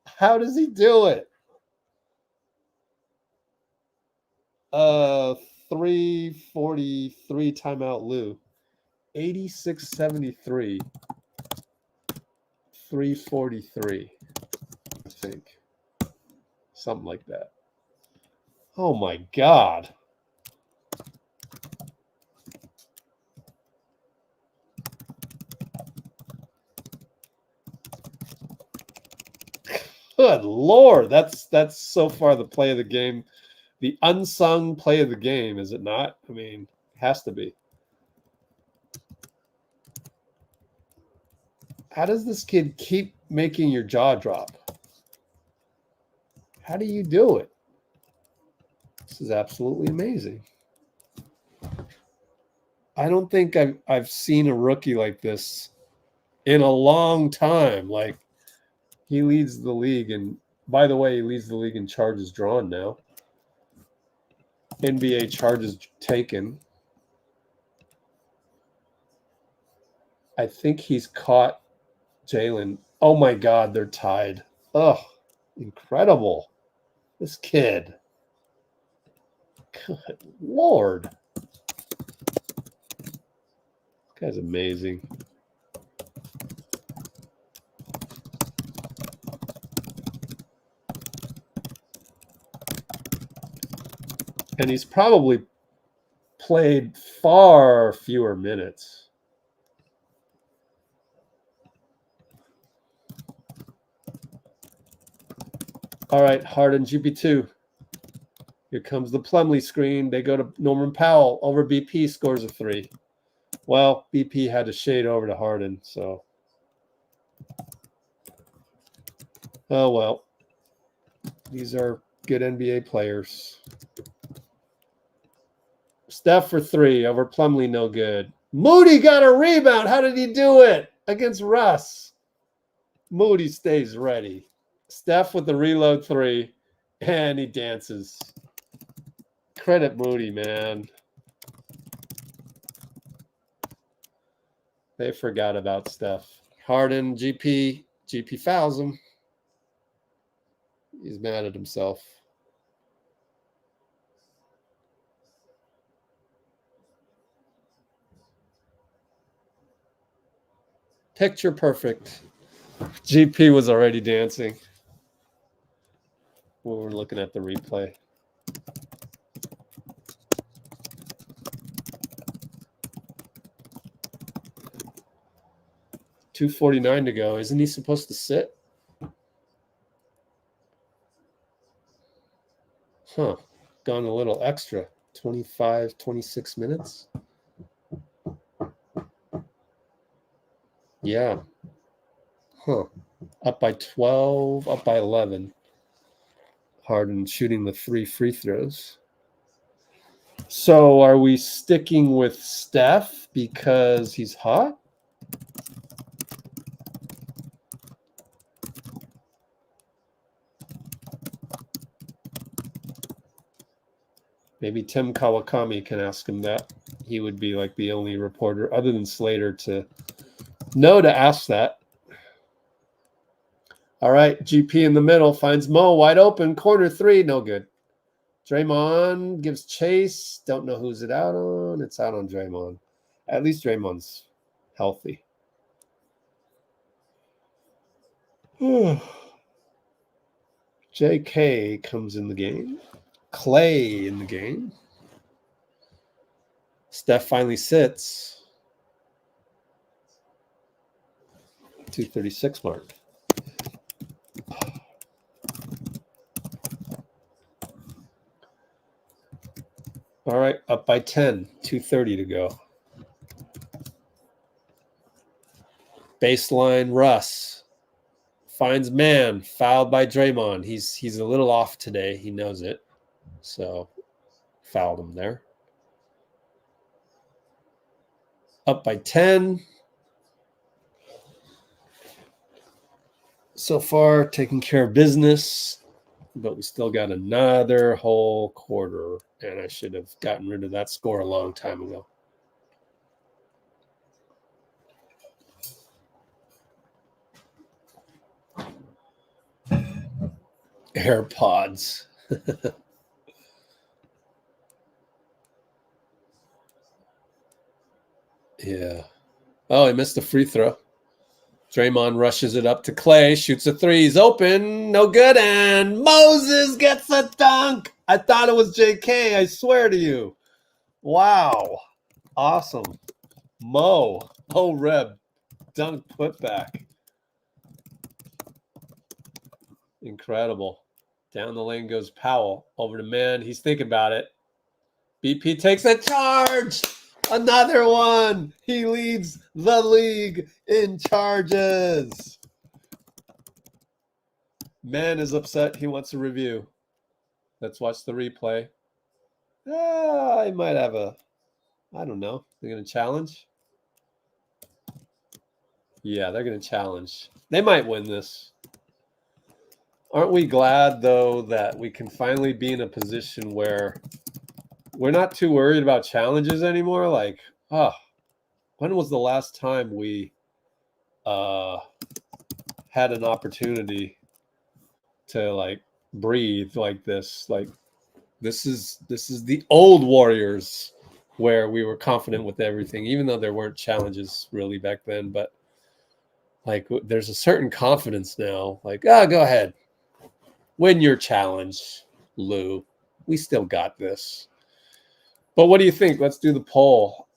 How does he do it? 343 timeout Lou. 86-73. 343. I think. Something like that. Oh my God. Good Lord. That's so far the play of the game. The unsung play of the game, is it not? I mean, it has to be. How does this kid keep making your jaw drop? How do you do it? This is absolutely amazing. I don't think I've seen a rookie like this in a long time. Like, he leads the league, and by the way, he leads the league in charges drawn now. NBA charges taken. I think he's caught Jalen. Oh my God, they're tied. Oh, incredible. This kid. Good Lord. This guy's amazing. And he's probably played far fewer minutes. All right, Harden GP2. Here comes the Plumlee screen. They go to Norman Powell. Over BP, scores a 3. Well, BP had to shade over to Harden, so. Oh, well. These are good NBA players. Steph for 3. Over Plumlee, no good. Moody got a rebound. How did he do it? Against Russ. Moody stays ready. Steph with the reload 3. And he dances. Credit Moody, man. They forgot about Steph. Harden, GP fouls him. He's mad at himself. Picture perfect. GP was already dancing when we're looking at the replay. $2:49 to go. Isn't he supposed to sit? Huh. Gone a little extra. 25, 26 minutes. Yeah. Huh. Up by 12, up by 11. Harden shooting the 3 free throws. So are we sticking with Steph because he's hot? Maybe Tim Kawakami can ask him that. He would be like the only reporter other than Slater to know to ask that. All right, GP in the middle finds Mo wide open. Corner 3, no good. Draymond gives chase. Don't know who's it out on. It's out on Draymond. At least Draymond's healthy. JK comes in the game. Klay in the game. Steph finally sits. 236 mark. All right, up by 10, 2:30 to go. Baseline Russ finds Mann, fouled by Draymond. He's a little off today. He knows it. So fouled him there. Up by 10. So far, taking care of business, but we still got another whole quarter, and I should have gotten rid of that score a long time ago. AirPods. Yeah. Oh, he missed a free throw. Draymond rushes it up to Klay, shoots a three. He's open, no good, and Moses gets a dunk. I thought it was JK, I swear to you. Wow. Awesome. Reb, dunk putback. Incredible. Down the lane goes Powell. Over to Mann. He's thinking about it. BP takes a charge. Another one. He leads the league in charges. Mann is upset. He wants a review. Let's watch the replay. I might have I don't know. They're going to challenge? Yeah, they're going to challenge. They might win this. Aren't we glad, though, that we can finally be in a position where we're not too worried about challenges anymore? Like, when was the last time we had an opportunity to, like, breathe like this? Like, this is the old Warriors where we were confident with everything, even though there weren't challenges really back then. But, like, there's a certain confidence now. Like, go ahead. Win your challenge, Lou. We still got this. But what do you think? Let's do the poll.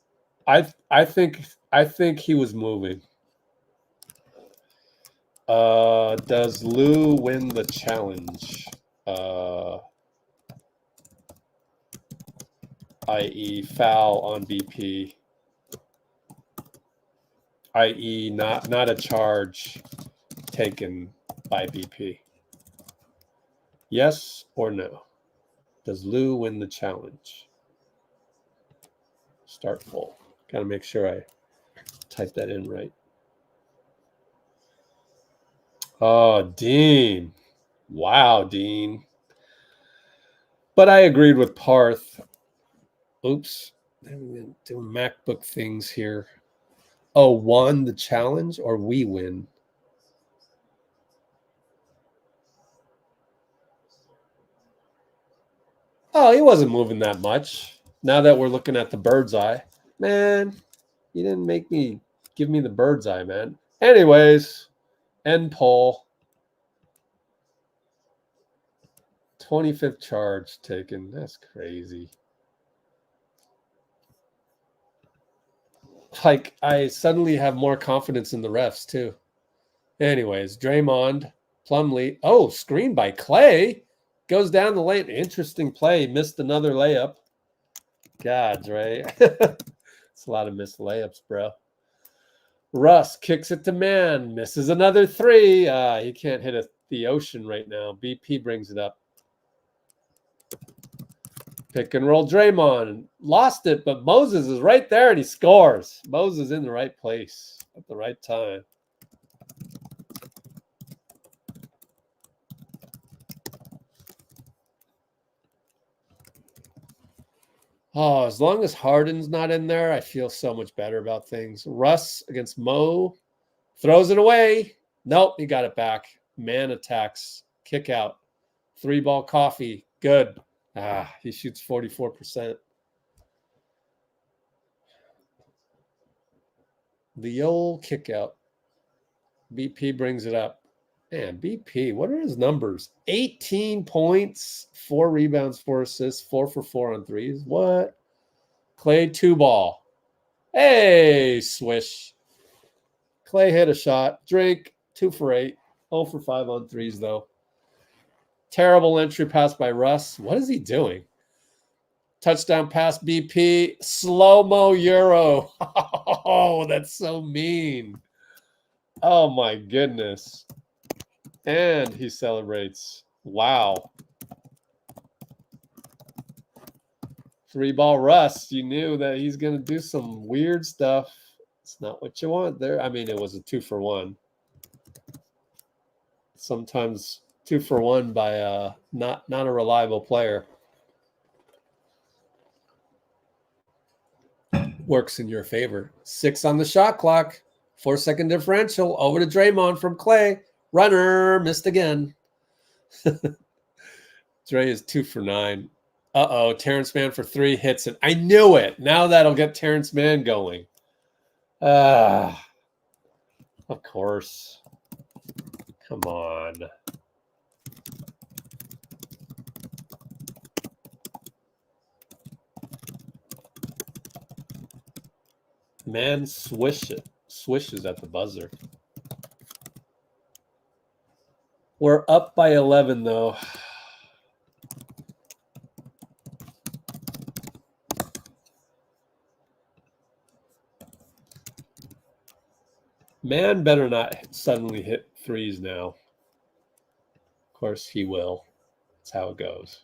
I think he was moving. Does Lou win the challenge? I.e. foul on BP. I.e. not a charge taken by BP. Yes or no? Does Lou win the challenge? Start poll. Gotta make sure I type that in right. Oh, Dean. Wow, Dean. But I agreed with Parth. Oops. I'm doing MacBook things here. Oh, won the challenge or we win? Oh, he wasn't moving that much. Now that we're looking at the bird's eye. Man, you didn't give me the bird's eye, man. Anyways, end poll. 25th charge taken. That's crazy. Like, I suddenly have more confidence in the refs, too. Anyways, Draymond, Plumlee. Oh, screen by Klay. Goes down the lane. Interesting play. Missed another layup. God, Dray. It's a lot of missed layups, bro. Russ kicks it to Mann. Misses another three. He can't hit the ocean right now. BP brings it up. Pick and roll Draymond. Lost it, but Moses is right there and he scores. Moses in the right place at the right time. Oh, as long as Harden's not in there, I feel so much better about things. Russ against Mo. Throws it away. Nope, he got it back. Mann attacks. Kick out. 3-ball Coffey. Good. He shoots 44%. The old kick out. BP brings it up. Man, BP, what are his numbers? 18 points, 4 rebounds, 4 assists, 4 for 4 on threes. What? Klay 2-ball. Hey, swish. Klay hit a shot. Drake, 2 for 8. 0 for 5 on threes, though. Terrible entry pass by Russ. What is he doing? Touchdown pass, BP. Slow-mo Euro. Oh, that's so mean. Oh, my goodness. And he celebrates. Wow. 3-ball Russ. You knew that he's going to do some weird stuff. It's not what you want there. I mean, it was a 2 for 1. Sometimes 2 for 1 by not a reliable player works in your favor. 6 on the shot clock. 4-second differential. Over to Draymond from Klay. Runner missed again. Dray is 2 for 9. Uh-oh, Terrence Mann for 3 hits it. I knew it. Now that'll get Terrence Mann going. Of course. Come on. Man swishes at the buzzer. We're up by 11, though. Man better not suddenly hit threes now. Of course he will. That's how it goes.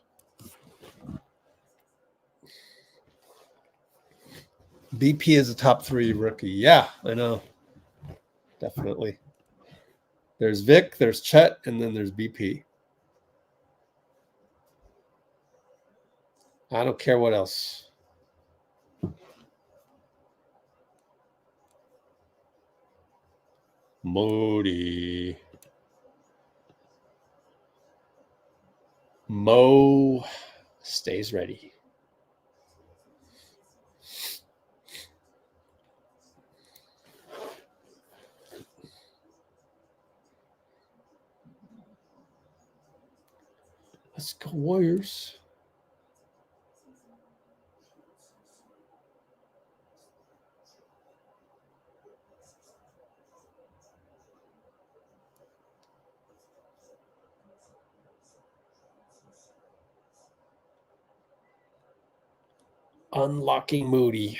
BP is a top 3 rookie. Yeah, I know. Definitely. There's Vic, there's Chet, and then there's BP. I don't care what else. Moody. Mo stays ready. Let's go Warriors. Unlocking Moody.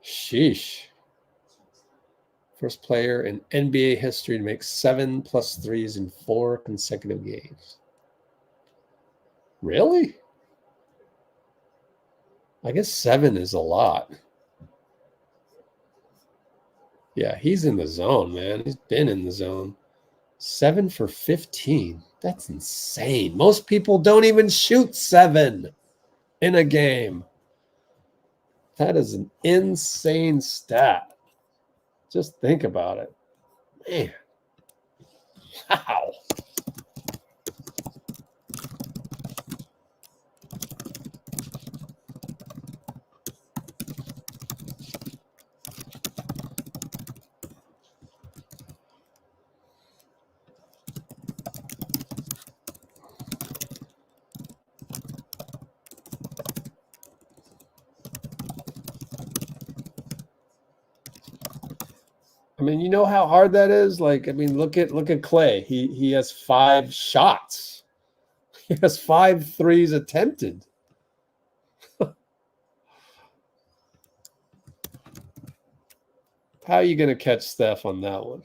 Sheesh. First player in NBA history to make 7+ threes in 4 consecutive games. Really? I guess 7 is a lot. Yeah, he's in the zone, man. He's been in the zone. 7 for 15. That's insane. Most people don't even shoot 7 in a game. That is an insane stat. Just think about it. Man. Wow. I mean, you know how hard that is? Like, I mean, look at Klay. He has 5 shots. He has 5 threes attempted. How are you going to catch Steph on that one?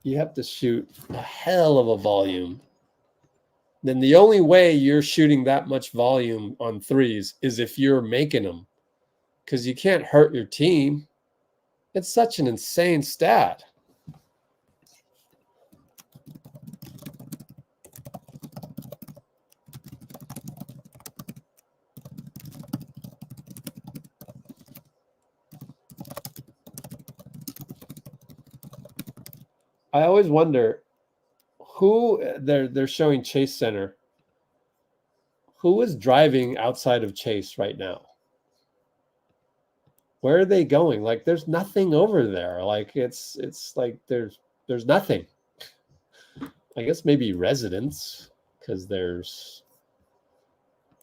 You have to shoot a hell of a volume. Then the only way you're shooting that much volume on threes is if you're making them, because you can't hurt your team. It's such an insane stat. I always wonder who they're showing Chase Center. Who is driving outside of Chase right now? Where are they going? Like, there's nothing over there. Like, it's like there's nothing. I guess maybe residents, because there's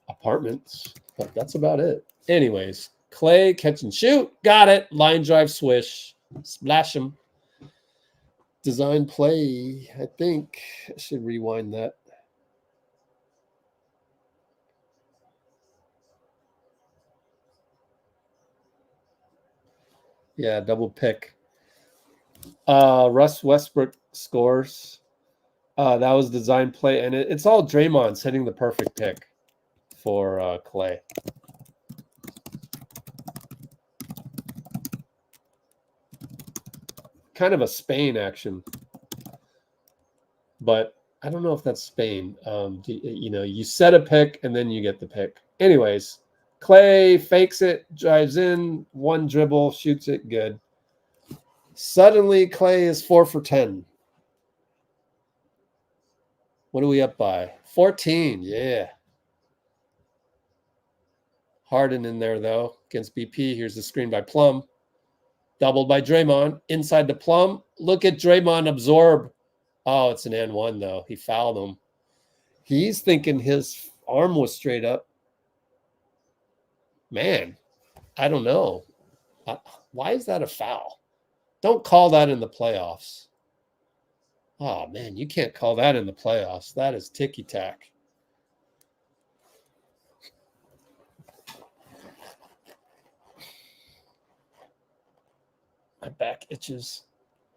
apartments, but that's about it. Anyways, Klay, catch and shoot. Got it. Line drive, swish. Splash him. Design play. I think I should rewind that. Yeah, double pick. Russ Westbrook scores. That was design play, and it's all Draymond setting the perfect pick for Klay. Kind of a Spain action, but I don't know if that's Spain. You set a pick and then you get the pick. Anyways, Klay fakes it, drives in, one dribble, shoots it, good. Suddenly, Klay is 4 for 10. What are we up by? 14, yeah. Harden in there, though, against BP. Here's the screen by Plum. Doubled by Draymond. Inside the Plum. Look at Draymond absorb. Oh, it's an and one, though. He fouled him. He's thinking his arm was straight up. Man, I don't know. Why is that a foul? Don't call that in the playoffs. Oh, man, you can't call that in the playoffs. That is ticky-tack. My back itches.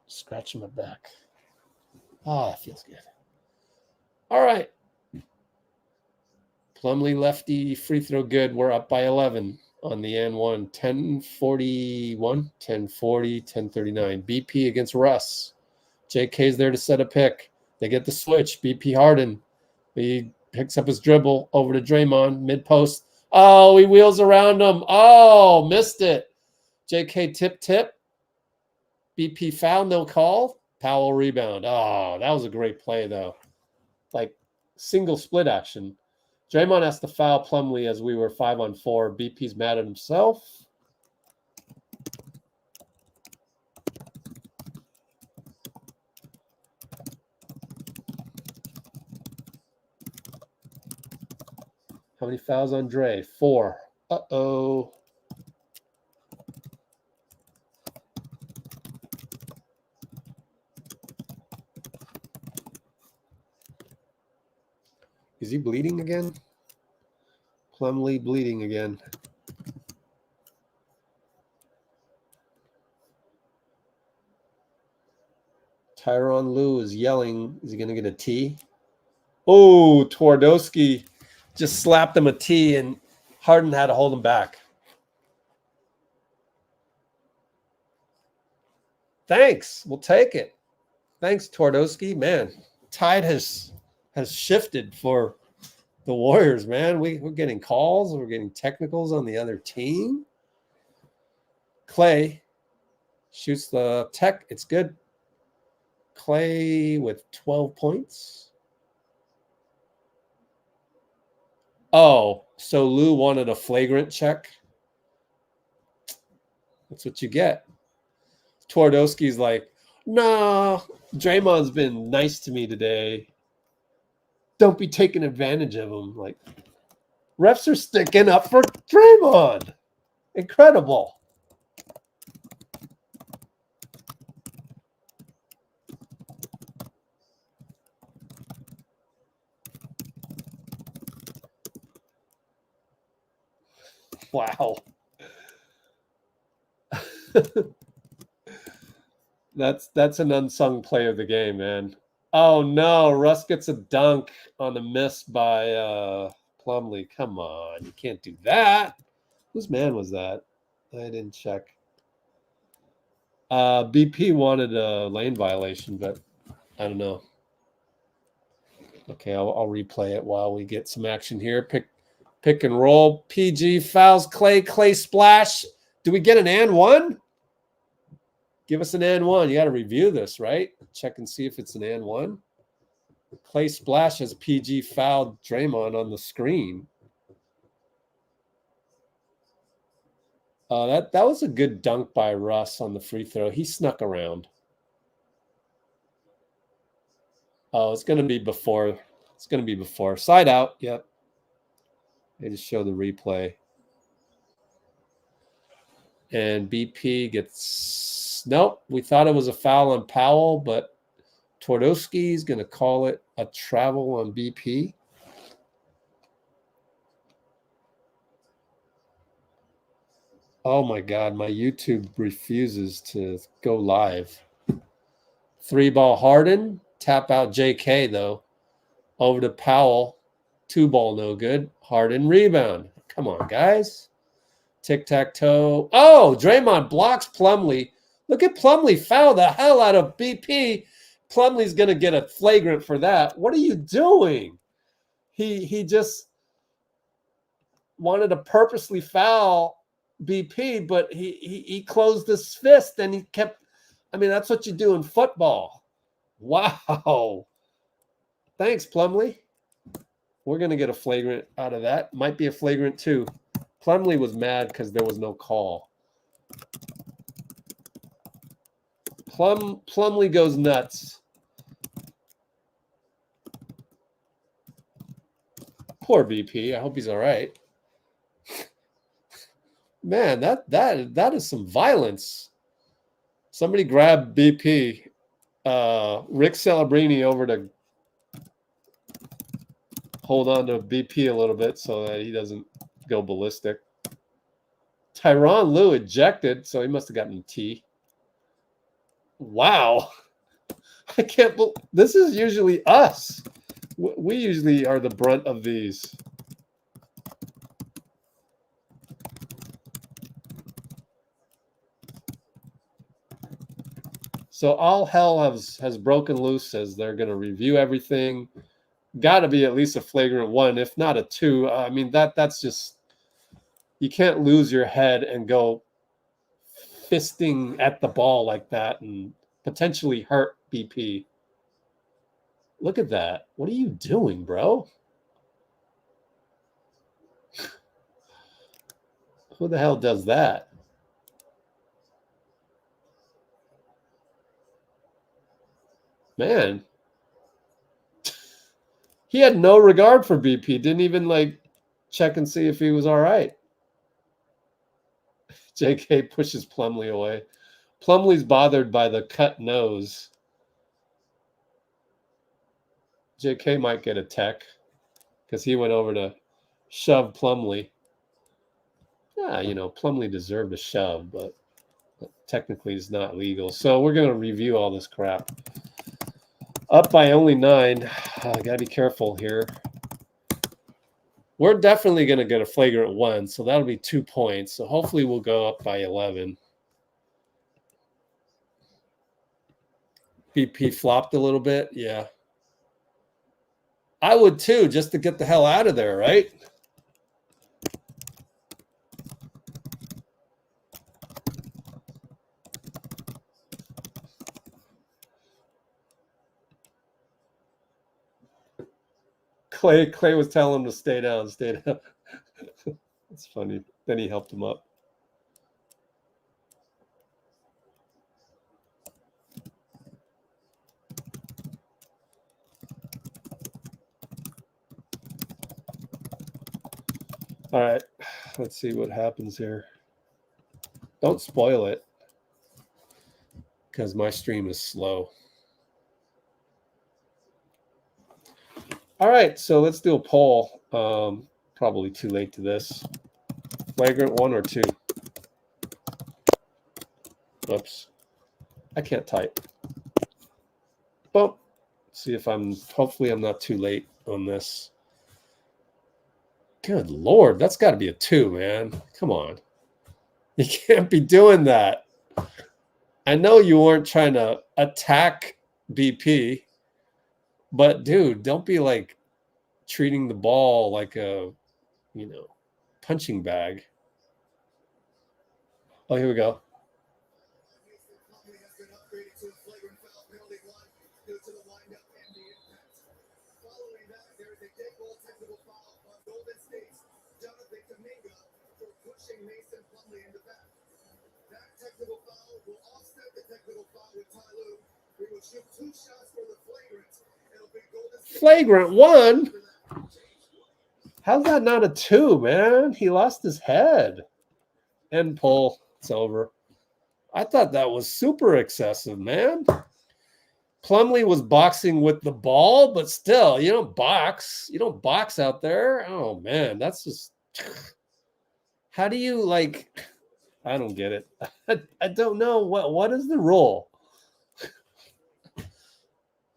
Scratching my back. Oh, that feels good. All right. Plumlee lefty, free throw good. We're up by 11 on the and one. 10:41, 10:40, 10:39. BP against Russ. JK's there to set a pick. They get the switch. BP Harden. He picks up his dribble over to Draymond, mid-post. Oh, he wheels around him. Oh, missed it. JK tip. BP foul, no call. Powell rebound. Oh, that was a great play, though. Like single split action. Draymond has to foul Plumlee as we were 5-on-4. BP's mad at himself. How many fouls on Dray? 4. Uh-oh. Is he bleeding again? Plumlee bleeding again. Tyronn Lue is yelling. Is he going to get a T? Oh, Twardoski just slapped him a T, and Harden had to hold him back. Thanks. We'll take it. Thanks, Twardoski. Man, tide has shifted for the Warriors, man. We're getting calls. We're getting technicals on the other team. Klay shoots the tech. It's good. Klay with 12 points. Oh, so Lou wanted a flagrant check. That's what you get. Twardowski's like, nah, Draymond's been nice to me today. Don't be taking advantage of him. Like, refs are sticking up for Draymond. Incredible. Wow. That's an unsung play of the game, man. Oh no, Russ gets a dunk on a miss by Plumlee. Come on, you can't do that. Whose man was that? I didn't check. BP wanted a lane violation, but I don't know. Okay, I'll replay it while we get some action here. Pick and roll. PG fouls Klay. Klay splash. Do we get an and one? Give us an and one. You got to review this, right? Check and see if it's an and one. Klay splash has PG fouled Draymond on the screen. That was a good dunk by Russ on the free throw. He snuck around. Oh, it's going to be before. It's going to be before. Side out. Yep. They just show the replay. And BP gets, nope, we thought it was a foul on Powell, but Twardoski is going to call it a travel on BP. Oh my God, my YouTube refuses to go live. 3-ball Harden, tap out JK though. Over to Powell, 2-ball no good. Harden rebound. Come on, guys. Tic-tac-toe. Oh, Draymond blocks Plumlee. Look at Plumlee foul the hell out of BP. Plumlee's going to get a flagrant for that. What are you doing? He just wanted to purposely foul BP, but he closed his fist and he kept, I mean, that's what you do in football. Wow. Thanks, Plumlee. We're going to get a flagrant out of that. Might be a flagrant too. Plumlee was mad because there was no call. Plumlee goes nuts. Poor BP. I hope he's all right. Man, that is some violence. Somebody grab BP. Rick Celebrini over to hold on to BP a little bit so that he doesn't go ballistic. Tyronn Lue ejected, so he must have gotten a T. Wow. I can't believe this is usually us. We usually are the brunt of these. So all hell has broken loose as they're going to review everything. Got to be at least a flagrant 1, if not a 2. I mean, that's just, you can't lose your head and go fisting at the ball like that and potentially hurt BP. Look at that. What are you doing, bro? Who the hell does that? Man. He had no regard for BP. Didn't even like check and see if he was all right. JK pushes Plumlee away. Plumlee's bothered by the cut nose. JK might get a tech because he went over to shove Plumlee. Yeah, you know, Plumlee deserved a shove, but technically it's not legal. So we're going to review all this crap. Up by only 9. Got to be careful here. We're definitely going to get a flagrant 1, so that'll be 2 points. So hopefully we'll go up by 11. BP flopped a little bit. Yeah. I would too, just to get the hell out of there, right? Klay was telling him to stay down, stay down. That's funny. Then he helped him up. All right, let's see what happens here. Don't spoil it because my stream is slow. All right, so let's do a poll. Probably too late to this. Flagrant 1 or 2? Oops. I can't type. Boom. See if hopefully I'm not too late on this. Good Lord, that's got to be a 2, man. Come on. You can't be doing that. I know you weren't trying to attack BP, but dude, don't be like treating the ball like a, you know, punching bag. Oh, here we go. Flagrant 1? How's that not a 2, man? He lost his head. End poll. It's over. I thought that was super excessive, man. Plumlee was boxing with the ball, but still, you don't box. You don't box out there. Oh, man, that's just... How do you, like... I don't get it. I don't know. What is the rule?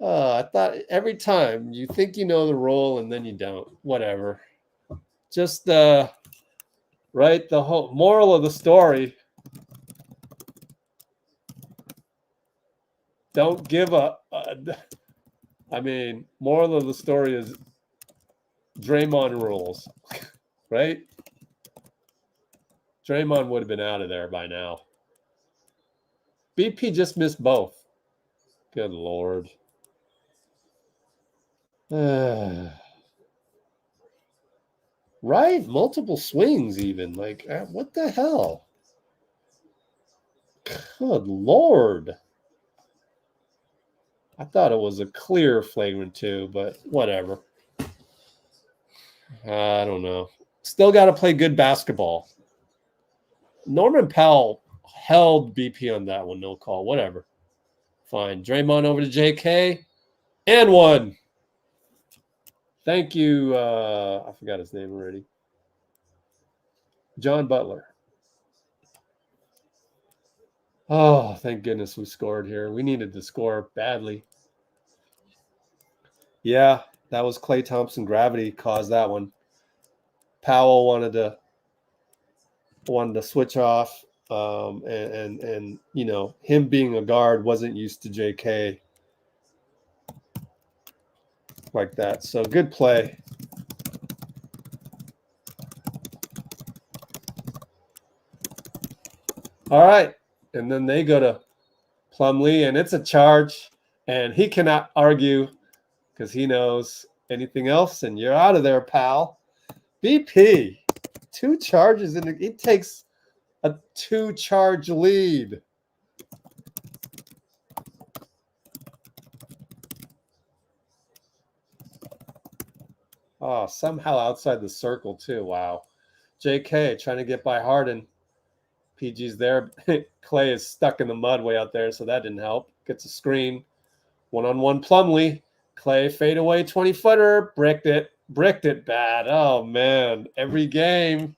I thought every time you think you know the rule and then you don't. Whatever. Just, right? The whole moral of the story... Don't give I mean, moral of the story is Draymond rules, right? Draymond would have been out of there by now. BP just missed both. Good Lord. Right? Multiple swings even. Like, what the hell? Good Lord. I thought it was a clear flagrant 2, but whatever. I don't know. Still got to play good basketball. Norman Powell held BP on that one. No call. Whatever. Fine. Draymond over to JK. And 1. Thank you. I forgot his name already. John Butler. Oh, thank goodness we scored here. We needed to score badly. Yeah, that was Klay Thompson. Gravity caused that one. Powell wanted to switch off, and you know, him being a guard wasn't used to JK like that. So good play. All right, and then they go to Plumlee, and it's a charge, and he cannot argue because he knows anything else, and you're out of there, pal. BP, 2 charges, and it takes a 2-charge lead. Oh, somehow outside the circle, too. Wow. JK trying to get by Harden. PG's there. Klay is stuck in the mud way out there, so that didn't help. Gets a screen. 1-on-1 Plumlee. Klay fadeaway 20-footer. Bricked it bad. Oh, man. Every game,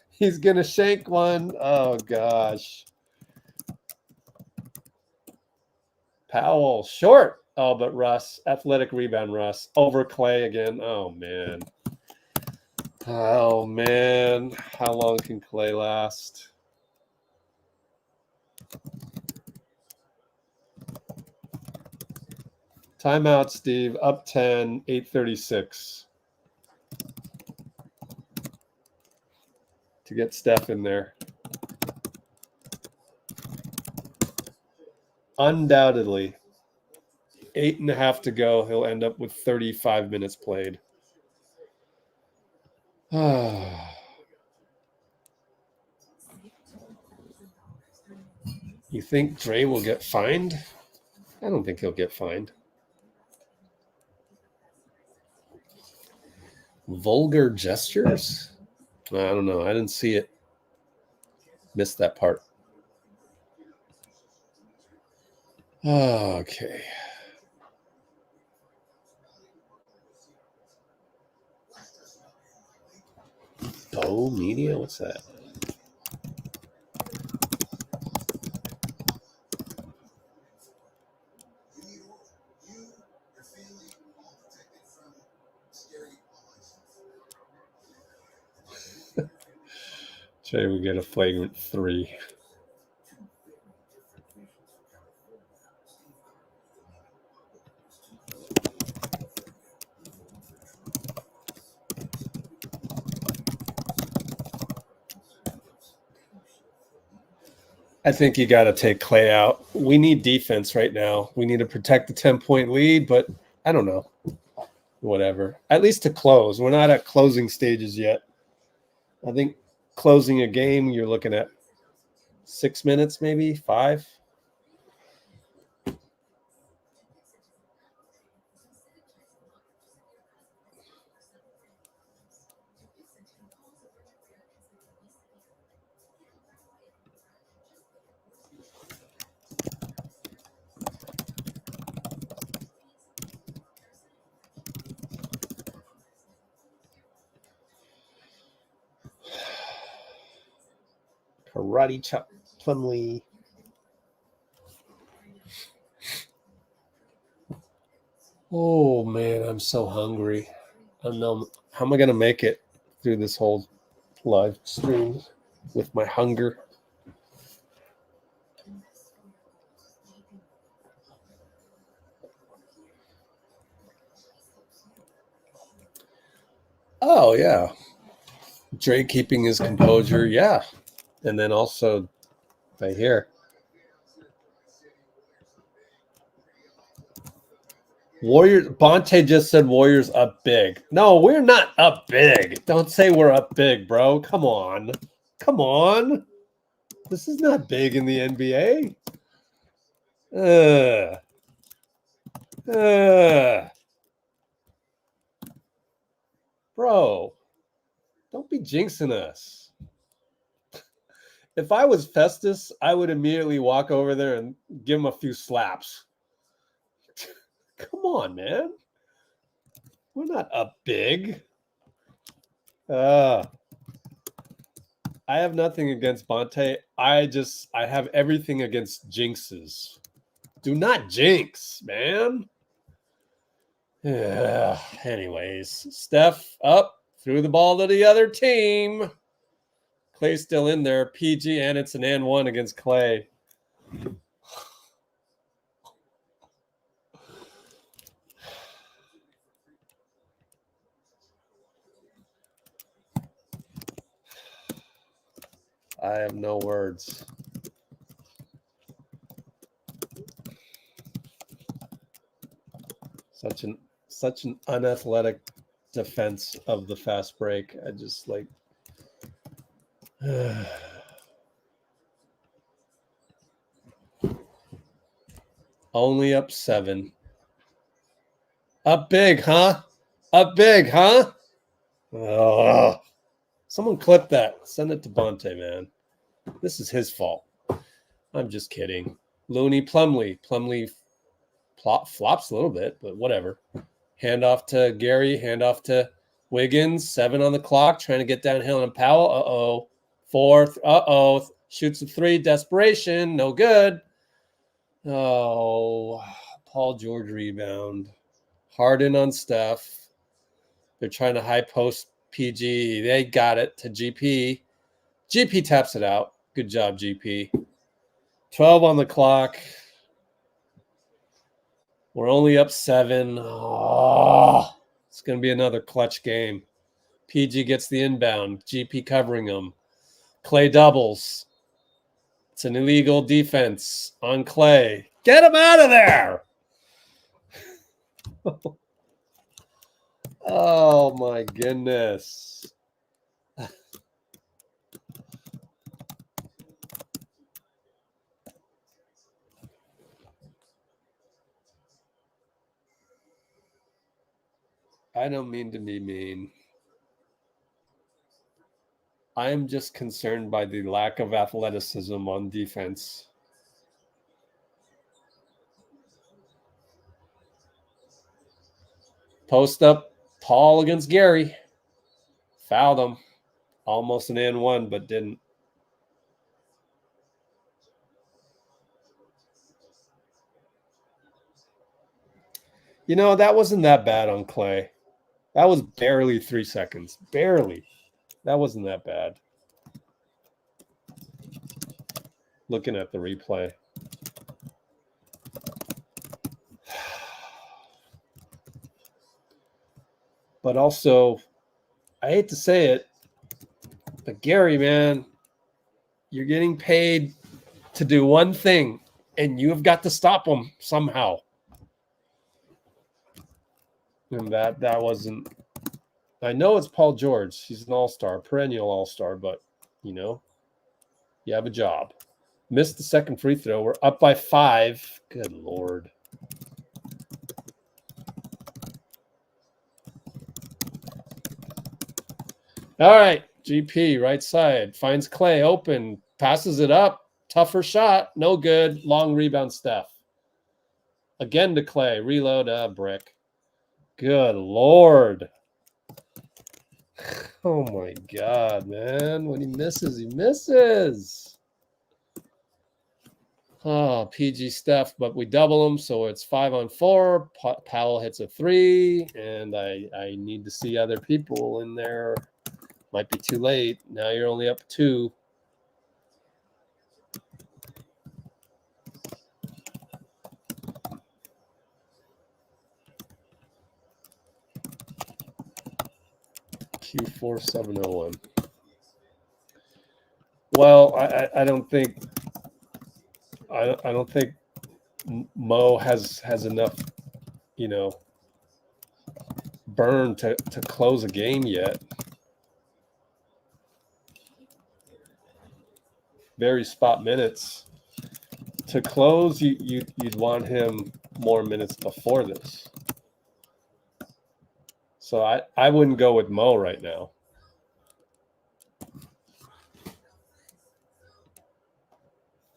he's going to shank one. Oh, gosh. Powell, short. Oh, but Russ, athletic rebound Russ. Over Klay again. Oh, man. Oh, man. How long can Klay last? Timeout, Steve. Up 10, 8:36. To get Steph in there. Undoubtedly. 8.5 to go. He'll end up with 35 minutes played. You think Dray will get fined? I don't think he'll get fined. Vulgar gestures? I don't know. I didn't see it. Missed that part. Okay. Bow Media? What's that? Jay, we get a flagrant 3. I think you got to take Klay out. We need defense right now. We need to protect the 10-point lead, but I don't know. Whatever. At least to close. We're not at closing stages yet. I think closing a game, you're looking at 6 minutes, maybe 5. Karate chop Plumlee. Oh man, I'm so hungry. I don't know how am I gonna make it through this whole live stream with my hunger. Oh yeah, Dray keeping his composure, yeah, and then also right here. Warriors. Bonte just said Warriors up big. No, we're not up big. Don't say we're up big, bro. Come on. Come on. This is not big in the NBA. Bro, don't be jinxing us. If I was Festus, I would immediately walk over there and give him a few slaps. Come on, man. We're not up big. I have nothing against Bonte. I have everything against jinxes. Do not jinx, man. Yeah. Anyways, Steph up, threw the ball to the other team. Klay's still in there. PG, and it's an and one against Klay. I have no words. Such an unathletic defense of the fast break. I just like only up 7. Up big, huh? Up big, huh? Oh. Someone clip that. Send it to Bonte, man. This is his fault. I'm just kidding. Looney, Plumlee. Plumlee flops a little bit, but whatever. Handoff to Gary. Handoff to Wiggins. 7 on the clock. Trying to get downhill on Powell. Uh-oh. 4th. Shoots a 3. Desperation. No good. Oh. Paul George rebound. Harden on Steph. They're trying to high post PG. They got it to GP. GP taps it out. Good job, GP. 12 on the clock. We're only up 7. Oh, it's going to be another clutch game. PG gets the inbound. GP covering him. Klay doubles. It's an illegal defense on Klay. Get him out of there. Oh, my goodness. I don't mean to be mean. I am just concerned by the lack of athleticism on defense. Post up, Paul against Gary. Fouled him. Almost an and one, but didn't. You know, that wasn't that bad on Klay. That was barely 3 seconds. Barely. That wasn't that bad. Looking at the replay. But also, I hate to say it, but Gary, man, you're getting paid to do one thing, and you have got to stop him somehow. And that wasn't. I know it's Paul George. He's an all-star, perennial all-star, but, you know, you have a job. Missed the second free throw. We're up by 5. Good Lord. All right, GP, right side. Finds Klay open. Passes it up. Tougher shot. No good. Long rebound, Steph. Again to Klay. Reload. Brick. Good Lord. Oh my God, man. When he misses, he misses. Oh, PG Steph, but we double him, so it's 5-on-4. Powell hits a 3, and I need to see other people in there. Might be too late. Now you're only up 2. Q4 701. Well, I don't think Mo has enough, burn to close a game yet. Very spot minutes. To close, you'd want him more minutes before this. So I wouldn't go with Mo right now.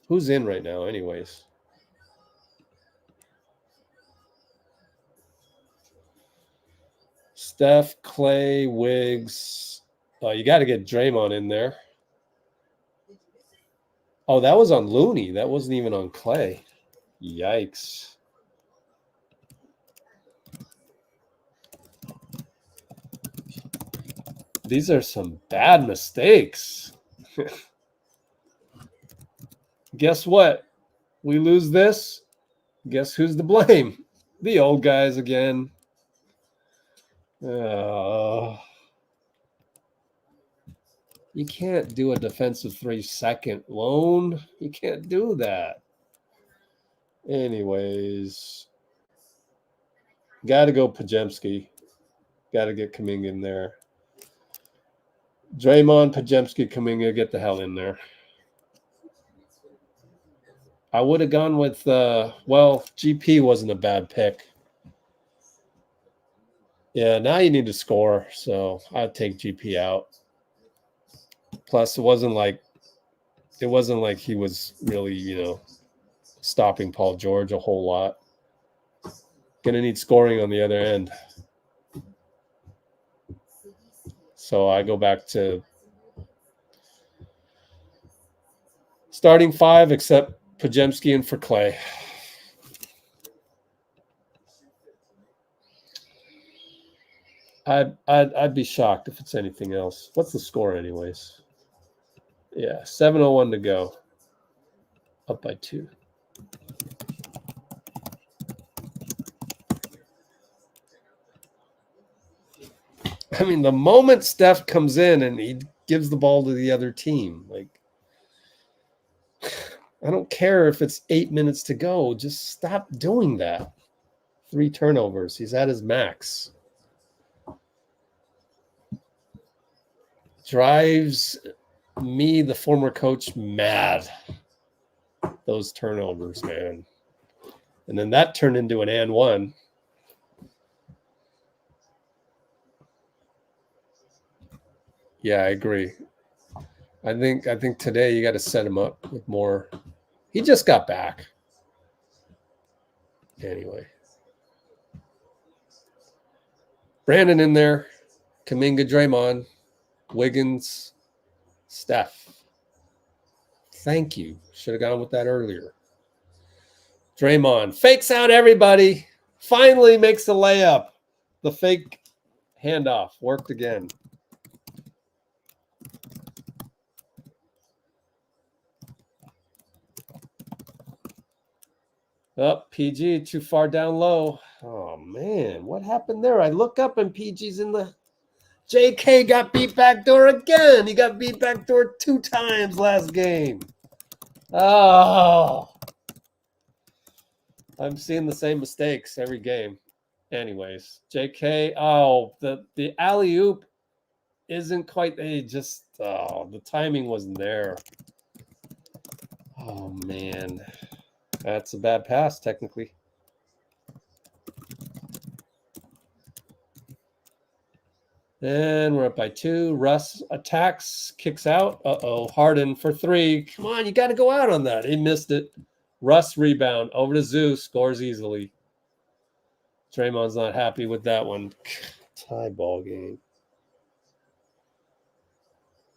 Who's in right now anyways? Steph, Klay, Wiggs. Oh, you got to get Draymond in there. Oh, that was on Looney. That wasn't even on Klay. Yikes. These are some bad mistakes. Guess what? We lose this. Guess who's to blame? The old guys again. You can't do a defensive 3-second loan. You can't do that. Anyways, got to go Pajemski. Got to get Kuminga in there. Draymond, Pajemski, Kuminga, get the hell in there. I would have gone with, GP wasn't a bad pick. Yeah, now you need to score, so I'd take GP out. Plus, it wasn't like he was really, stopping Paul George a whole lot. Gonna need scoring on the other end. So I go back to starting 5, except Pajemski and for Klay. I'd be shocked if it's anything else. What's the score anyways? Yeah, 7:01 to go. Up by 2. I mean, the moment Steph comes in and he gives the ball to the other team, I don't care if it's 8 minutes to go. Just stop doing that. 3 turnovers. He's at his max. Drives me, the former coach, mad. Those turnovers, man. And then that turned into an and one. Yeah, I agree. I think today you got to set him up with more. He just got back. Anyway. Brandon in there. Kuminga, Draymond, Wiggins, Steph. Thank you. Should have gone with that earlier. Draymond fakes out everybody. Finally makes the layup. The fake handoff worked again. Oh, PG too far down low. Oh, man. What happened there? I look up and PG's in the... JK got beat backdoor again. He got beat backdoor 2 times last game. Oh. I'm seeing the same mistakes every game. Anyways, JK. Oh, the alley-oop isn't quite... the timing wasn't there. Oh, man. That's a bad pass, technically. And we're up by 2. Russ attacks, kicks out. Uh-oh, Harden for 3. Come on, you got to go out on that. He missed it. Russ rebound over to Zoo, scores easily. Draymond's not happy with that one. Tie ball game.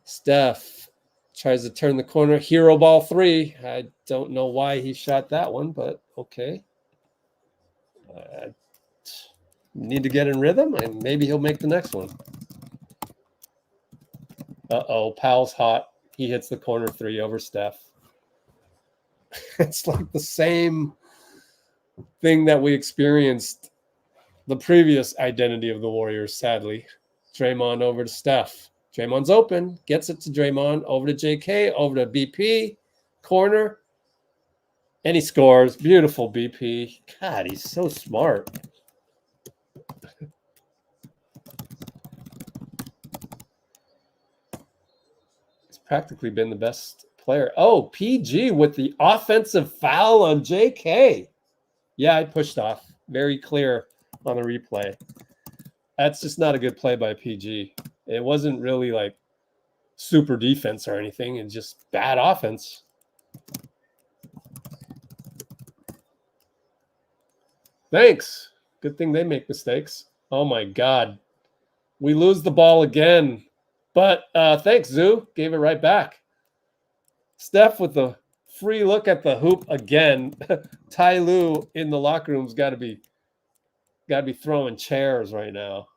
Steph tries to turn the corner. Hero ball 3. I don't know why he shot that one, but okay. Need to get in rhythm, and maybe he'll make the next one. Uh-oh, Powell's hot. He hits the corner 3 over Steph. It's like the same thing that we experienced the previous identity of the Warriors, sadly. Draymond over to Steph. Draymond's open. Gets it to Draymond. Over to JK. Over to BP. Corner. And he scores. Beautiful BP. God, he's so smart. He's practically been the best player. Oh, PG with the offensive foul on JK. Yeah, I pushed off. Very clear on the replay. That's just not a good play by PG. It wasn't really like super defense or anything. It's just bad offense. Thanks. Good thing they make mistakes. Oh, my God. We lose the ball again. But thanks, Zoo. Gave it right back. Steph with the free look at the hoop again. Ty Lue in the locker room's got to be throwing chairs right now.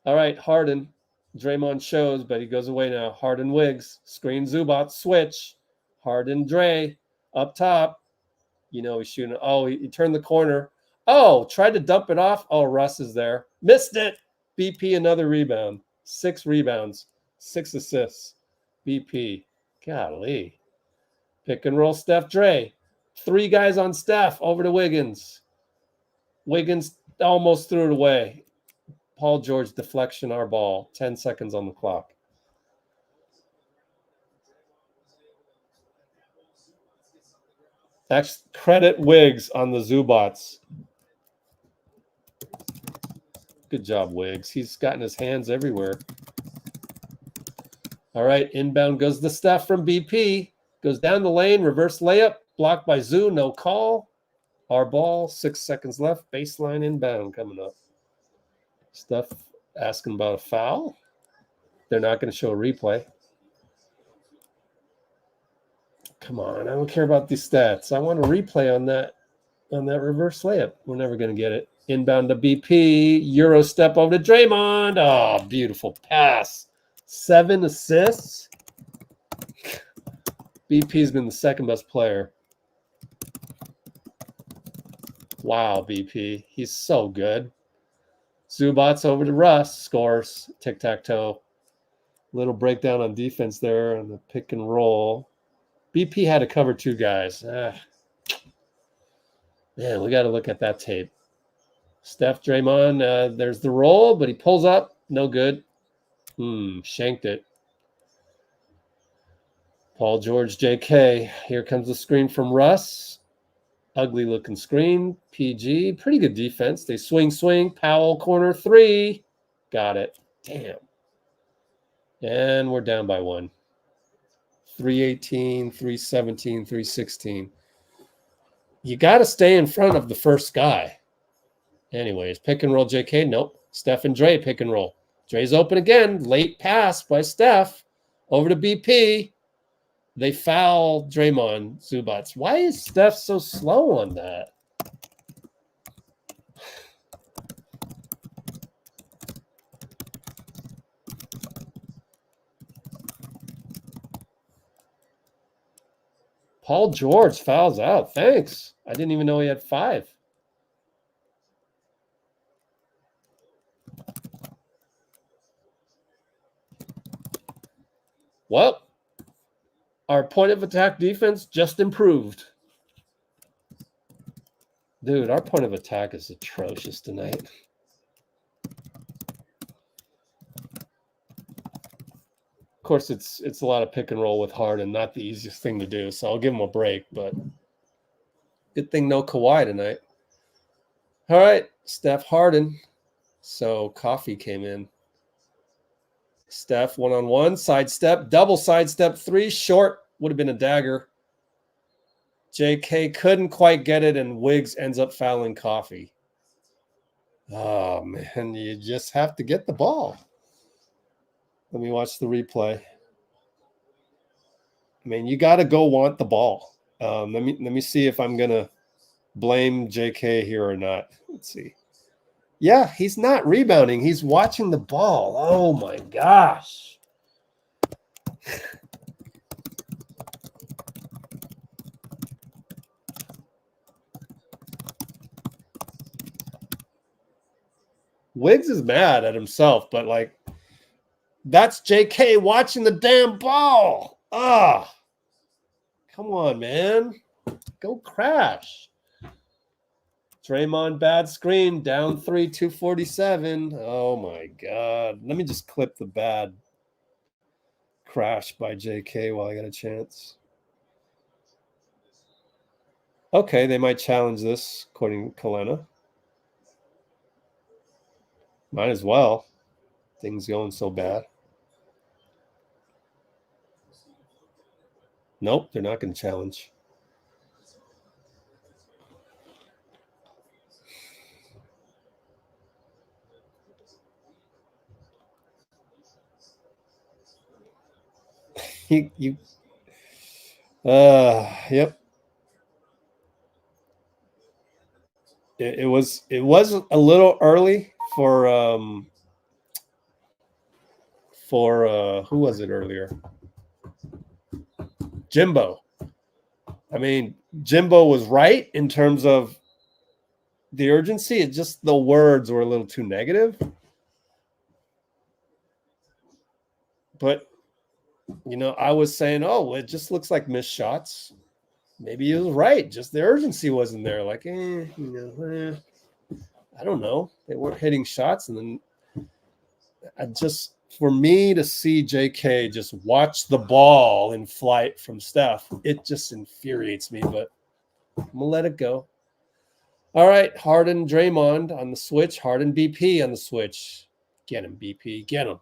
All right, Harden. Draymond shows, but he goes away now. Harden Wiggs. Screen Zubac. Switch. Harden Dray. Up top. You know he's shooting. Oh, he turned the corner. Oh, tried to dump it off. Oh, Russ is there. Missed it. BP another rebound. 6 rebounds. 6 assists. BP. Golly. Pick and roll Steph Dray. 3 guys on Steph. Over to Wiggins. Wiggins almost threw it away. Paul George deflection, our ball. 10 seconds on the clock. Actually, credit Wiggs on the Zubats. Good job, Wiggs. He's gotten his hands everywhere. All right, inbound goes the Steph from BP. Goes down the lane, reverse layup. Blocked by Zoo, no call. Our ball, 6 seconds left. Baseline inbound coming up. Steph asking about a foul. They're not going to show a replay. Come on, I don't care about these stats. I want a replay on that reverse layup. We're never going to get it. Inbound to BP. Euro step over to Draymond. Oh, beautiful pass. 7 assists. BP's been the second best player. Wow, BP. He's so good. Zubac's over to Russ. Scores. Tic-tac-toe. Little breakdown on defense there on the pick and roll. BP had to cover 2 guys. Man, we got to look at that tape. Steph, Draymond, there's the roll, but he pulls up. No good. Shanked it. Paul George, JK. Here comes the screen from Russ. Ugly looking screen. PG. Pretty good defense. They swing. Powell, corner 3. Got it. Damn. And we're down by 1. 318, 317, 316. You got to stay in front of the first guy. Anyways, pick and roll JK. Nope. Steph and Dray pick and roll. Dray's open again. Late pass by Steph. Over to BP. They foul Draymond Zubats. Why is Steph so slow on that? Paul George fouls out. Thanks. I didn't even know he had 5. Well, our point of attack defense just improved. Dude, our point of attack is atrocious tonight. Of course, it's a lot of pick and roll with Harden, not the easiest thing to do, so I'll give him a break, but good thing no Kawhi tonight. All right, Steph Harden. So Coffey came in. Steph one-on-one, sidestep, double sidestep 3, short, would have been a dagger. JK couldn't quite get it, and Wiggs ends up fouling Coffey. Oh, man, you just have to get the ball. Let me watch the replay. I mean, you got to go want the ball. Let me see if I'm going to blame JK here or not. Let's see. Yeah, he's not rebounding. He's watching the ball. Oh, my gosh. Wiggs is mad at himself, but, like, that's JK watching the damn ball. Ah, come on, man. Go crash. Draymond, bad screen, down 3, 247. Oh, my God. Let me just clip the bad crash by JK while I got a chance. Okay, they might challenge this, according to Kalena. Might as well. Things going so bad. Nope, they're not going to challenge. Yep. It was a little early for who was it earlier? Jimbo. I mean, Jimbo was right in terms of the urgency. It just the words were a little too negative. But I was saying, oh, it just looks like missed shots. Maybe he was right. Just the urgency wasn't there. Like, I don't know. They weren't hitting shots. And then for me to see JK just watch the ball in flight from Steph, it just infuriates me. But I'm going to let it go. All right, Harden, Draymond on the switch. Harden, BP on the switch. Get him, BP. Get him.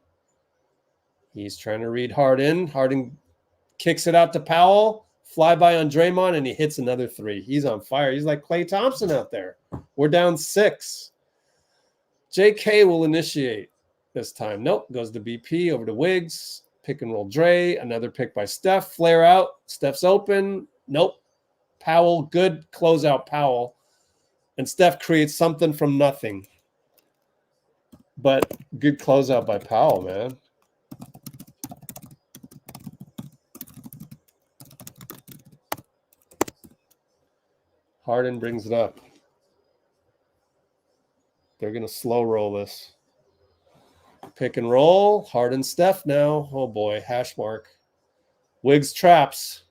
He's trying to read Harden. Harden kicks it out to Powell. Flyby on Draymond, and he hits another 3. He's on fire. He's like Klay Thompson out there. We're down 6. JK will initiate this time. Nope. Goes to BP over to Wiggs. Pick and roll Dray. Another pick by Steph. Flare out. Steph's open. Nope. Powell. Good closeout Powell. And Steph creates something from nothing. But good closeout by Powell, man. Harden brings it up. They're going to slow roll this. Pick and roll. Harden, Steph now. Oh, boy. Hash mark. Wiggs traps.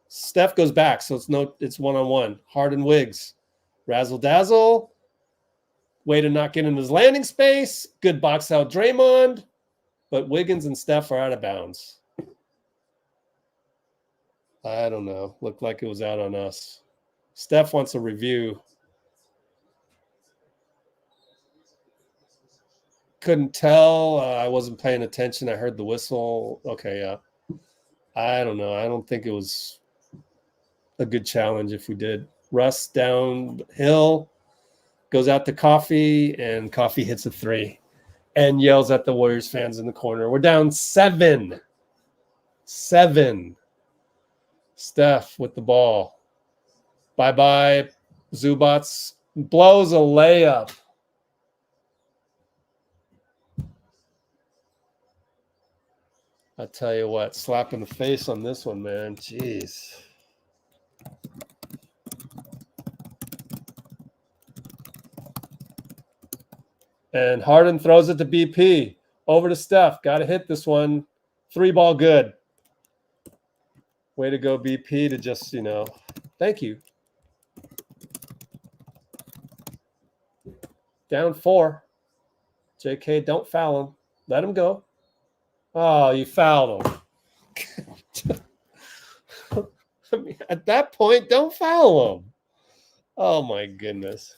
Steph goes back, so it's one-on-one. Harden, Wiggs. Razzle-dazzle. Way to not get in his landing space. Good box out Draymond. But Wiggins and Steph are out of bounds. I don't know. Looked like it was out on us. Steph wants a review. Couldn't tell. I wasn't paying attention. I heard the whistle. Okay, yeah. I don't know. I don't think it was a good challenge if we did. Russ downhill, goes out to Coffey, and Coffey hits a 3 and yells at the Warriors fans in the corner. We're down 7. 7. Steph with the ball. Bye-bye. Zubac blows a layup. I tell you what, slap in the face on this one, man. Jeez. And Harden throws it to BP. Over to Steph. Got to hit this one. 3-ball good. Way to go, BP, to just, thank you. Down 4. JK, don't foul him. Let him go. Oh, you fouled him. I mean, at that point, don't foul him. Oh, my goodness.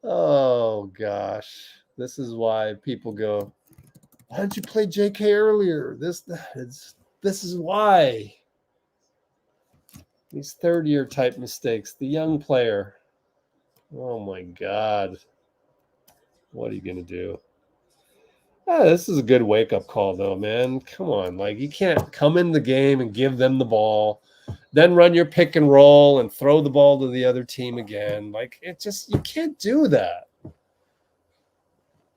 Oh, gosh. This is why people go, why didn't you play JK earlier? This is why. These third-year type mistakes. The young player. Oh, my God. What are you going to do? This is a good wake-up call, though, man. Come on. Like, you can't come in the game and give them the ball, then run your pick and roll and throw the ball to the other team again. Like, it just, you can't do that.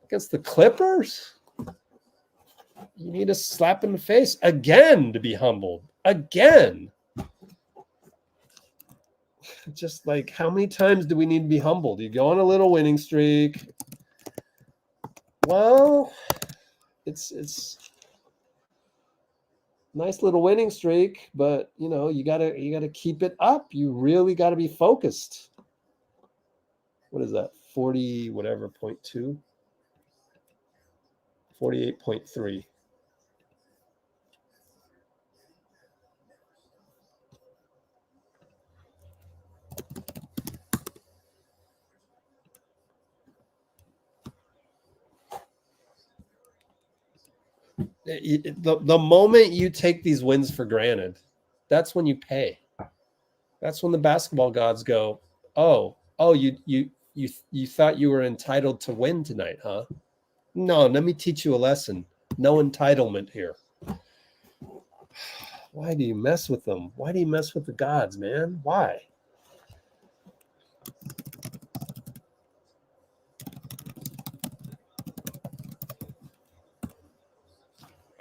Against the Clippers, you need a slap in the face again to be humbled. Again. Just like, how many times do we need to be humbled? You go on a little winning streak. Well, it's nice little winning streak, but you know, you gotta keep it up. You really gotta be focused. What is that? 40 whatever 0.2? 48.3. The moment you take these wins for granted, that's when you pay. That's when the basketball gods go, oh, you thought you were entitled to win tonight, huh? No, let me teach you a lesson. No entitlement here. Why do you mess with them? Why do you mess with the gods, man? Why?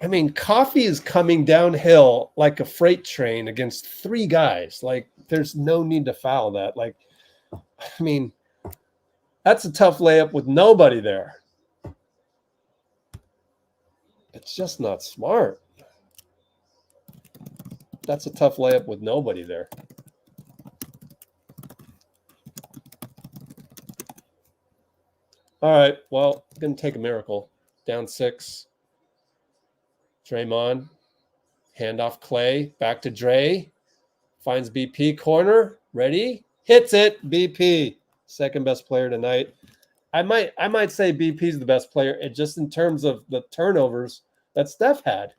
I mean, Coffey is coming downhill like a freight train against three guys. Like, there's no need to foul that. Like, I mean, that's a tough layup with nobody there. It's just not smart. That's a tough layup with nobody there. All right, well, going to take a miracle. Down 6. Draymond. Handoff Klay. Back to Dray. Finds BP corner. Ready? Hits it. BP. Second best player tonight. I might say BP's the best player, just in terms of the turnovers that Steph had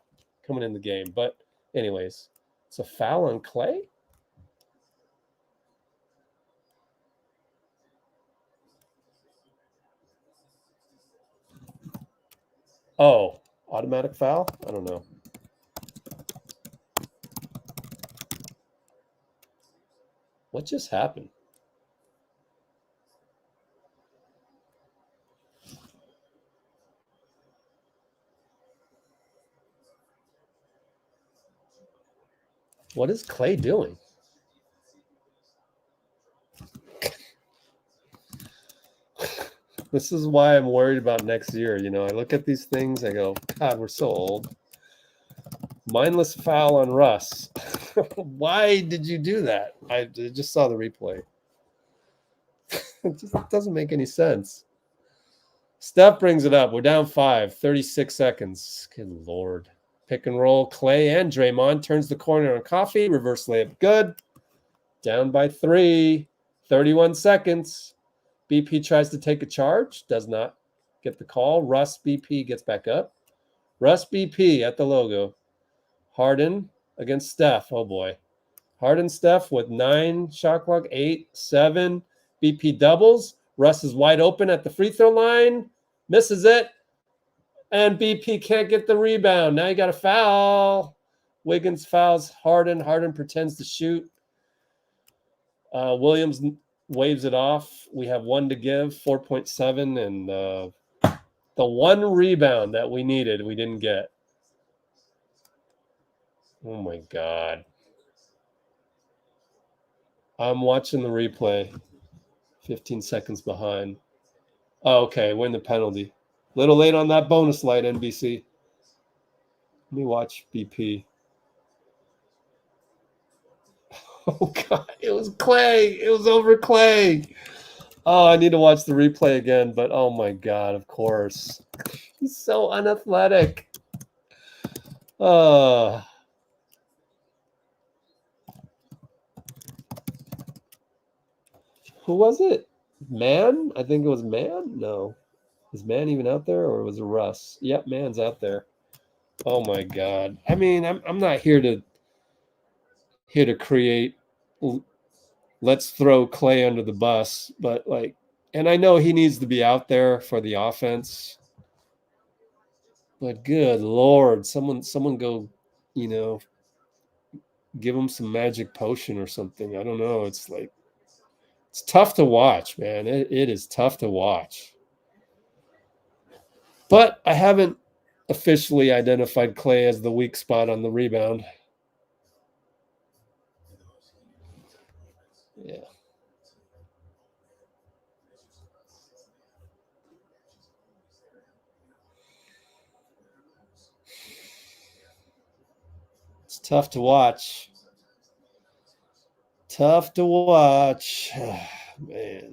coming in the game. But anyways, it's a foul on Klay. Oh, automatic foul? I don't know. What just happened? What is Klay doing? This is why I'm worried about next year. You know, I look at these things, I go, God, we're so old. Mindless foul on Russ. Why did you do that? I just saw the replay. It just doesn't make any sense. Steph brings it up. We're down 5, 36 seconds. Good Lord. Pick and roll. Klay and Draymond turns the corner on Coffey. Reverse layup. Good. Down by 3. 31 seconds. BP tries to take a charge. Does not get the call. Russ BP gets back up. Russ BP at the logo. Harden against Steph. Oh, boy. Harden Steph with 9 shot clock. 8, 7. BP doubles. Russ is wide open at the free throw line. Misses it. And BP can't get the rebound. Now you got a foul. Wiggins fouls Harden. Harden pretends to shoot. Williams waves it off. We have 1 to give, 4.7. And the 1 rebound that we needed, we didn't get. Oh, my God. I'm watching the replay. 15 seconds behind. Oh, okay, win the penalty. Little late on that bonus light, NBC. Let me watch BP. Oh, God, it was Klay. It was over Klay. Oh, I need to watch the replay again, but oh, my God, of course. He's so unathletic. Who was it? Mann? I think it was Mann? No. Is Mann even out there, or was it Russ? Yep, Mann's out there. Oh my God! I mean, I'm not here to create let's throw Klay under the bus, but like, and I know he needs to be out there for the offense, but good Lord, someone go, give him some magic potion or something. I don't know. It's like, it's tough to watch, man. It is tough to watch. But I haven't officially identified Klay as the weak spot on the rebound. Yeah. It's tough to watch. Tough to watch. Man.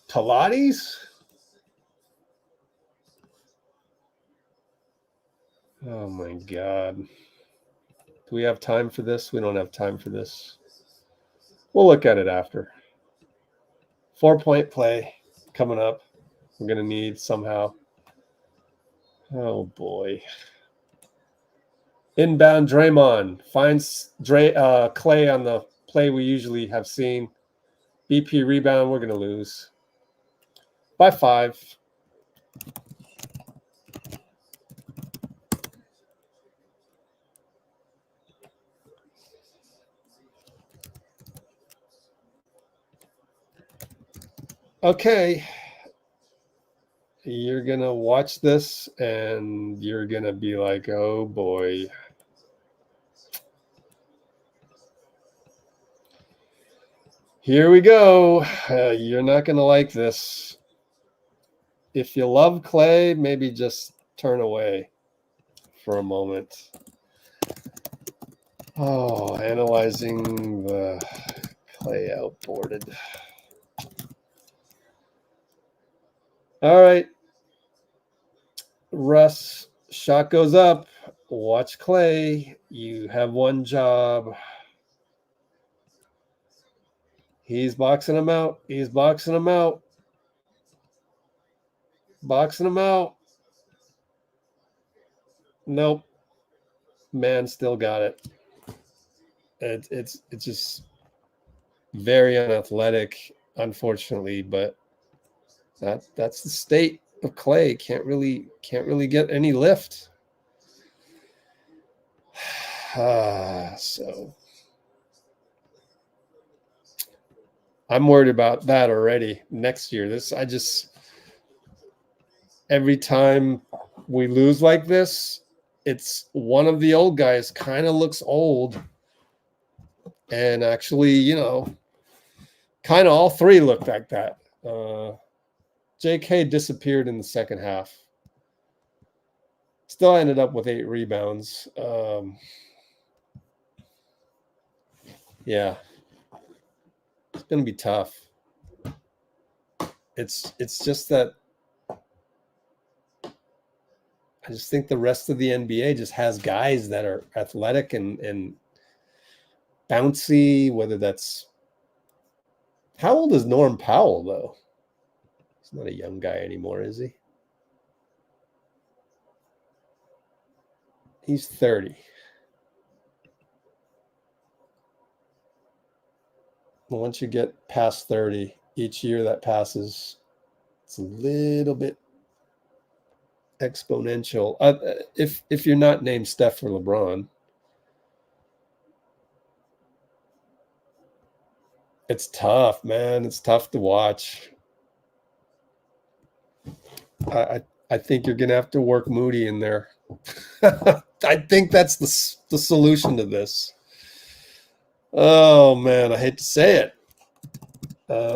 Pilates? Oh my God. Do we have time for this? We don't have time for this. We'll look at it after. 4-point play coming up. We're going to need somehow. Oh boy. Inbound Draymond finds Klay on the play we usually have seen. BP rebound, we're going to lose by 5. Okay. You're going to watch this and you're going to be like, oh boy. Here we go. You're not going to like this. If you love Klay, maybe just turn away for a moment. Oh, analyzing the Klay outboarded. All right. Russ, shot goes up. Watch Klay. You have one job. He's boxing him out. He's boxing him out. Boxing him out. Nope. Mann still got it. It's just very unathletic, unfortunately, but that's the state of Klay. Can't really get any lift. So I'm worried about that already next year. Every time we lose like this, it's one of the old guys kind of looks old. And actually, kind of all three looked like that. JK disappeared in the second half. Still ended up with 8 rebounds. Yeah. It's going to be tough. It's just that I just think the rest of the NBA just has guys that are athletic and bouncy, whether that's... How old is Norm Powell, though? He's not a young guy anymore, is he? He's 30. Once you get past 30, each year that passes, it's a little bit exponential. If you're not named Steph or LeBron, it's tough, man. It's tough to watch. I think you're gonna have to work Moody in there. I think that's the solution to this. Oh man, I hate to say it,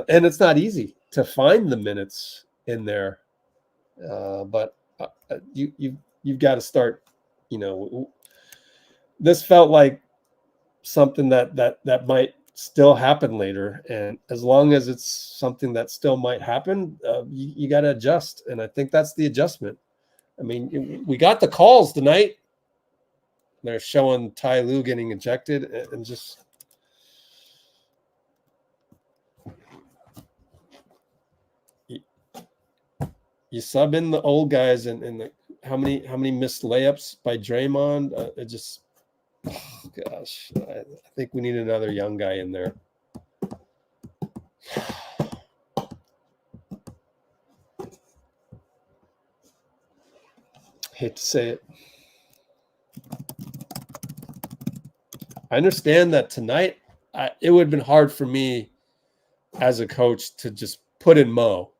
and it's not easy to find the minutes in there. But you've got to start. This felt like something that might still happen later, and as long as it's something that still might happen, you got to adjust, and I think that's the adjustment. I mean, we got the calls tonight. They're showing Ty Lue getting ejected, and just you sub in the old guys, and how many missed layups by Draymond? It just, oh gosh, I think we need another young guy in there. Hate to say it. I understand that tonight it would have been hard for me as a coach to just put in Mo.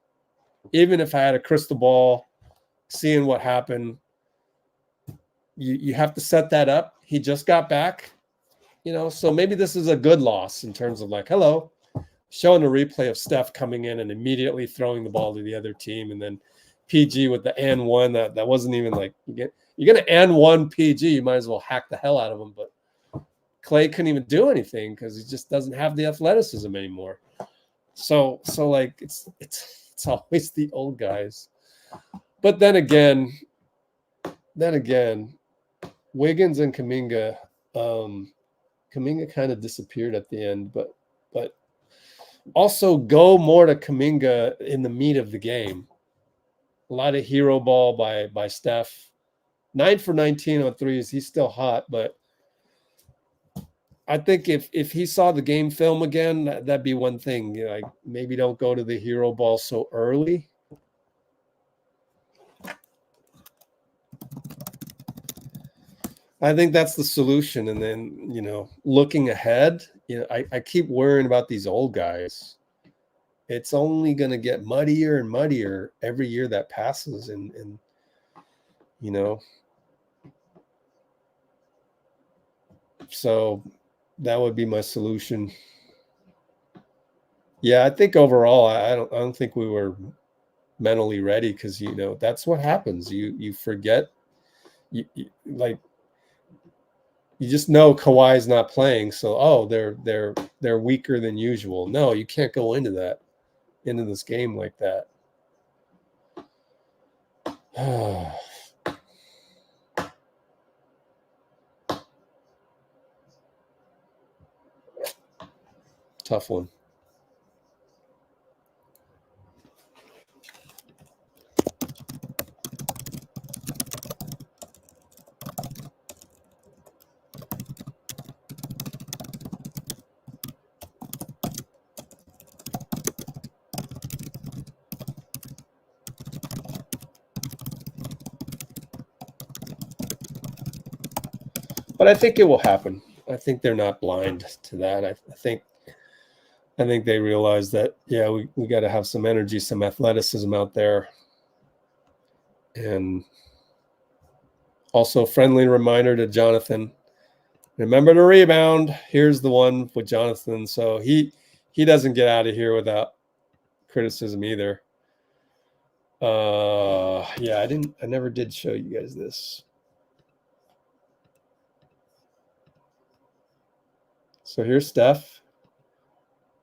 Even if I had a crystal ball, seeing what happened, you have to set that up. He just got back, so maybe this is a good loss in terms of like, hello, showing a replay of Steph coming in and immediately throwing the ball to the other team, and then PG with the and one that wasn't even like, you're going to and one PG, you might as well hack the hell out of him, but Klay couldn't even do anything because he just doesn't have the athleticism anymore. So like it's always the old guys. But then again, Wiggins and Kuminga kind of disappeared at the end, but also go more to Kuminga in the meat of the game. A lot of hero ball by Steph. 9 for 19 on threes. He's still hot, but I think if he saw the game film again, that'd be one thing. Like maybe don't go to the hero ball so early. I think that's the solution. And then, looking ahead, I keep worrying about these old guys. It's only going to get muddier and muddier every year that passes. And so that would be my solution. Yeah, I think overall, I don't think we were mentally ready because that's what happens. You forget. You just know Kawhi's not playing, so they're weaker than usual. No, you can't go into this game like that. Tough one. But I think it will happen. I think they're not blind to that. I think they realize that, yeah, we got to have some energy, some athleticism out there. And also friendly reminder to Jonathan, remember to rebound. Here's the one with Jonathan. So he doesn't get out of here without criticism either. Yeah, I never did show you guys this. So here's Steph.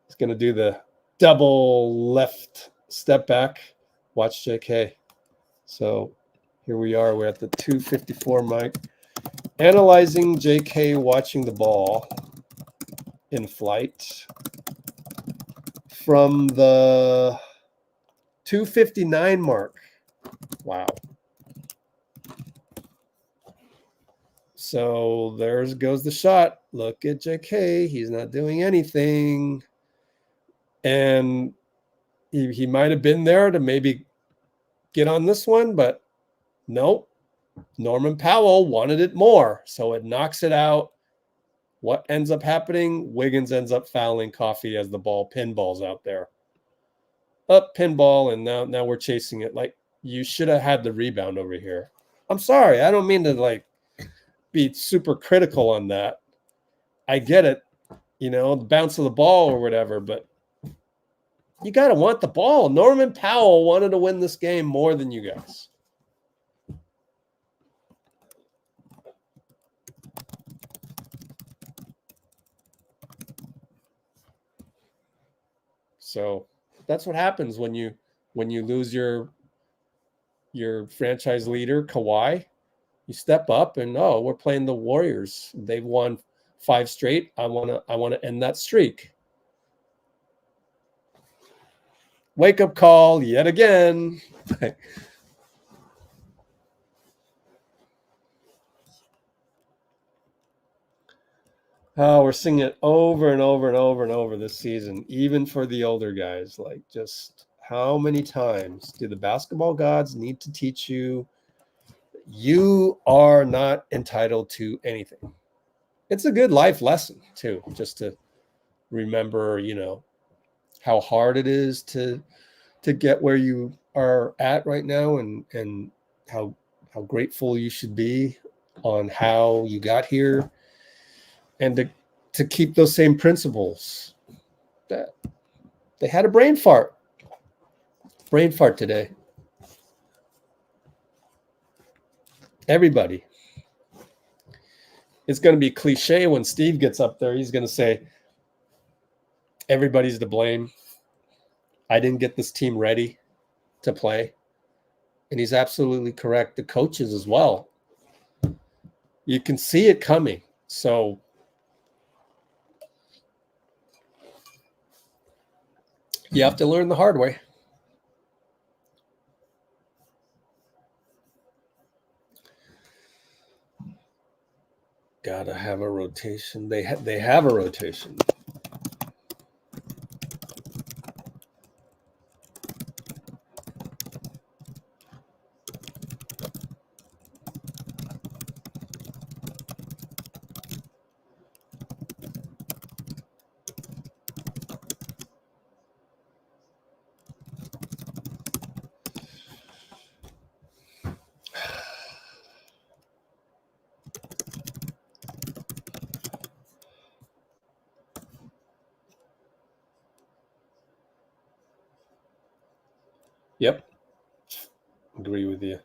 He's going to do the double left step back. Watch JK. So here we are. We're at the 254 mic. Analyzing JK watching the ball in flight from the 259 mark. Wow. So there goes the shot. Look at JK. He's not doing anything. And he might have been there to maybe get on this one, but nope. Norman Powell wanted it more, so it knocks it out. What ends up happening? Wiggins ends up fouling Coffey as the ball pinballs out there. Up pinball, and now we're chasing it. Like, you should have had the rebound over here. I'm sorry. I don't mean to, be super critical on that. I get it, the bounce of the ball or whatever, but you got to want the ball. Norman Powell wanted to win this game more than you guys. So that's what happens when you lose your franchise leader, Kawhi. You step up and we're playing the Warriors. They've won 5 straight. I want to end that streak. Wake up call yet again. Oh, we're seeing it over and over and over and over this season, even for the older guys. Like, just how many times do the basketball gods need to teach you you are not entitled to anything? It's a good life lesson, too, just to remember, how hard it is to get where you are at right now, and how grateful you should be on how you got here, and to keep those same principles. That they had a brain fart today. Everybody. It's going to be cliche when Steve gets up there. He's going to say, everybody's to blame. I didn't get this team ready to play. And he's absolutely correct. The coaches as well. You can see it coming. So you have to learn the hard way. Gotta have a rotation. They have a rotation. Yep. Agree with you.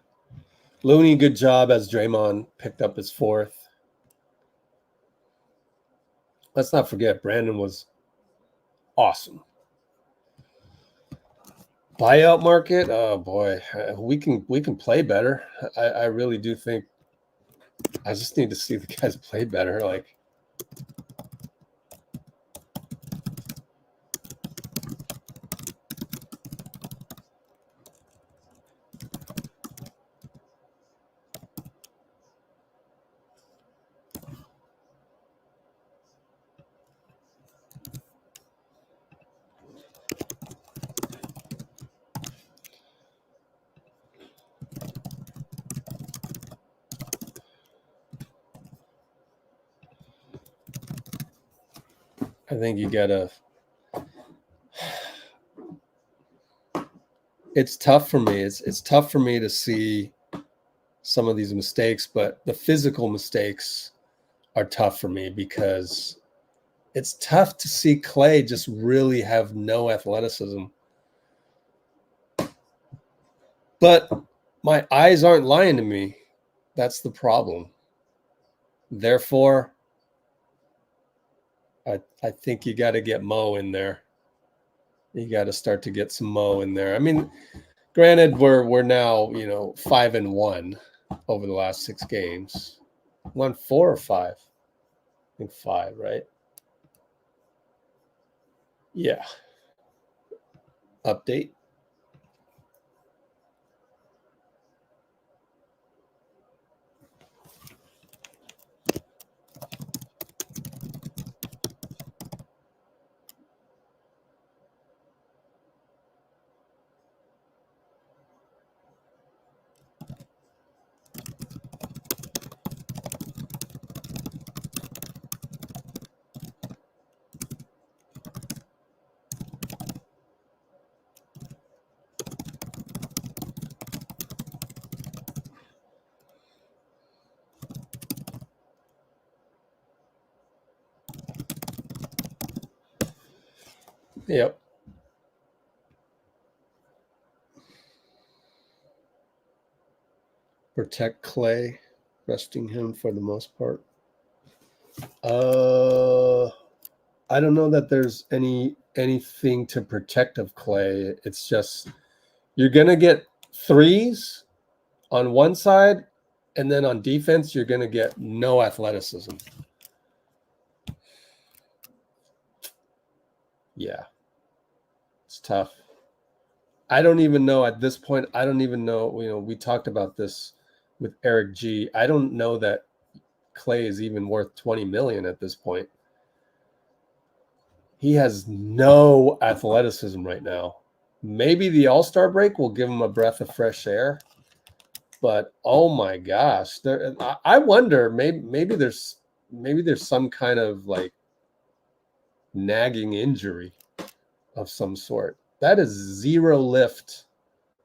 Looney, good job as Draymond picked up his fourth. Let's not forget, Brandon was awesome. Buyout market, oh boy, we can play better. I really do think. I just need to see the guys play better. Like, I think you gotta. It's tough for me. It's tough for me to see some of these mistakes, but the physical mistakes are tough for me because it's tough to see Klay just really have no athleticism. But my eyes aren't lying to me. That's the problem. Therefore, I think you got to get Mo in there. You got to start to get some Mo in there. I mean, granted, we're now 5-1 over the last 6 games. Won 4 or 5. I think 5, right? Yeah. Update. Yep. Protect Klay, resting him for the most part. I don't know that there's anything to protect of Klay. It's just you're gonna get threes on one side, and then on defense, you're gonna get no athleticism. Yeah. It's tough. I don't even know at this point. I don't even know. We talked about this with Eric G. I don't know that Klay is even worth 20 million at this point. He has no athleticism right now. Maybe the All-Star break will give him a breath of fresh air. But oh my gosh, I wonder. Maybe there's some kind of like nagging injury of some sort. That is zero lift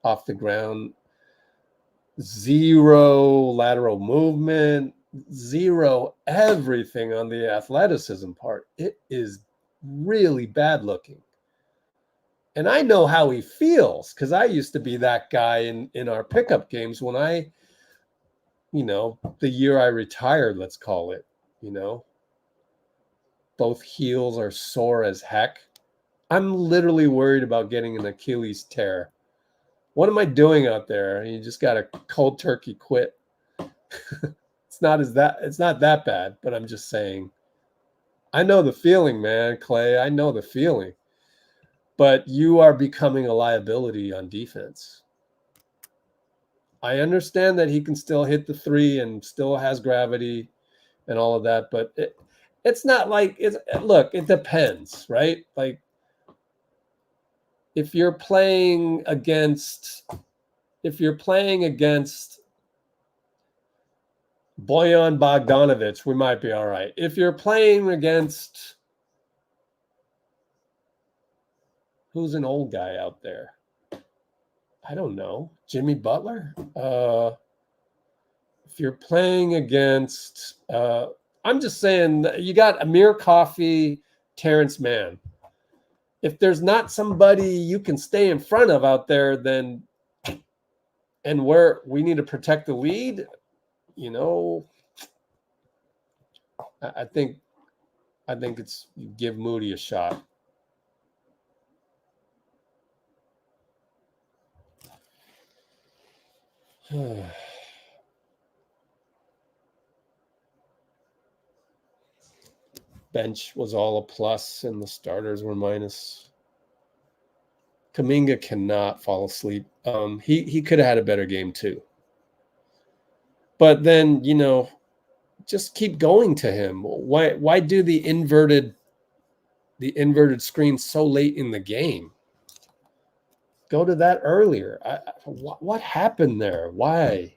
off the ground, zero lateral movement, zero everything on the athleticism part. It is really bad looking. And I know how he feels because I used to be that guy in our pickup games when the year I retired, let's call it, both heels are sore as heck. I'm literally worried about getting an Achilles tear. What am I doing out there? You just got to cold turkey quit. It's not that bad, but I'm just saying, I know the feeling, man, Klay. I know the feeling. But you are becoming a liability on defense. I understand that he can still hit the three and still has gravity and all of that, but it's not like look, it depends, right? Like if you're playing against Bojan Bogdanovic, we might be all right. If you're playing against who's an old guy out there? I don't know. Jimmy Butler? If you're playing against I'm just saying you got Amir Coffey, Terrence Mann. If there's not somebody you can stay in front of out there, then and we need to protect the lead, I think it's you give Moody a shot. Bench was all a plus and the starters were minus. Kuminga cannot fall asleep. He could have had a better game too. But then, just keep going to him. Why do the inverted screen so late in the game? Go to that earlier. What happened there? Why?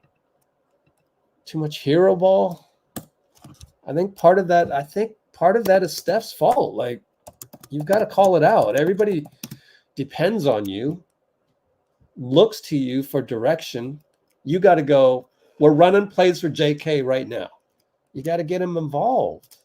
Too much hero ball? I think part of that is Steph's fault. Like, you've got to call it out. Everybody depends on you, looks to you for direction. You got to go, we're running plays for JK right now. You got to get him involved.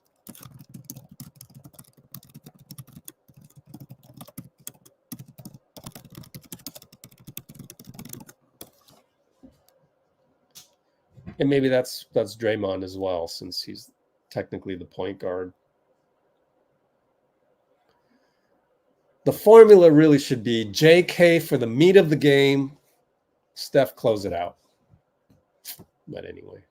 And maybe that's Draymond as well, since he's technically the point guard. The formula really should be JK for the meat of the game, Steph close it out. But anyway.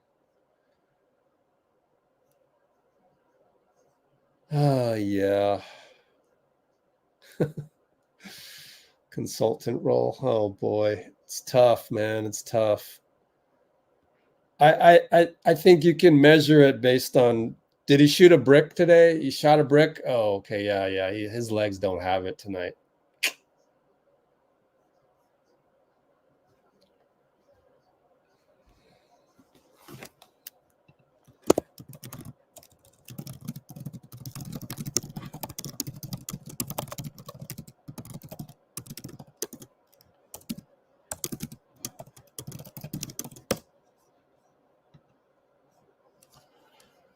Yeah. Consultant role. Oh boy. It's tough, man. It's tough. I think you can measure it based on, did he shoot a brick today? He shot a brick? Oh, okay. Yeah. His legs don't have it tonight.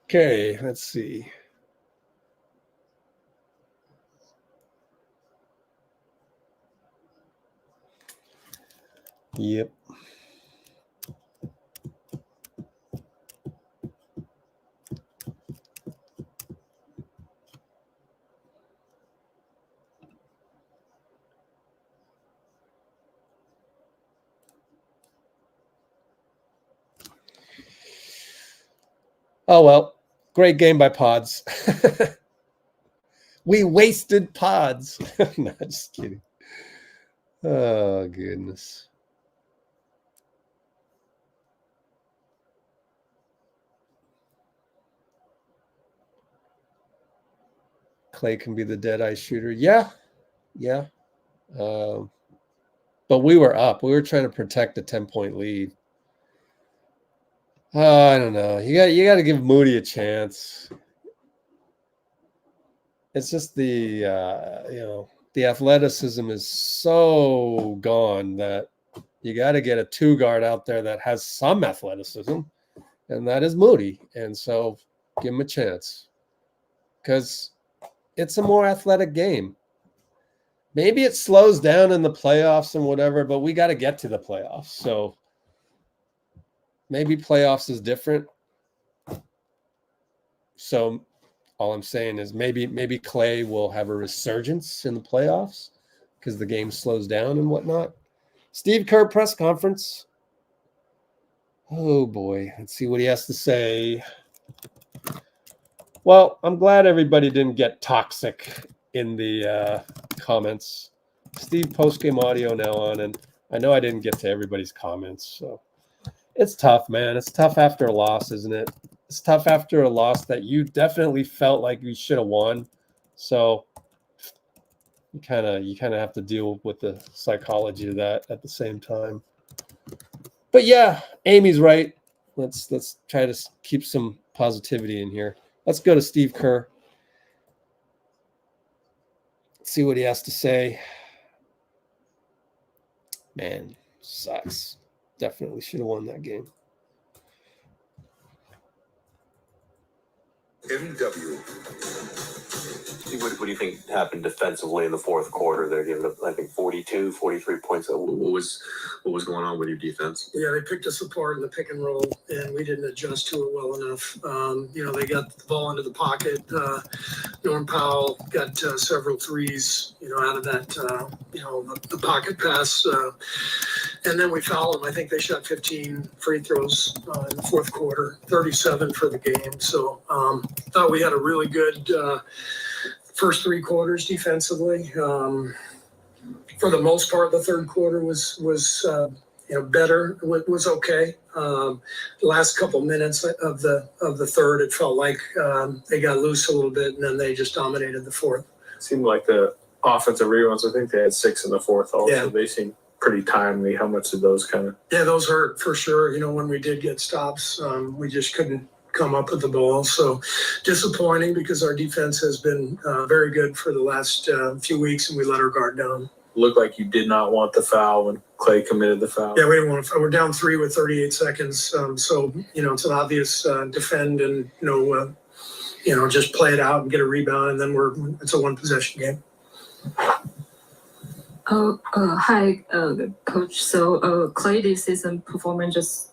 Okay, let's see. Yep. Oh, well, great game by Pods. We wasted Pods. No, just kidding. Oh, goodness. Klay can be the dead-eye shooter. Yeah. But we were up. We were trying to protect a 10-point lead. I don't know. You got to give Moody a chance. It's just the athleticism is so gone that you got to get a 2-guard out there that has some athleticism, and that is Moody. And so give him a chance because it's a more athletic game. Maybe it slows down in the playoffs and whatever, but we got to get to the playoffs. So maybe playoffs is different. So all I'm saying is maybe Klay will have a resurgence in the playoffs because the game slows down and whatnot. Steve Kerr press conference. Oh, boy. Let's see what he has to say. Well, I'm glad everybody didn't get toxic in the comments. Steve, postgame audio now on, and I know I didn't get to everybody's comments. So it's tough, man. It's tough after a loss, isn't it? It's tough after a loss that you definitely felt like you should have won. So you kind of have to deal with the psychology of that at the same time. But yeah, Amy's right. Let's try to keep some positivity in here. Let's go to Steve Kerr. Let's see what he has to say. Man, sucks. Definitely should have won that game. MW. What do you think happened defensively in the fourth quarter? They're giving up, I think, 42, 43 points. What was going on with your defense? Yeah, they picked us apart in the pick and roll, and we didn't adjust to it well enough. They got the ball into the pocket. Norm Powell got several threes, out of that, the pocket pass. And then we fouled them. I think they shot 15 free throws in the fourth quarter, 37 for the game. So thought we had a really good first 3 quarters defensively. For the most part, the third quarter was better. It was okay. The last couple minutes of the third, it felt like they got loose a little bit, and then they just dominated the fourth. It seemed like the offensive rebounds, I think they had 6 in the fourth also. Yeah. They seemed pretty timely. How much did those kind of... Yeah, those hurt for sure. When we did get stops, we just couldn't come up with the ball. So disappointing because our defense has been very good for the last few weeks, and we let our guard down. Looked like you did not want the foul when Klay committed the foul. Yeah, we didn't want to. We're down 3 with 38 seconds. So it's an obvious defend and just play it out and get a rebound, and then it's a 1-possession game. Hi, Coach. So Klay this season performance just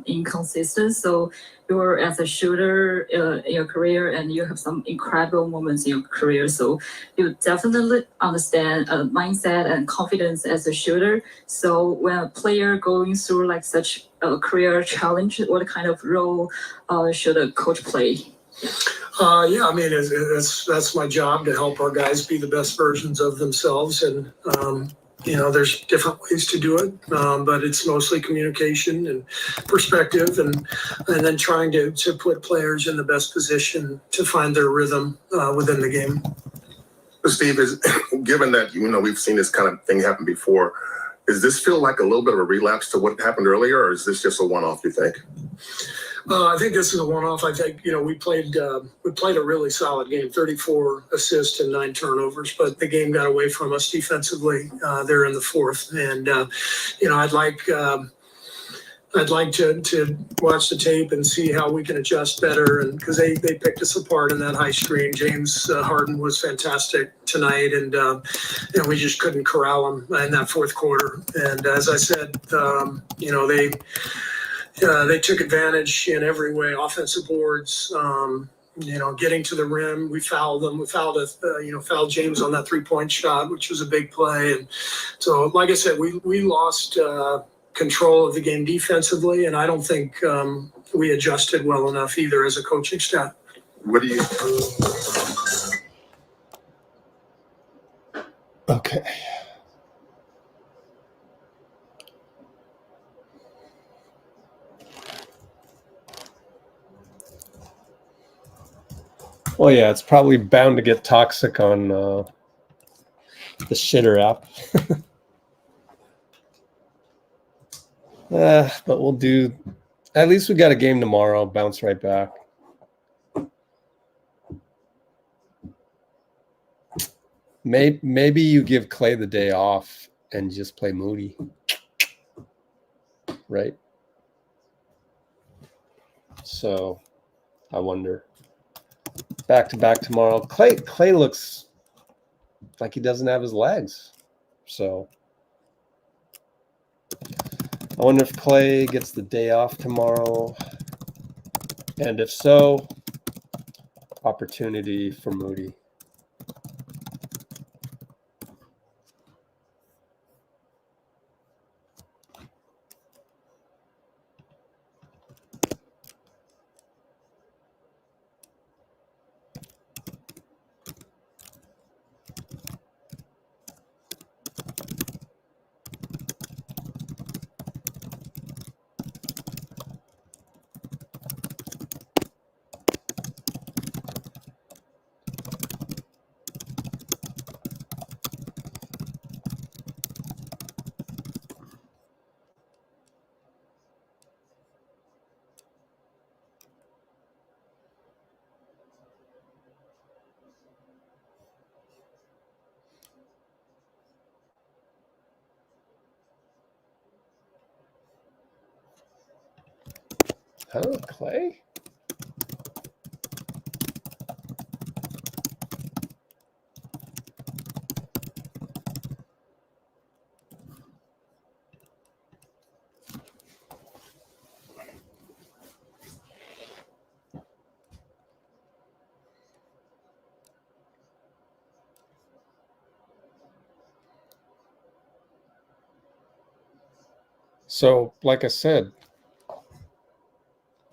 inconsistent. So you're as a shooter in your career, and you have some incredible moments in your career. So you definitely understand mindset and confidence as a shooter. So when a player going through like such a career challenge, what kind of role should a coach play? Yeah, I mean, that's my job to help our guys be the best versions of themselves. And, there's different ways to do it, but it's mostly communication and perspective and then trying to put players in the best position to find their rhythm within the game. Steve, given that, we've seen this kind of thing happen before, does this feel like a little bit of a relapse to what happened earlier, or is this just a one-off, you think? I think this is a one-off. I think, we played a really solid game, 34 assists and 9 turnovers, but the game got away from us defensively there in the fourth. And, I'd like to watch the tape and see how we can adjust better. And because they picked us apart in that high screen. James Harden was fantastic tonight, and we just couldn't corral him in that fourth quarter. And as I said, they took advantage in every way, offensive boards, getting to the rim. We fouled them. We fouled James on that 3-point shot, which was a big play. And so, like I said, we lost control of the game defensively, and I don't think we adjusted well enough either as a coaching staff. What do you... Okay. Well, yeah, it's probably bound to get toxic on the shitter app. But we'll do. At least we got a game tomorrow. Bounce right back. Maybe you give Klay the day off and just play Moody. Right? So, I wonder. Back to back tomorrow. Klay looks like he doesn't have his legs. So, I wonder if Klay gets the day off tomorrow. And if so, opportunity for Moody. Huh, Klay? So, like I said,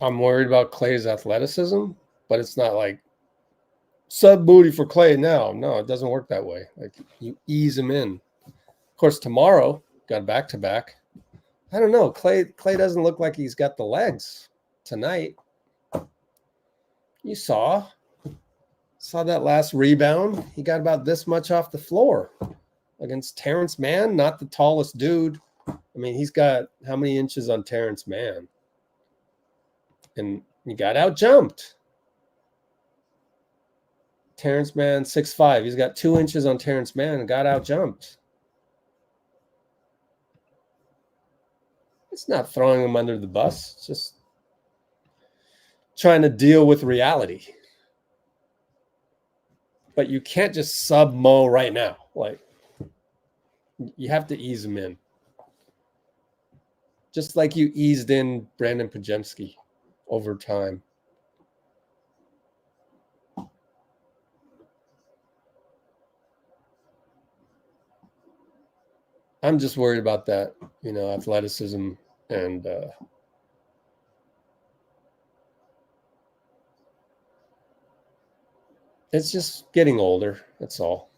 I'm worried about Klay's athleticism, but it's not like sub Moody for Klay now. No, it doesn't work that way. Like you ease him in. Of course, tomorrow got back to back. I don't know. Klay doesn't look like he's got the legs tonight. You saw that last rebound. He got about this much off the floor against Terrence Mann, not the tallest dude. I mean, he's got how many inches on Terrence Mann? And he got out jumped. Terrence Mann, 6'5". He's got 2 inches on Terrence Mann and got out jumped. It's not throwing him under the bus. It's just trying to deal with reality. But you can't just sub Mo right now. Like, you have to ease him in. Just like you eased in Brandon Pajemski over time. I'm just worried about that, athleticism and it's just getting older. That's all.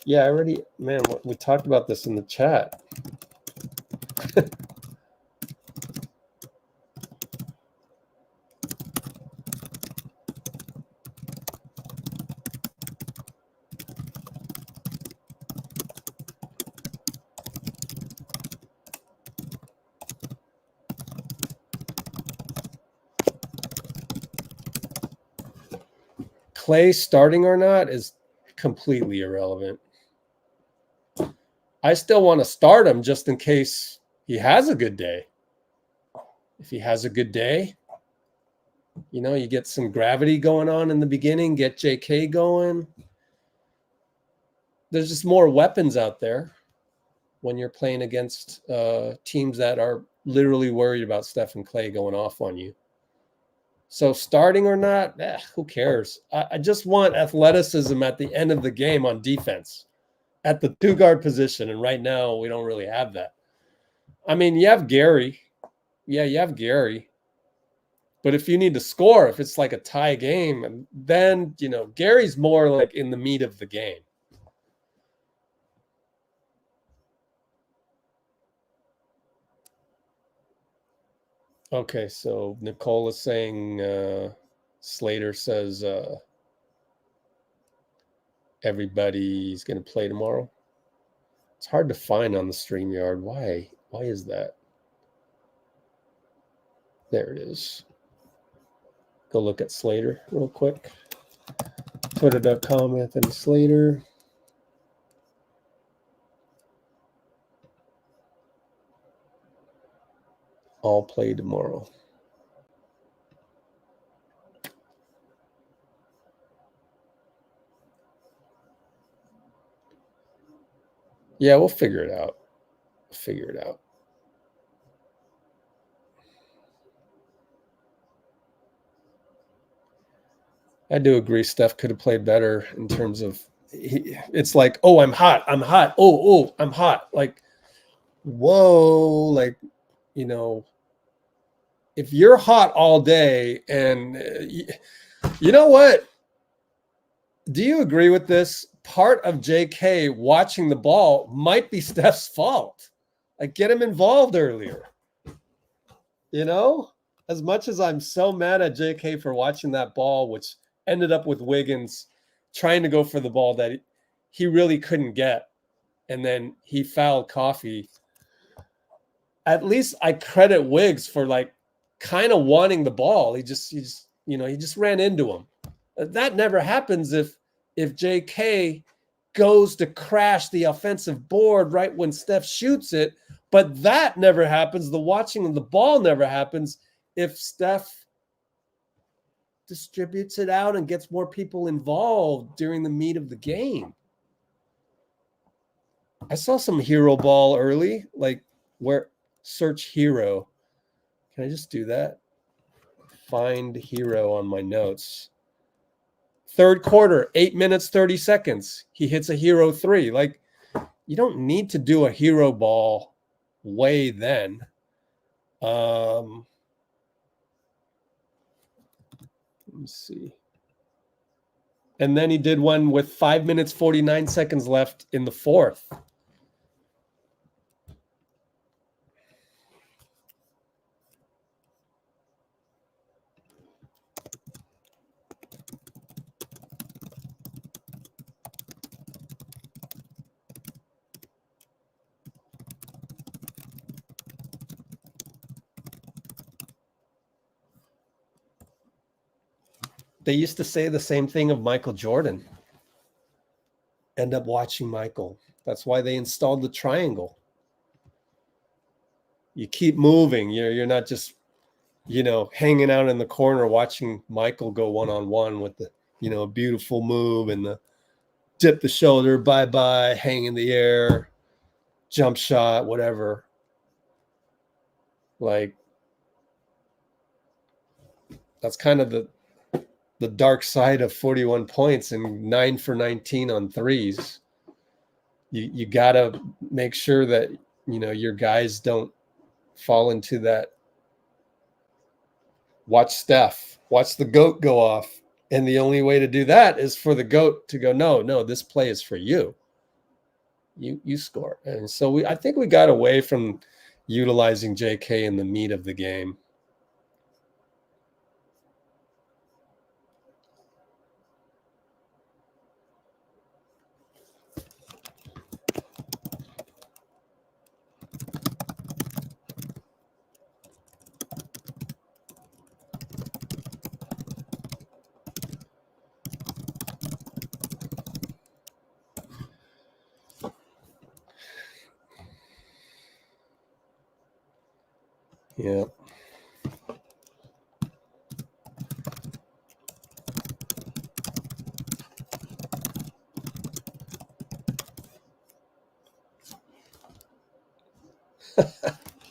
Yeah, we talked about this in the chat. Klay starting or not is completely irrelevant. I still want to start him just in case he has a good day. If he has a good day, you get some gravity going on in the beginning, get JK going. There's just more weapons out there when you're playing against teams that are literally worried about Steph and Klay going off on you. So starting or not, who cares? I just want athleticism at the end of the game on defense at the 2-guard position. And right now we don't really have that. I mean, you have Gary. Yeah, you have Gary. But if you need to score, if it's like a tie game, then, Gary's more like in the meat of the game. Okay, so Nicole is saying Slater says everybody's going to play tomorrow. It's hard to find on the StreamYard. Why? Why is that? There it is. Go look at Slater real quick. Twitter.com, Anthony Slater. All play tomorrow. Yeah, we'll figure it out. Figure it out. I do agree Steph could have played better in terms of it's like, oh, I'm hot. I'm hot. Oh, I'm hot. Like, whoa, like, you know, if you're hot all day and you know what? Do you agree with this? Part of JK watching the ball might be Steph's fault. Like, get him involved earlier. You know, as much as I'm so mad at JK for watching that ball, which ended up with Wiggins trying to go for the ball that he really couldn't get, and then he fouled Coffey. At least I credit Wiggs for like kind of wanting the ball. He just ran into him. That never happens if JK goes to crash the offensive board right when Steph shoots it. But that never happens. The watching of the ball never happens if Steph distributes it out and gets more people involved during the meat of the game. I saw some hero ball early, like where search hero. Can I just do that? Find hero on my notes. Third quarter, 8 minutes, 30 seconds. He hits a hero three. Like, you don't need to do a hero ball way then. Let me see. And then he did one with 5 minutes, 49 seconds left in the fourth. They used to say the same thing of Michael Jordan. End up watching Michael. That's why they installed the triangle. You keep moving. You're not just, hanging out in the corner watching Michael go one-on-one with the, a beautiful move and the dip the shoulder, bye-bye, hang in the air, jump shot, whatever. Like, that's kind of the dark side of 41 points and 9 for 19 on threes. You got to make sure that, your guys don't fall into that. Watch Steph, watch the GOAT go off. And the only way to do that is for the GOAT to go, no, this play is for you. You score. And so I think we got away from utilizing JK in the meat of the game. Yeah.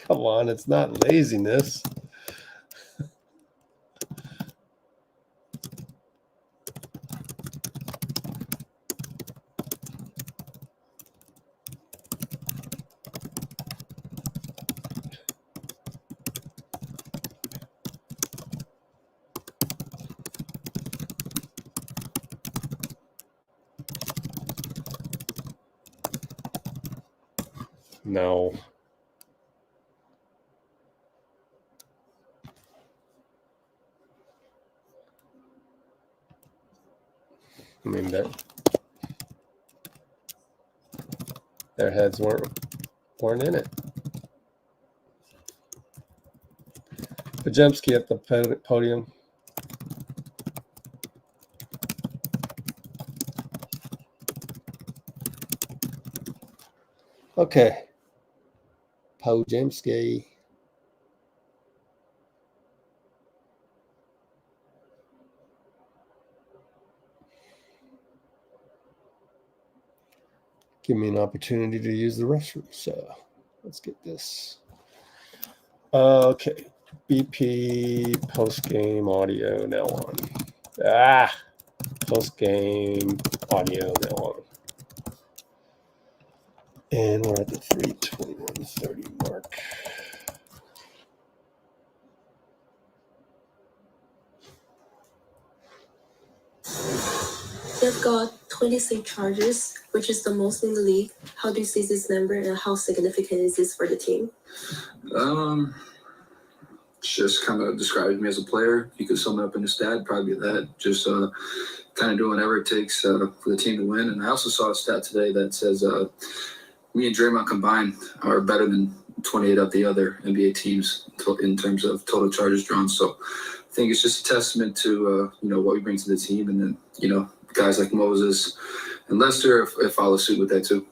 Come on, it's not laziness. No. I mean, their heads weren't in it. Pajemski at the podium. Okay. Pojemski. Give me an opportunity to use the restroom. So let's get this. Okay. BP post-game audio now on. Post-game audio now on. And we're at the 3:21:30 mark. They've got 26 charges, which is the most in the league. How do you see this number and how significant is this for the team? Just kind of describes me as a player. If you could sum it up in a stat, probably that. Just kind of doing whatever it takes for the team to win. And I also saw a stat today that says me and Draymond combined are better than 28 of the other NBA teams in terms of total charges drawn. So I think it's just a testament to what we bring to the team, and then guys like Moses and Lester follow suit with that too.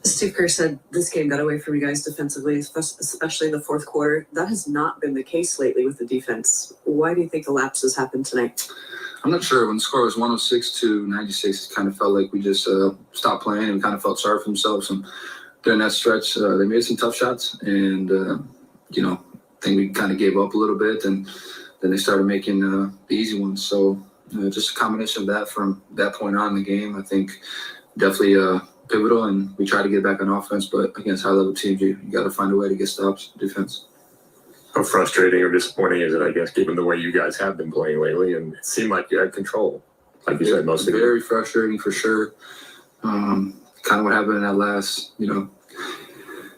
Steve Kerr said this game got away from you guys defensively, especially in the fourth quarter. That has not been the case lately with the defense. Why do you think the lapses happened tonight? I'm not sure. When the score was 106-96, it kind of felt like we just stopped playing and kind of felt sorry for themselves. And during that stretch, they made some tough shots, and I think we kind of gave up a little bit, and then they started making the easy ones. So just a combination of that from that point on in the game, I think definitely pivotal, and we try to get back on offense, but against high-level teams, you got to find a way to get stops defense. How frustrating or disappointing is it, I guess, given the way you guys have been playing lately, and it seemed like you had control, like you said, most of it. Very frustrating for sure. Kind of what happened in that last,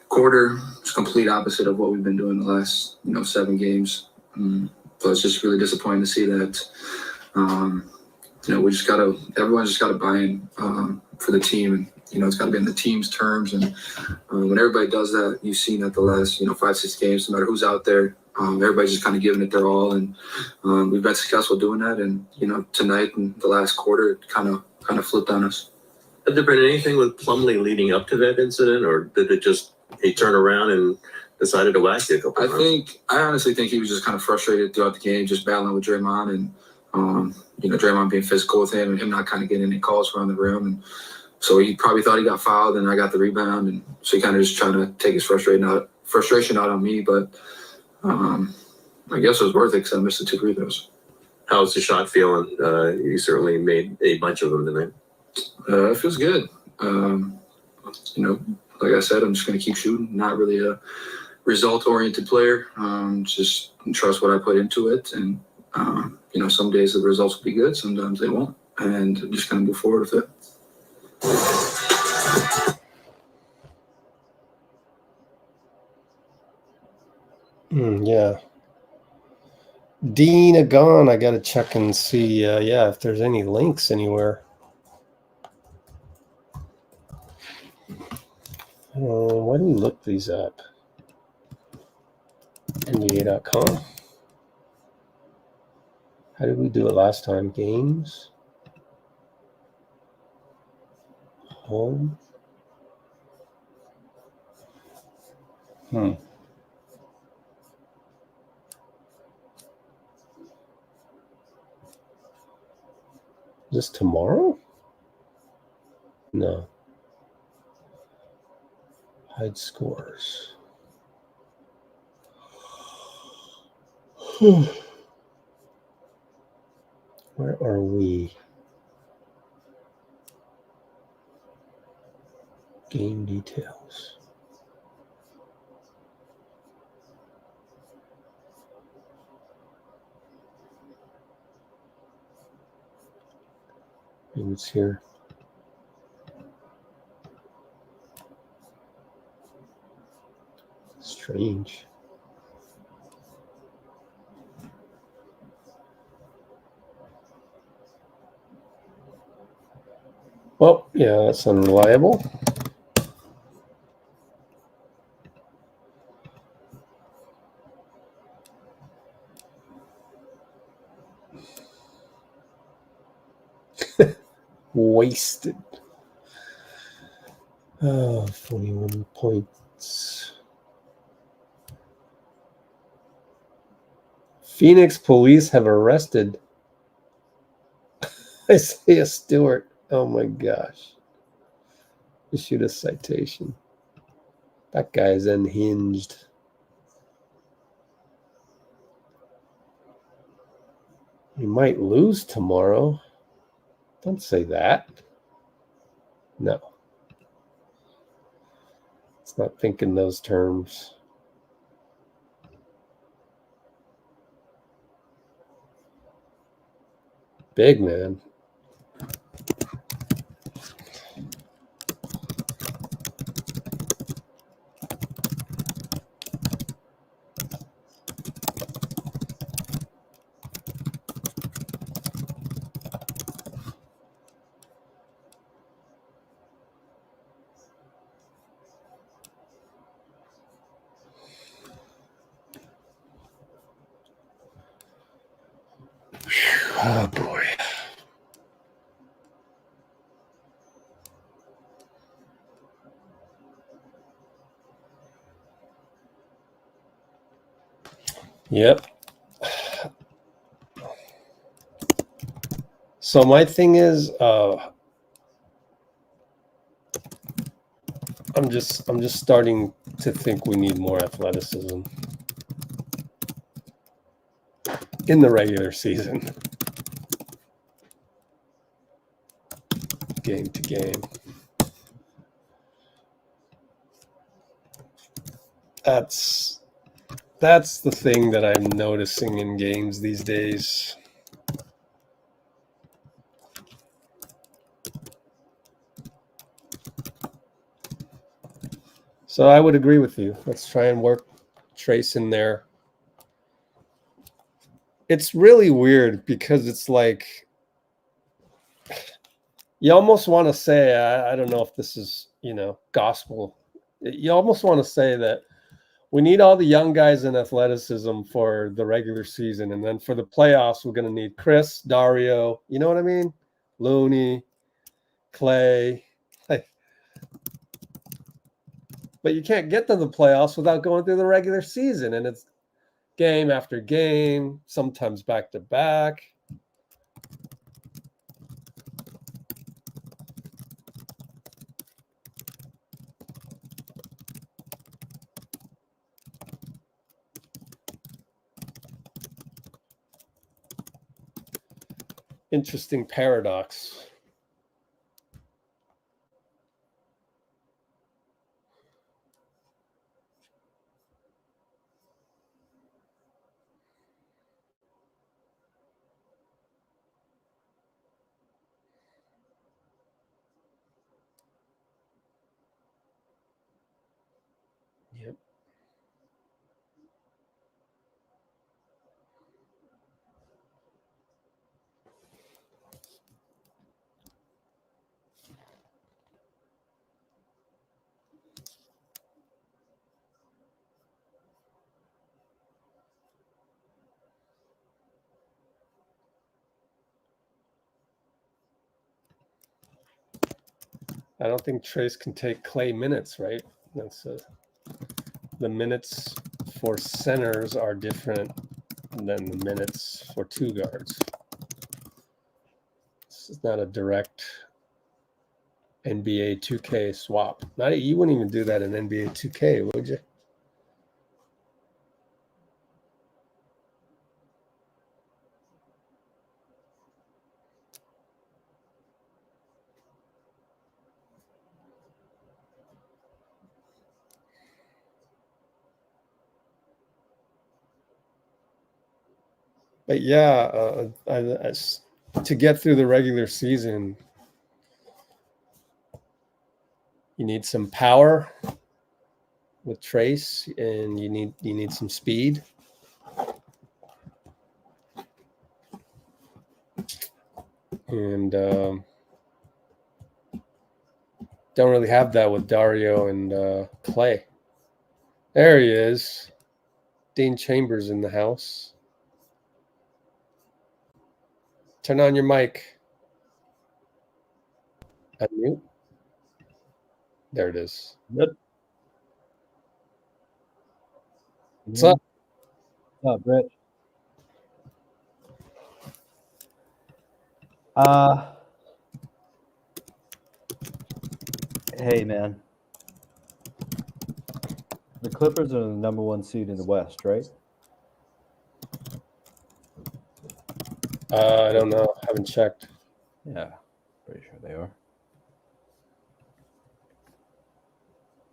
quarter. It's complete opposite of what we've been doing the last, 7 games. So it's just really disappointing to see that. Everyone's just got to buy in for the team, and it's got to be in the team's terms. And when everybody does that, you've seen that the last 5-6 games, no matter who's out there, everybody's just kind of giving it their all, and we've been successful doing that. And tonight in the last quarter, it kind of flipped on us. Had there been anything with Plumlee leading up to that incident, or did it just he turned around and decided to whack you a couple times? I honestly think he was just kind of frustrated throughout the game, just battling with Draymond, and Draymond being physical with him, and him not kind of getting any calls around the rim. And so he probably thought he got fouled, and I got the rebound, and so he kind of just trying to take his frustration out on me. But I guess it was worth it because I missed the 2 free throws. How's the shot feeling? You certainly made a bunch of them tonight. It feels good. Like I said, I'm just going to keep shooting. Not really a result-oriented player. Just trust what I put into it, and some days the results will be good, sometimes they won't, and I'm just going to move forward with it. Yeah. Dean Agon, I got to check and see, if there's any links anywhere. Why do we look these up? NBA.com. How did we do it last time? Games? Home? Is this tomorrow? No. Hide scores. Where are we? Game details. Maybe it's here. Strange. Yeah, that's unreliable. Wasted. 41 points. Phoenix police have arrested Isaiah Stewart. Oh my gosh. Issued a citation. That guy's unhinged. He might lose tomorrow. Don't say that. No. It's not thinking those terms. Big man. Oh boy. Yep. So my thing is, I'm just starting to think we need more athleticism in the regular season, game to game. That's the thing that I'm noticing in games these days. So I would agree with you. Let's try and work Trace in there. It's really weird because it's like you almost want to say, I don't know if this is, gospel. You almost want to say that we need all the young guys in athleticism for the regular season. And then for the playoffs, we're going to need Chris, Dario, you know what I mean? Looney, Klay. But you can't get to the playoffs without going through the regular season. And it's game after game, sometimes back to back. Interesting paradox. Yep. I don't think Trace can take Klay minutes, right? That's the minutes for centers are different than the minutes for two guards. This is not a direct NBA 2K swap. You wouldn't even do that in NBA 2K, would you? But yeah, to get through the regular season, you need some power with Trace, and you need some speed. And don't really have that with Dario and Klay. There he is. Dean Chambers in the house. Turn on your mic. Unmute. There it is. Good. What's up? What's up, Rich? Hey, man. The Clippers are the number 1 seed in the West, right? I don't know. Haven't checked. Yeah, pretty sure they are.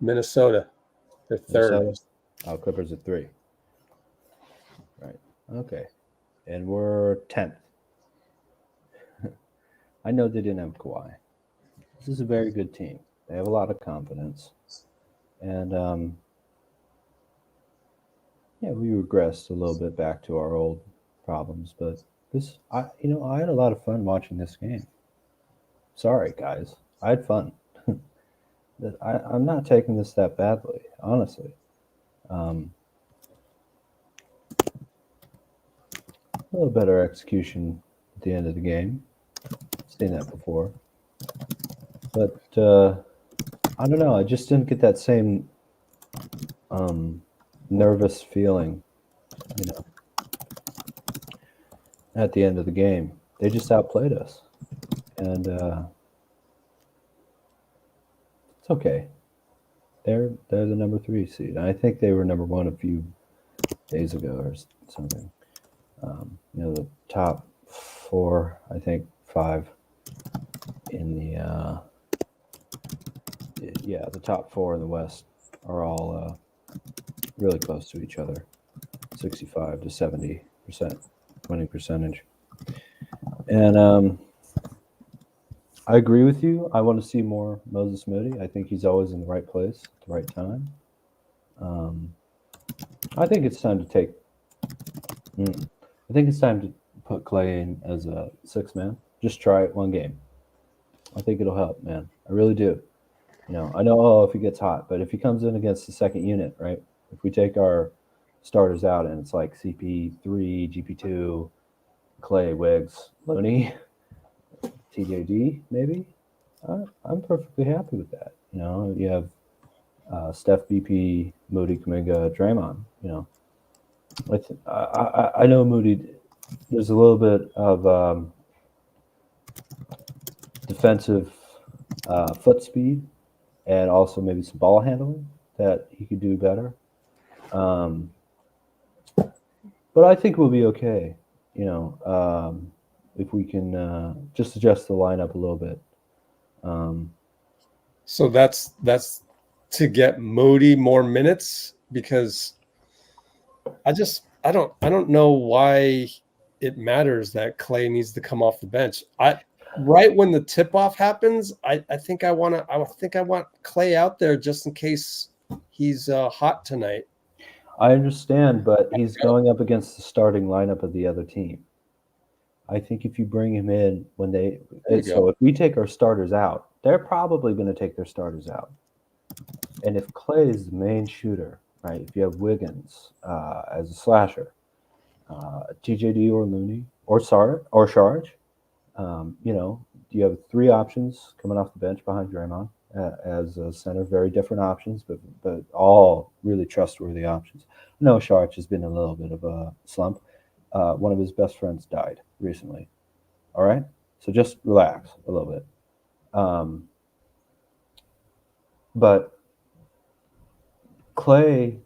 Minnesota. They're third. Minnesota? Oh, Clippers are 3. Right. Okay. And we're 10th. I know they didn't have Kawhi. This is a very good team. They have a lot of confidence. And, yeah, we regressed a little bit back to our old problems. But I had a lot of fun watching this game. Sorry, guys. I had fun. I'm not taking this that badly, honestly. A little better execution at the end of the game. Seen that before. But I don't know. I just didn't get that same nervous feeling, at the end of the game. They just outplayed us. And it's okay. They're the number 3 seed. I think they were number 1 a few days ago or something. The top 4, I think 5 in the the top 4 in the West are all really close to each other, 65 to 70% winning percentage. And I agree with you. I want to see more Moses Moody. I think he's always in the right place at the right time. I think it's time to put Klay in as a 6-man. Just try it one game. I think it'll help, man. I really do. I know if he gets hot, but if he comes in against the second unit, right? If we take our starters out and it's like CP3, GP2, Klay, Wiggs, Looney, TJD, maybe, I'm perfectly happy with that. You have Steph, BP, Moody, Kuminga, Draymond. I know Moody. There's a little bit of defensive foot speed, and also maybe some ball handling that he could do better. But I think we'll be okay. If we can just adjust the lineup a little bit. So that's to get Moody more minutes, because I don't know why it matters that Klay needs to come off the bench. Right when the tip-off happens, I think I want Klay out there just in case he's hot tonight. I understand, but he's going up against the starting lineup of the other team. I think if you bring him in if we take our starters out, they're probably going to take their starters out. And if Klay is the main shooter, right? If you have Wiggins as a slasher, TJD or Looney or Sarge, you have 3 options coming off the bench behind Draymond as a center. Very different options, but all really trustworthy options. I know Sarge has been in a little bit of a slump. One of his best friends died recently. All right? So just relax a little bit. But Klay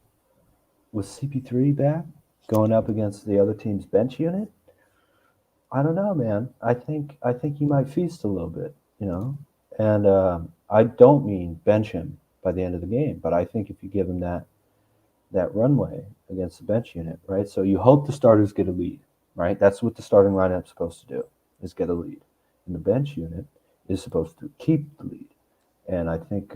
with CP3 back going up against the other team's bench unit, I don't know, man. I think he might feast a little bit, And I don't mean bench him by the end of the game, but I think if you give him that runway against the bench unit, right? So you hope the starters get a lead, right? That's what the starting lineup's supposed to do, is get a lead. And the bench unit is supposed to keep the lead. And I think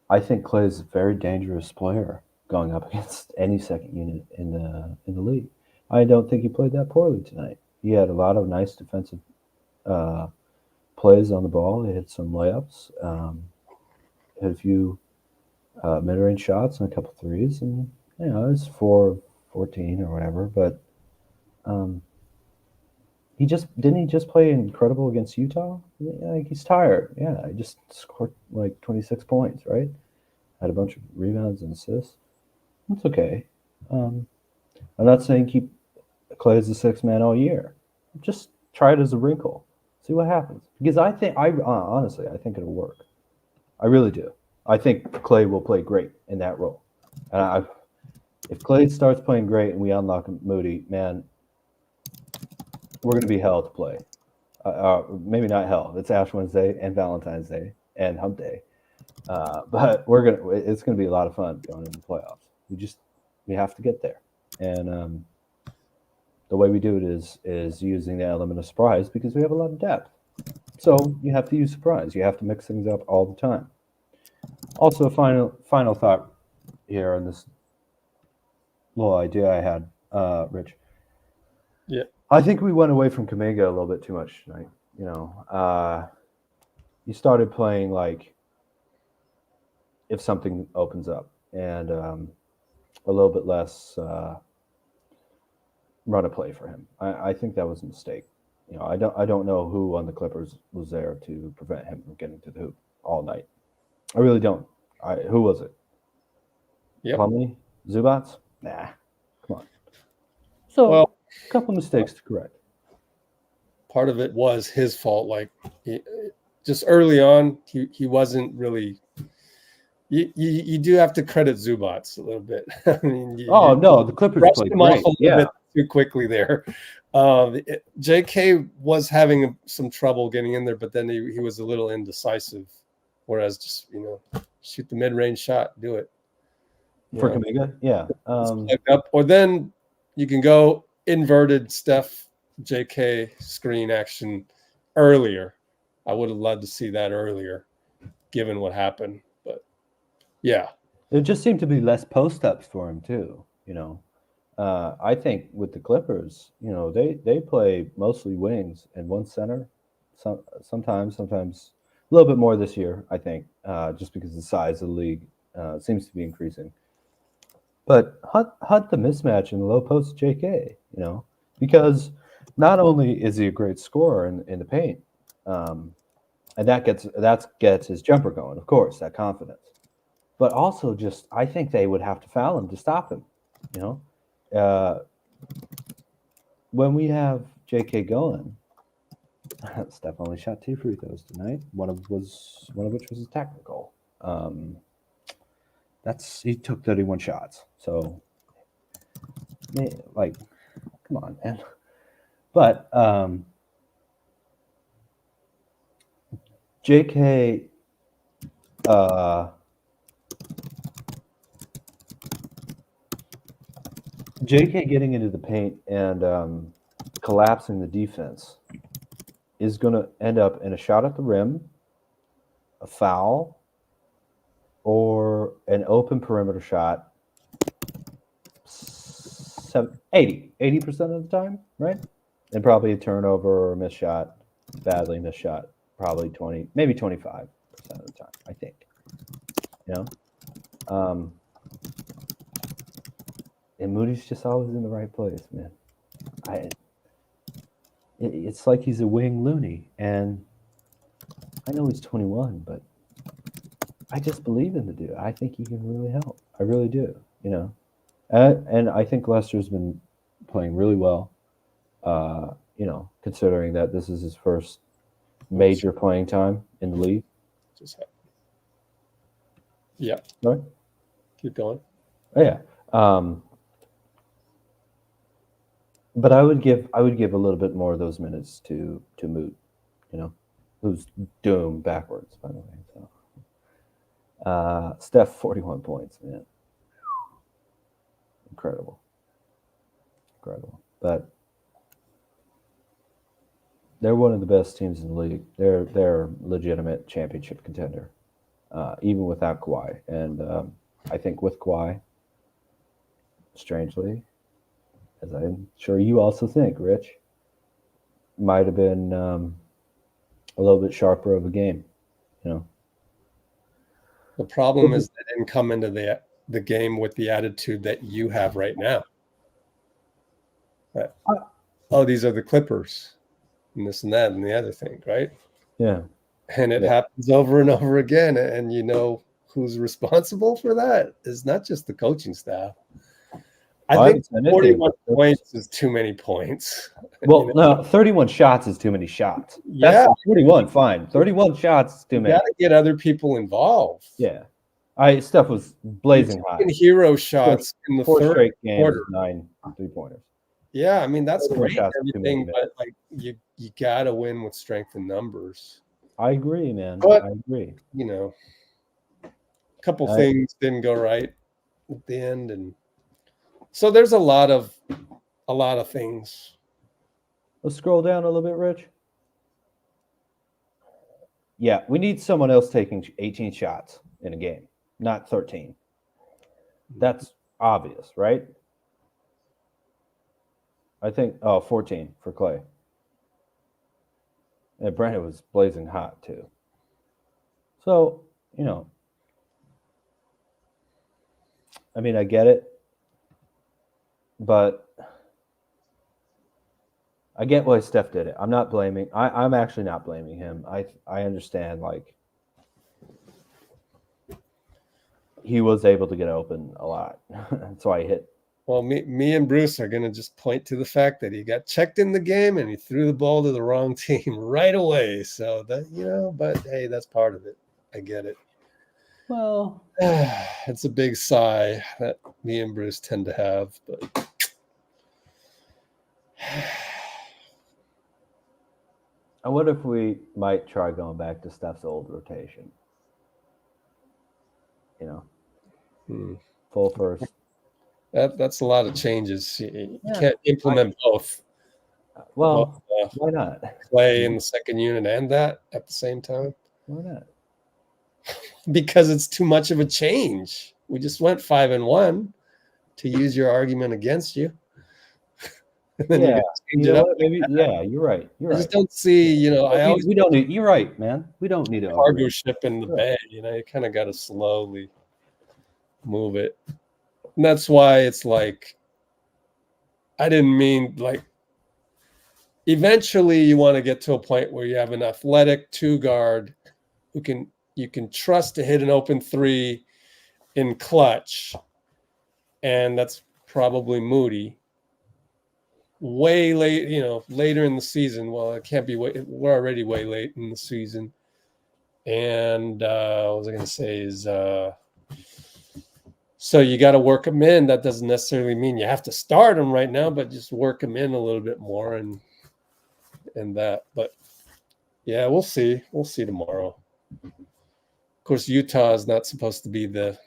Klay is a very dangerous player going up against any second unit in the league. I don't think he played that poorly tonight. He had a lot of nice defensive plays on the ball. He hit some layups, hit a few mid-range shots and a couple threes, and you know, it was 4-14 or whatever. But he just play incredible against Utah? Like, he's tired. Yeah, he just scored like 26 points, right? Had a bunch of rebounds and assists. It's okay. I'm not saying keep Klay as the sixth man all year. Just try it as a wrinkle. See what happens. Because honestly, I think it'll work. I really do. I think Klay will play great in that role. And if Klay starts playing great and we unlock Moody, man, we're going to be hell to play. Maybe not hell. It's Ash Wednesday and Valentine's Day and Hump Day. But it's going to be a lot of fun going into the playoffs. We have to get there. And the way we do it is using the element of surprise because we have a lot of depth. So you have to use surprise. You have to mix things up all the time. Also, final thought here on this little idea I had, Rich. Yeah. I think we went away from Kuminga a little bit too much tonight. You know, you started playing like if something opens up, and a little bit less run a play for him. I think that was a mistake. You know, I don't know who on the Clippers was there to prevent him from getting to the hoop all night. I really don't. Who was it? Yep. Plumlee? Zubac? Nah. Come on. So a couple mistakes to correct. Part of it was his fault. Like just early on, he wasn't really. You do have to credit Zubac a little bit. I mean, no, the Clippers played great. Bit too quickly there. JK was having some trouble getting in there, but then he was a little indecisive. Whereas just shoot the mid-range shot, do it for Kuminga, yeah. Or then you can go inverted Steph JK screen action earlier. I would have loved to see that earlier, given what happened. But yeah, it just seemed to be less post-ups for him too. You know, I think with the Clippers, they play mostly wings and one center. Sometimes a little bit more this year, I think, just because the size of the league seems to be increasing. But hunt the mismatch in the low post JK, because not only is he a great scorer in the paint, and that gets his jumper going, of course, that confidence. But also just I think they would have to foul him to stop him. When we have JK going, Steph only shot 2 free throws tonight. One of which was a technical. He took 31 shots. So, like, come on, man. But JK, JK getting into the paint and collapsing the defense is going to end up in a shot at the rim, a foul, or an open perimeter shot 80% of the time, right? And probably a turnover or a missed shot, badly missed shot, probably 20, maybe 25% of the time, I think. And Moody's just always in the right place, man. It's like he's a wing loony, and I know he's 21, but I just believe in the dude. I think he can really help. I really do, And I think Lester's been playing really well, considering that this is his first major playing time in the league. Yeah. Right? Keep going. Oh, yeah. But I would give a little bit more of those minutes to Moot, who's doomed backwards, by the way. So, Steph 41 points, man, incredible. But they're one of the best teams in the league. They're legitimate championship contender, even without Kawhi. And I think with Kawhi, strangely, as I'm sure you also think, Rich, might have been a little bit sharper of a game, The problem is they didn't come into the game with the attitude that you have right now. Oh, these are the Clippers, and this and that and the other thing, right? Yeah. And it happens over and over again. And who's responsible for that is not just the coaching staff. I think 41 points is too many points. Well, no, 31 shots is too many shots. That's 41, fine. 31 shots is too many. You got to get other people involved. Yeah. Steph was blazing hot. Hero shots in the four third straight games, quarter. 9 3-pointers. Yeah, I mean, that's great and everything, but like you got to win with strength in numbers. I agree, man. But, I agree. A couple things didn't go right at the end, and so there's a lot of things. Let's scroll down a little bit, Rich. Yeah, we need someone else taking 18 shots in a game, not 13. That's obvious, right? I think 14 for Klay. And Brandon was blazing hot too. So, I mean, I get it, but I get why Steph did it. I'm not blaming. I'm actually not blaming him. I understand, like, he was able to get open a lot. That's why he hit. Well, me and Bruce are going to just point to the fact that he got checked in the game and he threw the ball to the wrong team right away. So that, but hey, that's part of it. I get it. Well, it's a big sigh that me and Bruce tend to have, but I wonder if we might try going back to Steph's old rotation. Full first. That's a lot of changes. You can't implement both. Well, why not? Play in the second unit and that at the same time. Why not? Because it's too much of a change. We just went 5-1 to use your argument against you. Yeah, you're right. I just don't see, we don't need. You're right, man. We don't need a cargo ship in the bay. You kind of got to slowly move it. And that's why it's like, I didn't mean like, eventually you want to get to a point where you have an athletic 2-guard who you can trust to hit an open 3 in clutch. And that's probably Moody. Way late, later in the season. Well, it can't be. We're already way late in the season. And what was I going to say is, so you got to work them in. That doesn't necessarily mean you have to start them right now, but just work them in a little bit more and that. But yeah, we'll see. We'll see tomorrow. Of course, Utah is not supposed to be the.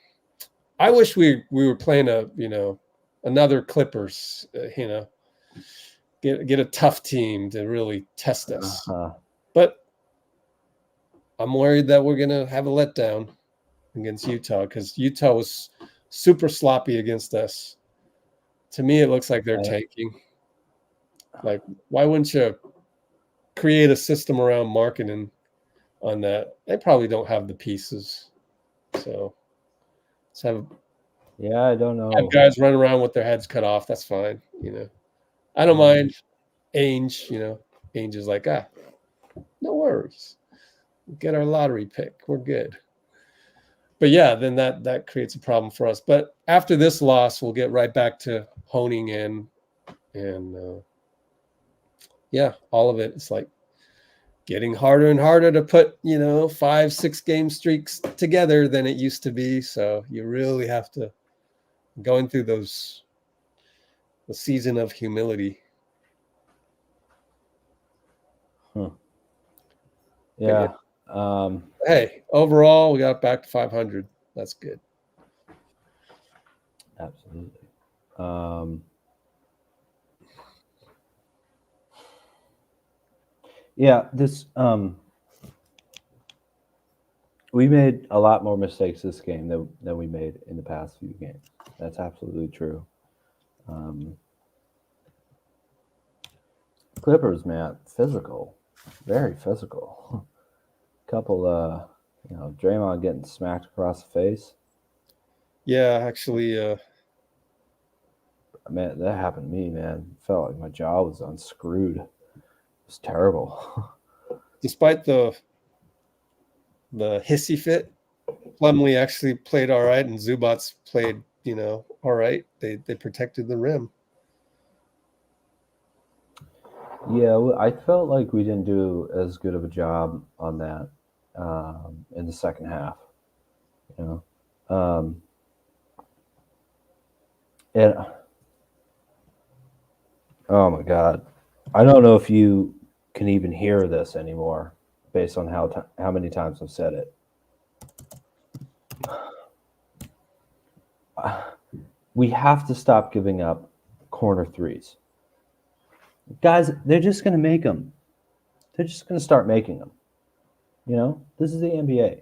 I wish we were playing another Clippers. Get a tough team to really test us. But I'm worried that we're gonna have a letdown against Utah because Utah was super sloppy against us. To me, it looks like they're tanking. Like, why wouldn't you create a system around marketing on that? They probably don't have the pieces. So let's have I don't know. Have guys run around with their heads cut off. That's fine. I don't mind Ainge. Ainge is like, no worries. Get our lottery pick. We're good. But yeah, then that creates a problem for us. But after this loss, we'll get right back to honing in, and all of it. It's like getting harder and harder to put 5-6 game streaks together than it used to be. So you really have to going through the season of humility. Yeah. Hey, overall, we got back to 500. That's good. Absolutely. This we made a lot more mistakes this game than we made in the past few games. That's absolutely true. Clippers, man, physical. Very physical. Couple, Draymond getting smacked across the face. Yeah, actually, Man, that happened to me, man. Felt like my jaw was unscrewed. It was terrible. despite the hissy fit, Plumlee actually played all right, and Zubac played, all right. They protected the rim. Yeah, I felt like we didn't do as good of a job on that in the second half. And oh my God, I don't know if you can even hear this anymore, based on how many times I've said it. We have to stop giving up corner threes. Guys, they're just going to make them. They're just going to start making them. This is the NBA.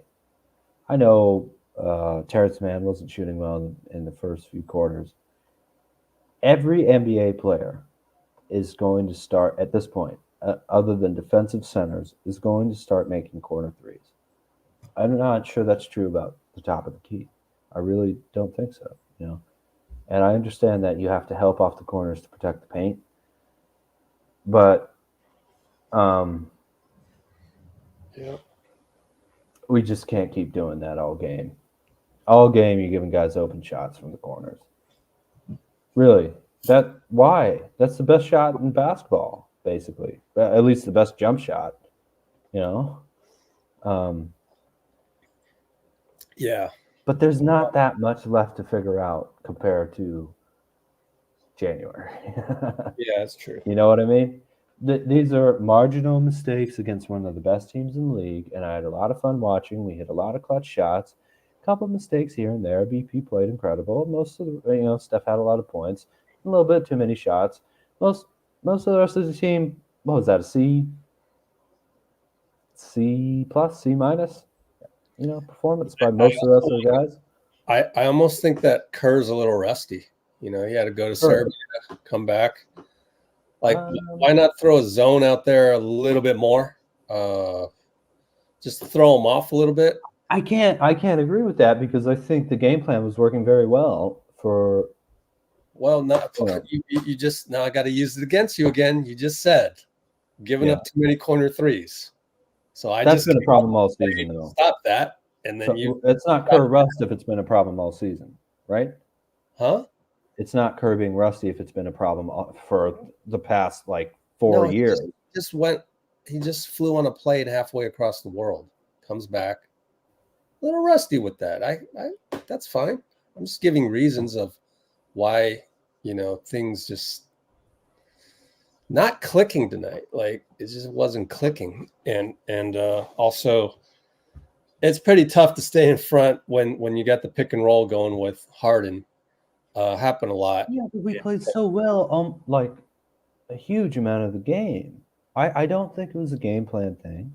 I know Terrence Mann wasn't shooting well in the first few quarters. Every NBA player is going to start, at this point, other than defensive centers, is going to start making corner threes. I'm not sure that's true about the top of the key. I really don't think so, And I understand that you have to help off the corners to protect the paint. But we just can't keep doing that all game. All game, you're giving guys open shots from the corners. Really? Why? That's the best shot in basketball, basically. At least the best jump shot, Yeah. But there's not that much left to figure out compared to January. Yeah, that's true. You know what I mean? These are marginal mistakes against one of the best teams in the league, and I had a lot of fun watching. We hit a lot of clutch shots, a couple of mistakes here and there. BP played incredible. Most of the, Steph had a lot of points, a little bit too many shots. Most of the rest of the team, what was that, a C plus, C minus? Performance by most of the rest of the guys. I almost think that Kerr's a little rusty. He had to go to Serbia, come back. Why not throw a zone out there a little bit more? Just throw him off a little bit. I can't agree with that, because I think the game plan was working very well for. Well, you just now I got to use it against you again. You just said giving up too many corner threes. So that's been a problem all season, though. Stop that, and then it's not Kerr rust if it's been a problem all season, right? Huh? It's not Kerr being rusty if it's been a problem for the past 4 years. He just flew on a plane halfway across the world, comes back a little rusty with that. I that's fine. I'm just giving reasons of why things just not clicking tonight. It just wasn't clicking, and also it's pretty tough to stay in front when you got the pick and roll going with Harden. Happen a lot. Yeah, but we played so well a huge amount of the game. I don't think it was a game plan thing.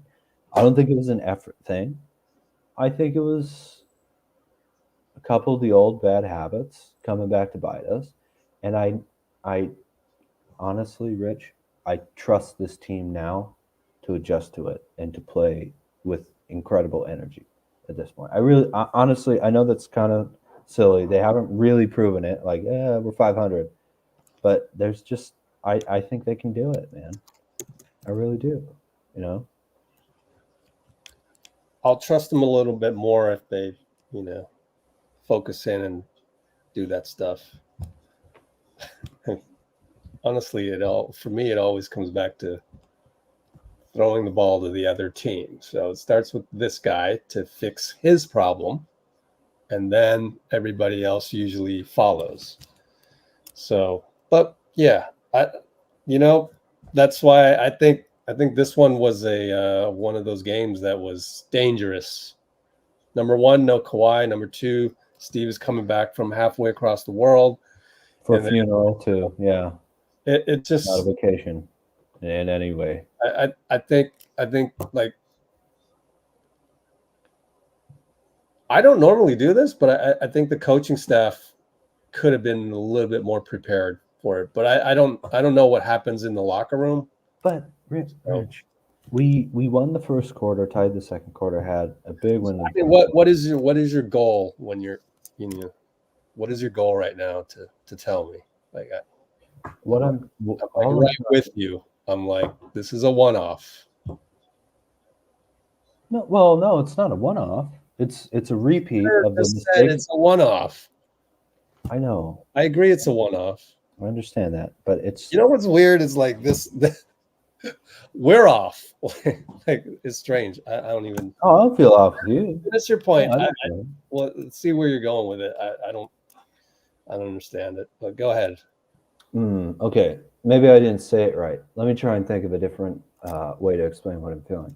I don't think it was an effort thing. I think it was a couple of the old bad habits coming back to bite us. And I honestly, Rich, I trust this team now to adjust to it and to play with incredible energy at this point. Honestly, I know that's kind of silly. They haven't really proven it. We're 500. But there's just, I think they can do it, man. I really do, I'll trust them a little bit more if they, focus in and do that stuff. Honestly, for me, it always comes back to throwing the ball to the other team. So it starts with this guy to fix his problem, and then everybody else usually follows. So, but yeah, that's why I think this one was one of those games that was dangerous. Number one, no Kawhi. Number two, Steve is coming back from halfway across the world for a funeral too. Yeah, it just not a vacation in any way. I think I don't normally do this, but I think the coaching staff could have been a little bit more prepared for it. But I don't know what happens in the locker room. But Rich, We won the first quarter, tied the second quarter, had a big win. I mean, what is your goal when you're what is your goal right now to tell me? Like I'm right with you. I'm like, this is a one-off. No, it's not a one-off. It's a repeat of the mistake. It's a one-off. I know. I agree it's a one-off. I understand that, but it's what's weird is like this we're off. Like it's strange. I don't even I don't feel off with you. That's your point. No, well, let's see where you're going with it. I don't understand it, but go ahead. Okay. Maybe I didn't say it right. Let me try and think of a different way to explain what I'm feeling.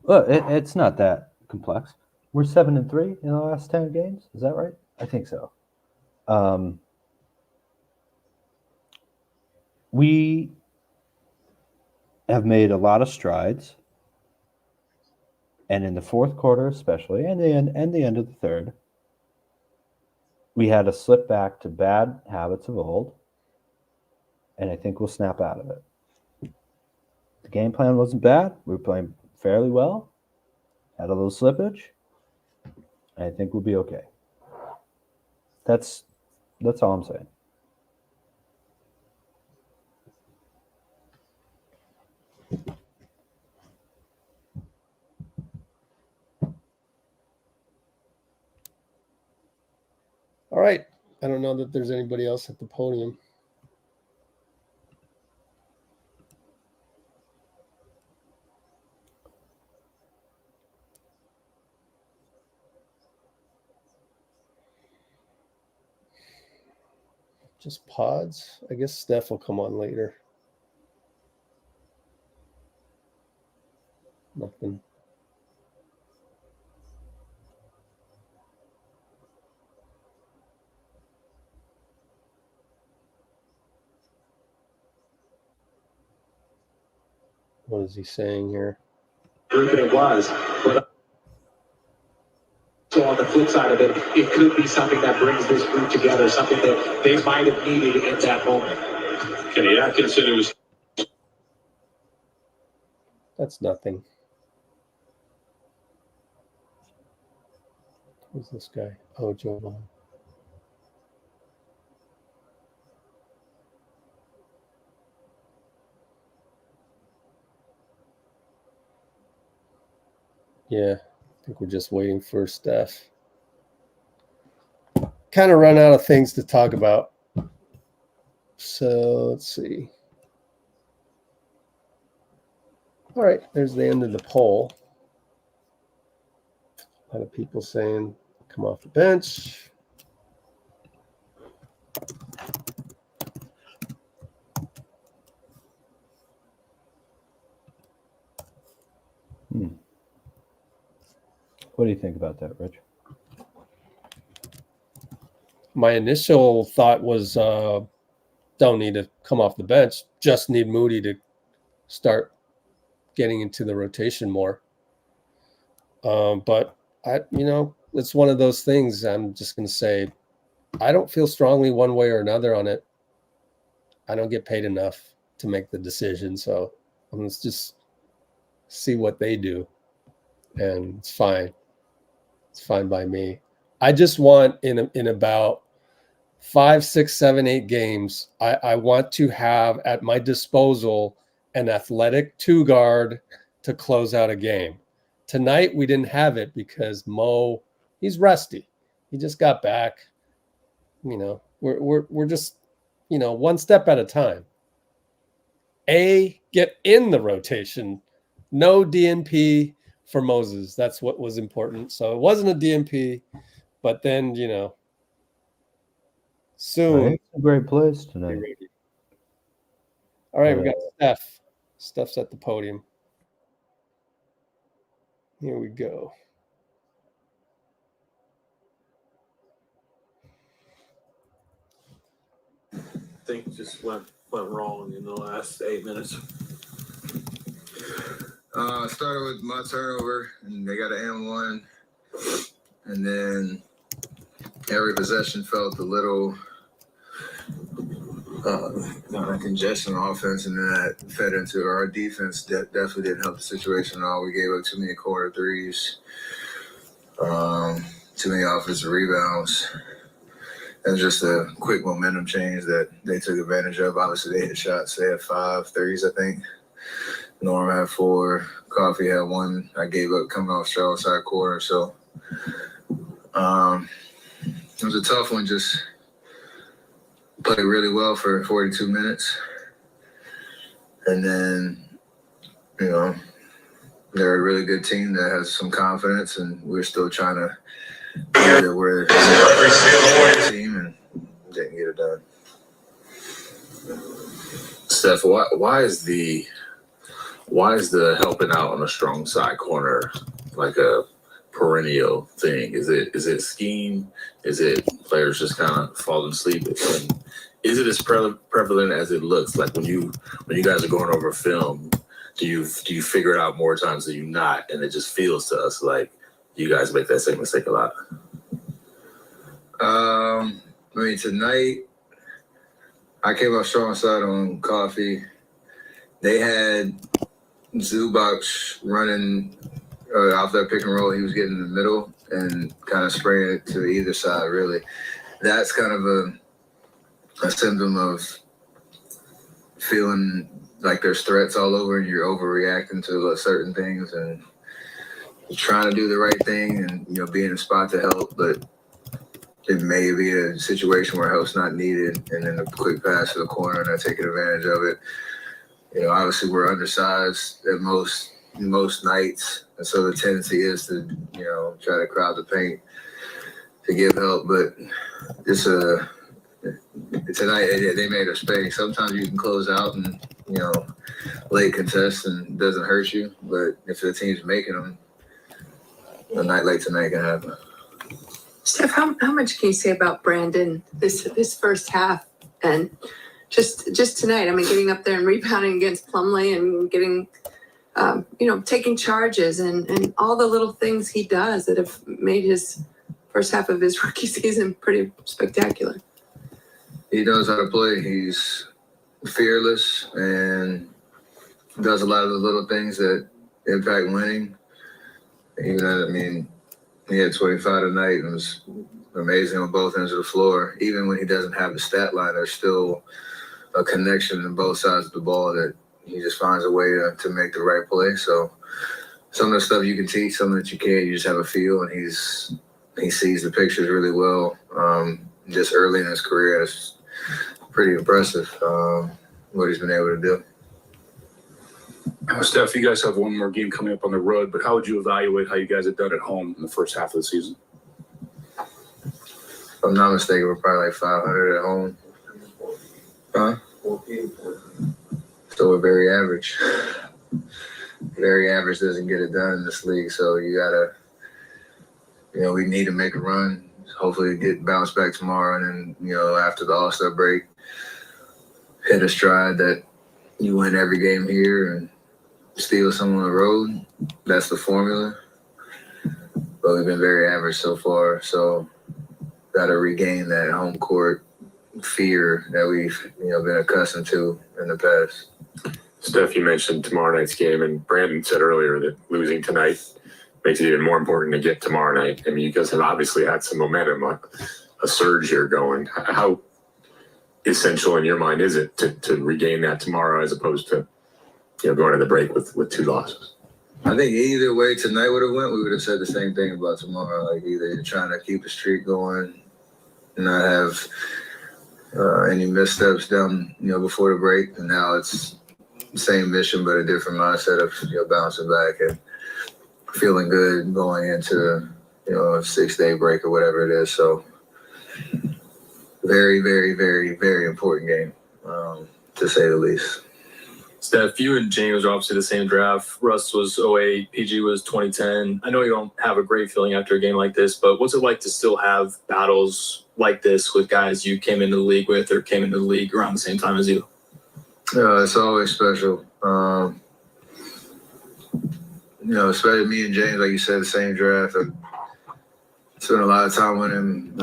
It's not that complex. We're 7-3 in the last 10 games. Is that right? I think so. We have made a lot of strides, and in the fourth quarter, especially, and the end of the third, we had to slip back to bad habits of old, and I think we'll snap out of it. The game plan wasn't bad. We were playing fairly well. Had a little slippage. I think we'll be okay. That's all I'm saying. All right. I don't know that there's anybody else at the podium. Just pods. I guess Steph will come on later. Nothing. What is he saying here? It was, but so on the flip side of it, it could be something that brings this group together, something that they might have needed in that moment. Kenny Atkinson was. That's nothing. Who's this guy? Oh, Joe. Yeah, I think we're just waiting for Steph. Kind of run out of things to talk about. So let's see. All right, there's the end of the poll. A lot of people saying come off the bench. What do you think about that, Rich? My initial thought was don't need to come off the bench, just need Moody to start getting into the rotation more. But it's one of those things. I'm just going to say I don't feel strongly one way or another on it. I don't get paid enough to make the decision, so let's just see what they do, and it's fine. It's fine by me. I just want in about 5, 6, 7, 8 games, I want to have at my disposal an athletic 2-guard to close out a game. Tonight we didn't have it because Mo, he's rusty. He just got back. We're just one step at a time. Get in the rotation. No DNP for Moses. That's what was important. So it wasn't a DNP, but then soon. It's a great place tonight. All right, we got Steph. Steph's at the podium. Here we go. I think just went wrong in the last 8 minutes. Started with my turnover, and they got an M1, and then every possession felt a little That congestion offense, and then that fed into our defense. That definitely didn't help the situation at all. We gave up too many corner threes, too many offensive rebounds, and just a quick momentum change that they took advantage of. Obviously, they hit shots. They had 5 threes, I think. Norm had 4. Coffey had 1. I gave up coming off strong side corner. So it was a tough one. Just played really well for 42 minutes. And then, you know, they're a really good team that has some confidence, and we're still trying to get that we're a team and didn't get it done. Steph, why is the helping out on a strong side corner like a perennial thing? Is it scheme? Is it players just kind of falling asleep? And is it as prevalent as it looks? Like when you guys are going over film, do you figure it out more times than you not? And it just feels to us like you guys make that same mistake a lot. I mean, tonight I came off strong side on Coffey. They had Zubac running off that pick and roll. He was getting in the middle and kind of spraying it to either side, really. That's kind of a symptom of feeling like there's threats all over and you're overreacting to certain things and you're trying to do the right thing and, you know, be in a spot to help, but it may be a situation where help's not needed, and then a quick pass to the corner and they're taking advantage of it. You know, obviously we're undersized at most nights, and so the tendency is to, you know, try to crowd the paint to give help. But tonight they made us pay. Sometimes you can close out and, you know, late contest and it doesn't hurt you, but if the team's making them, a night like tonight can happen. Steph, how much can you say about Brandon this first half and just tonight? I mean, getting up there and rebounding against Plumlee and getting, you know, taking charges and all the little things he does that have made his first half of his rookie season pretty spectacular. He knows how to play. He's fearless and does a lot of the little things that impact winning. Even, I mean, he had 25 tonight and was amazing on both ends of the floor. Even when he doesn't have the stat line, there's still a connection on both sides of the ball that he just finds a way to make the right play. So some of the stuff you can teach, some that you can't, you just have a feel, and he sees the pictures really well. Just early in his career, it's pretty impressive what he's been able to do. Steph, you guys have one more game coming up on the road, but how would you evaluate how you guys have done at home in the first half of the season? If I'm not mistaken, we're probably like 500 at home. Huh? So we're very average. Very average doesn't get it done in this league, so you gotta, you know, we need to make a run. Hopefully get bounced back tomorrow, and then, you know, after the All-Star break, hit a stride that you win every game here and steal some on the road. That's the formula. But we've been very average so far, so got to regain that home court fear that we've, you know, been accustomed to in the past. Steph, you mentioned tomorrow night's game, and Brandon said earlier that losing tonight makes it even more important to get tomorrow night. I mean, you guys have obviously had some momentum, like a surge here going. How essential in your mind is it to regain that tomorrow as opposed to, you know, going to the break with 2 losses? I think either way tonight would have went, we would have said the same thing about tomorrow. Like either you're trying to keep the streak going and not have any missteps down, you know, before the break. And now it's the same mission, but a different mindset of, you know, bouncing back and feeling good going into, you know, a 6-day break or whatever it is. So very, very, very, very important game, to say the least. Steph, you and James are obviously the same draft. Russ was 08, PG was 2010. I know you don't have a great feeling after a game like this, but what's it like to still have battles like this with guys you came into the league with or came into the league around the same time as you? It's always special. You know, especially me and James, like you said, the same draft. I spent a lot of time with him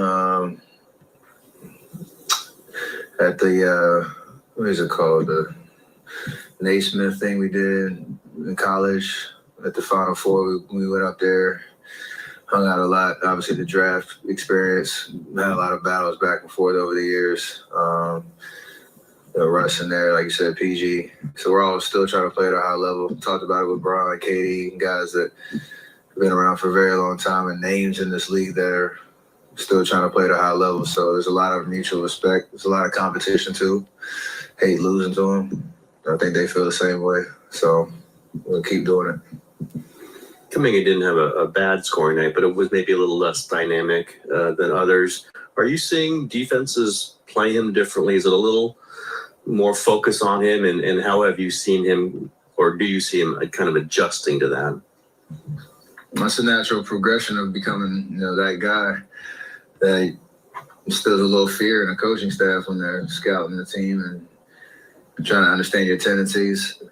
at the what is it called, the Naismith thing we did in college at the Final Four. We went up there, hung out a lot. Obviously, the draft experience, had a lot of battles back and forth over the years. Russ in there, like you said, PG. So we're all still trying to play at a high level. Talked about it with Bron, Katie, guys that have been around for a very long time, and names in this league that are still trying to play at a high level. So there's a lot of mutual respect. There's a lot of competition too. Hate losing to them. I think they feel the same way. So we'll keep doing it. Kuminga didn't have a bad scoring night, but it was maybe a little less dynamic than others. Are you seeing defenses play him differently? Is it a little more focus on him, and how have you seen him, or do you see him kind of adjusting to that? That's a natural progression of becoming, that guy that instills a little fear in the coaching staff when they're scouting the team and trying to understand your tendencies.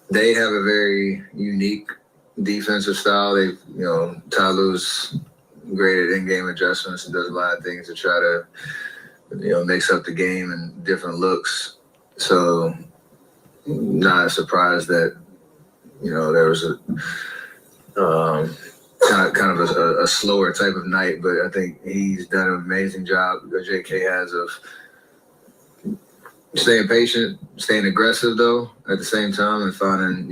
They have a very unique defensive style. They, Talu's great at in-game adjustments and does a lot of things to try to mix up the game and different looks. So not surprised that, there was a kind of a slower type of night, but I think he's done an amazing job, JK has, of staying patient, staying aggressive though at the same time, and finding,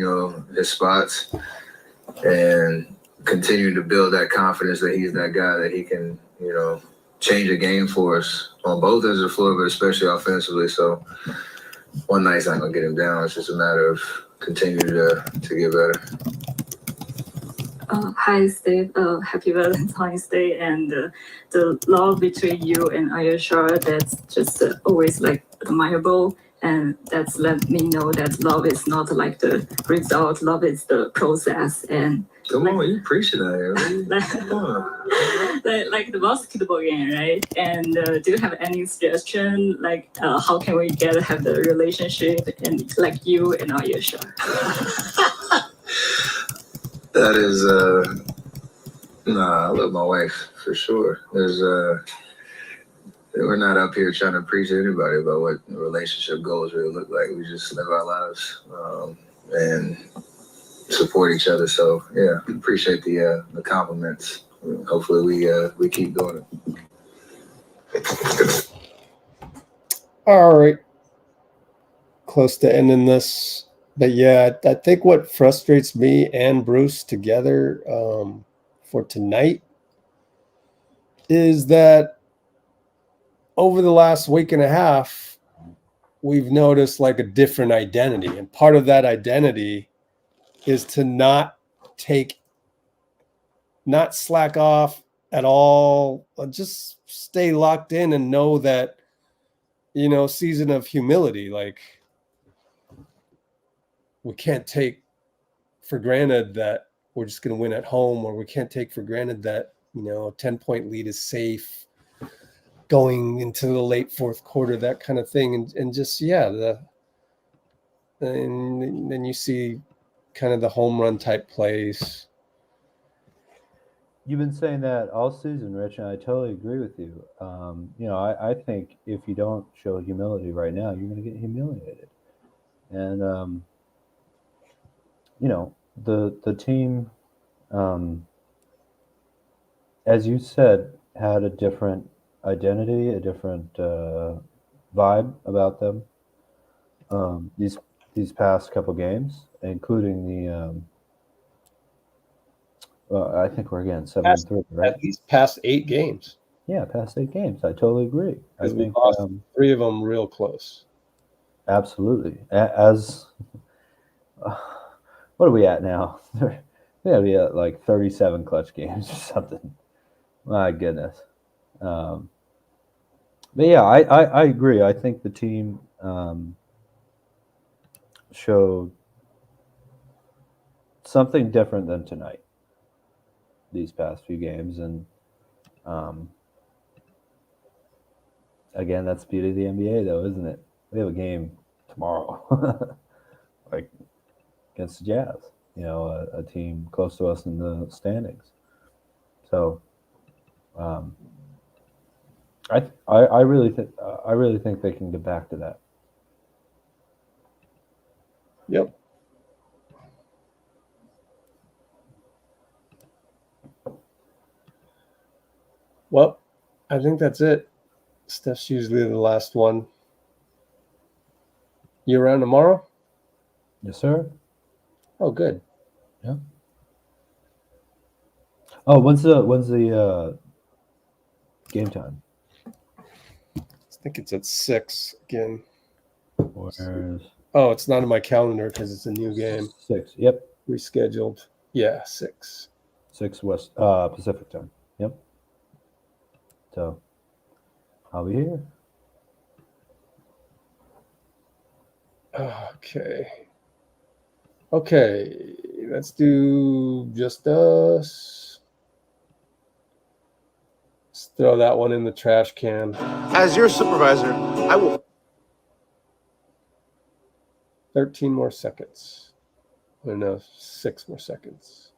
his spots and continuing to build that confidence that he's that guy that he can, change a game for us on both ends of the floor, but especially offensively. So one night's not gonna get him down. It's just a matter of continuing to get better. Hi, Steve. Happy Valentine's Day. And the love between you and Ayesha, that's just always admirable. And that's let me know that love is not like the result, love is the process. And come on, you preaching that here. like the basketball game, right? And do you have any suggestion, how can we have the relationship and like you and Ayesha? That is, I love my wife for sure. We're not up here trying to preach to anybody about what relationship goals really look like. We just live our lives and support each other. So yeah, appreciate the compliments. Hopefully we keep doing it. All right. Close to ending this. But yeah, I think what frustrates me and Bruce together for tonight is that over the last week and a half, we've noticed a different identity. And part of that identity is to not slack off at all, just stay locked in and know that, season of humility, we can't take for granted that we're just going to win at home, or we can't take for granted that, a 10-point lead is safe going into the late fourth quarter, that kind of thing. And just, and then you see kind of the home run type plays. You've been saying that all season, Rich, and I totally agree with you. I think if you don't show humility right now, you're going to get humiliated. And, the team, as you said, had a different identity, a different vibe about them these past couple games, including the I think we're again 7-3, right? At least past 8 games. Yeah, past 8 games. I totally agree. I think we lost 3 of them real close. Absolutely. As what are we at now? We gotta be at 37 clutch games or something. My goodness. But yeah, I agree. I think the team showed something different than tonight, these past few games. And again, that's the beauty of the NBA, though, isn't it? We have a game tomorrow, against the Jazz, a team close to us in the standings. So I really think they can get back to that. Yep. Well, I think that's it. Steph's usually the last one. You around tomorrow? Yes, sir. Oh, good. Yeah. Oh, when's the game time? I think it's at 6 again. Where's Oh, it's not in my calendar because it's a new game. 6? Yep. Rescheduled. Yeah, 6. 6 West Pacific time. Yep. So I'll be here. Okay, let's do just us. Let's throw that one in the trash can. As your supervisor, I will. 13 more seconds. Oh, no, 6 more seconds.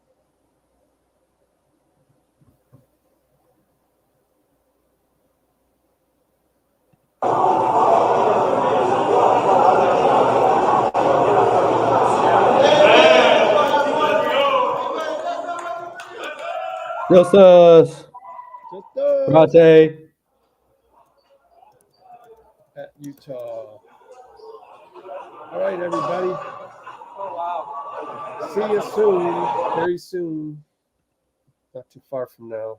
Justus. Rate. At Utah. All right, everybody. See you soon. Very soon. Not too far from now.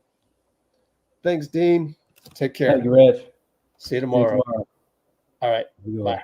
Thanks, Dean. Take care. Thank you, Rich. See you tomorrow. See you tomorrow. All right. Bye.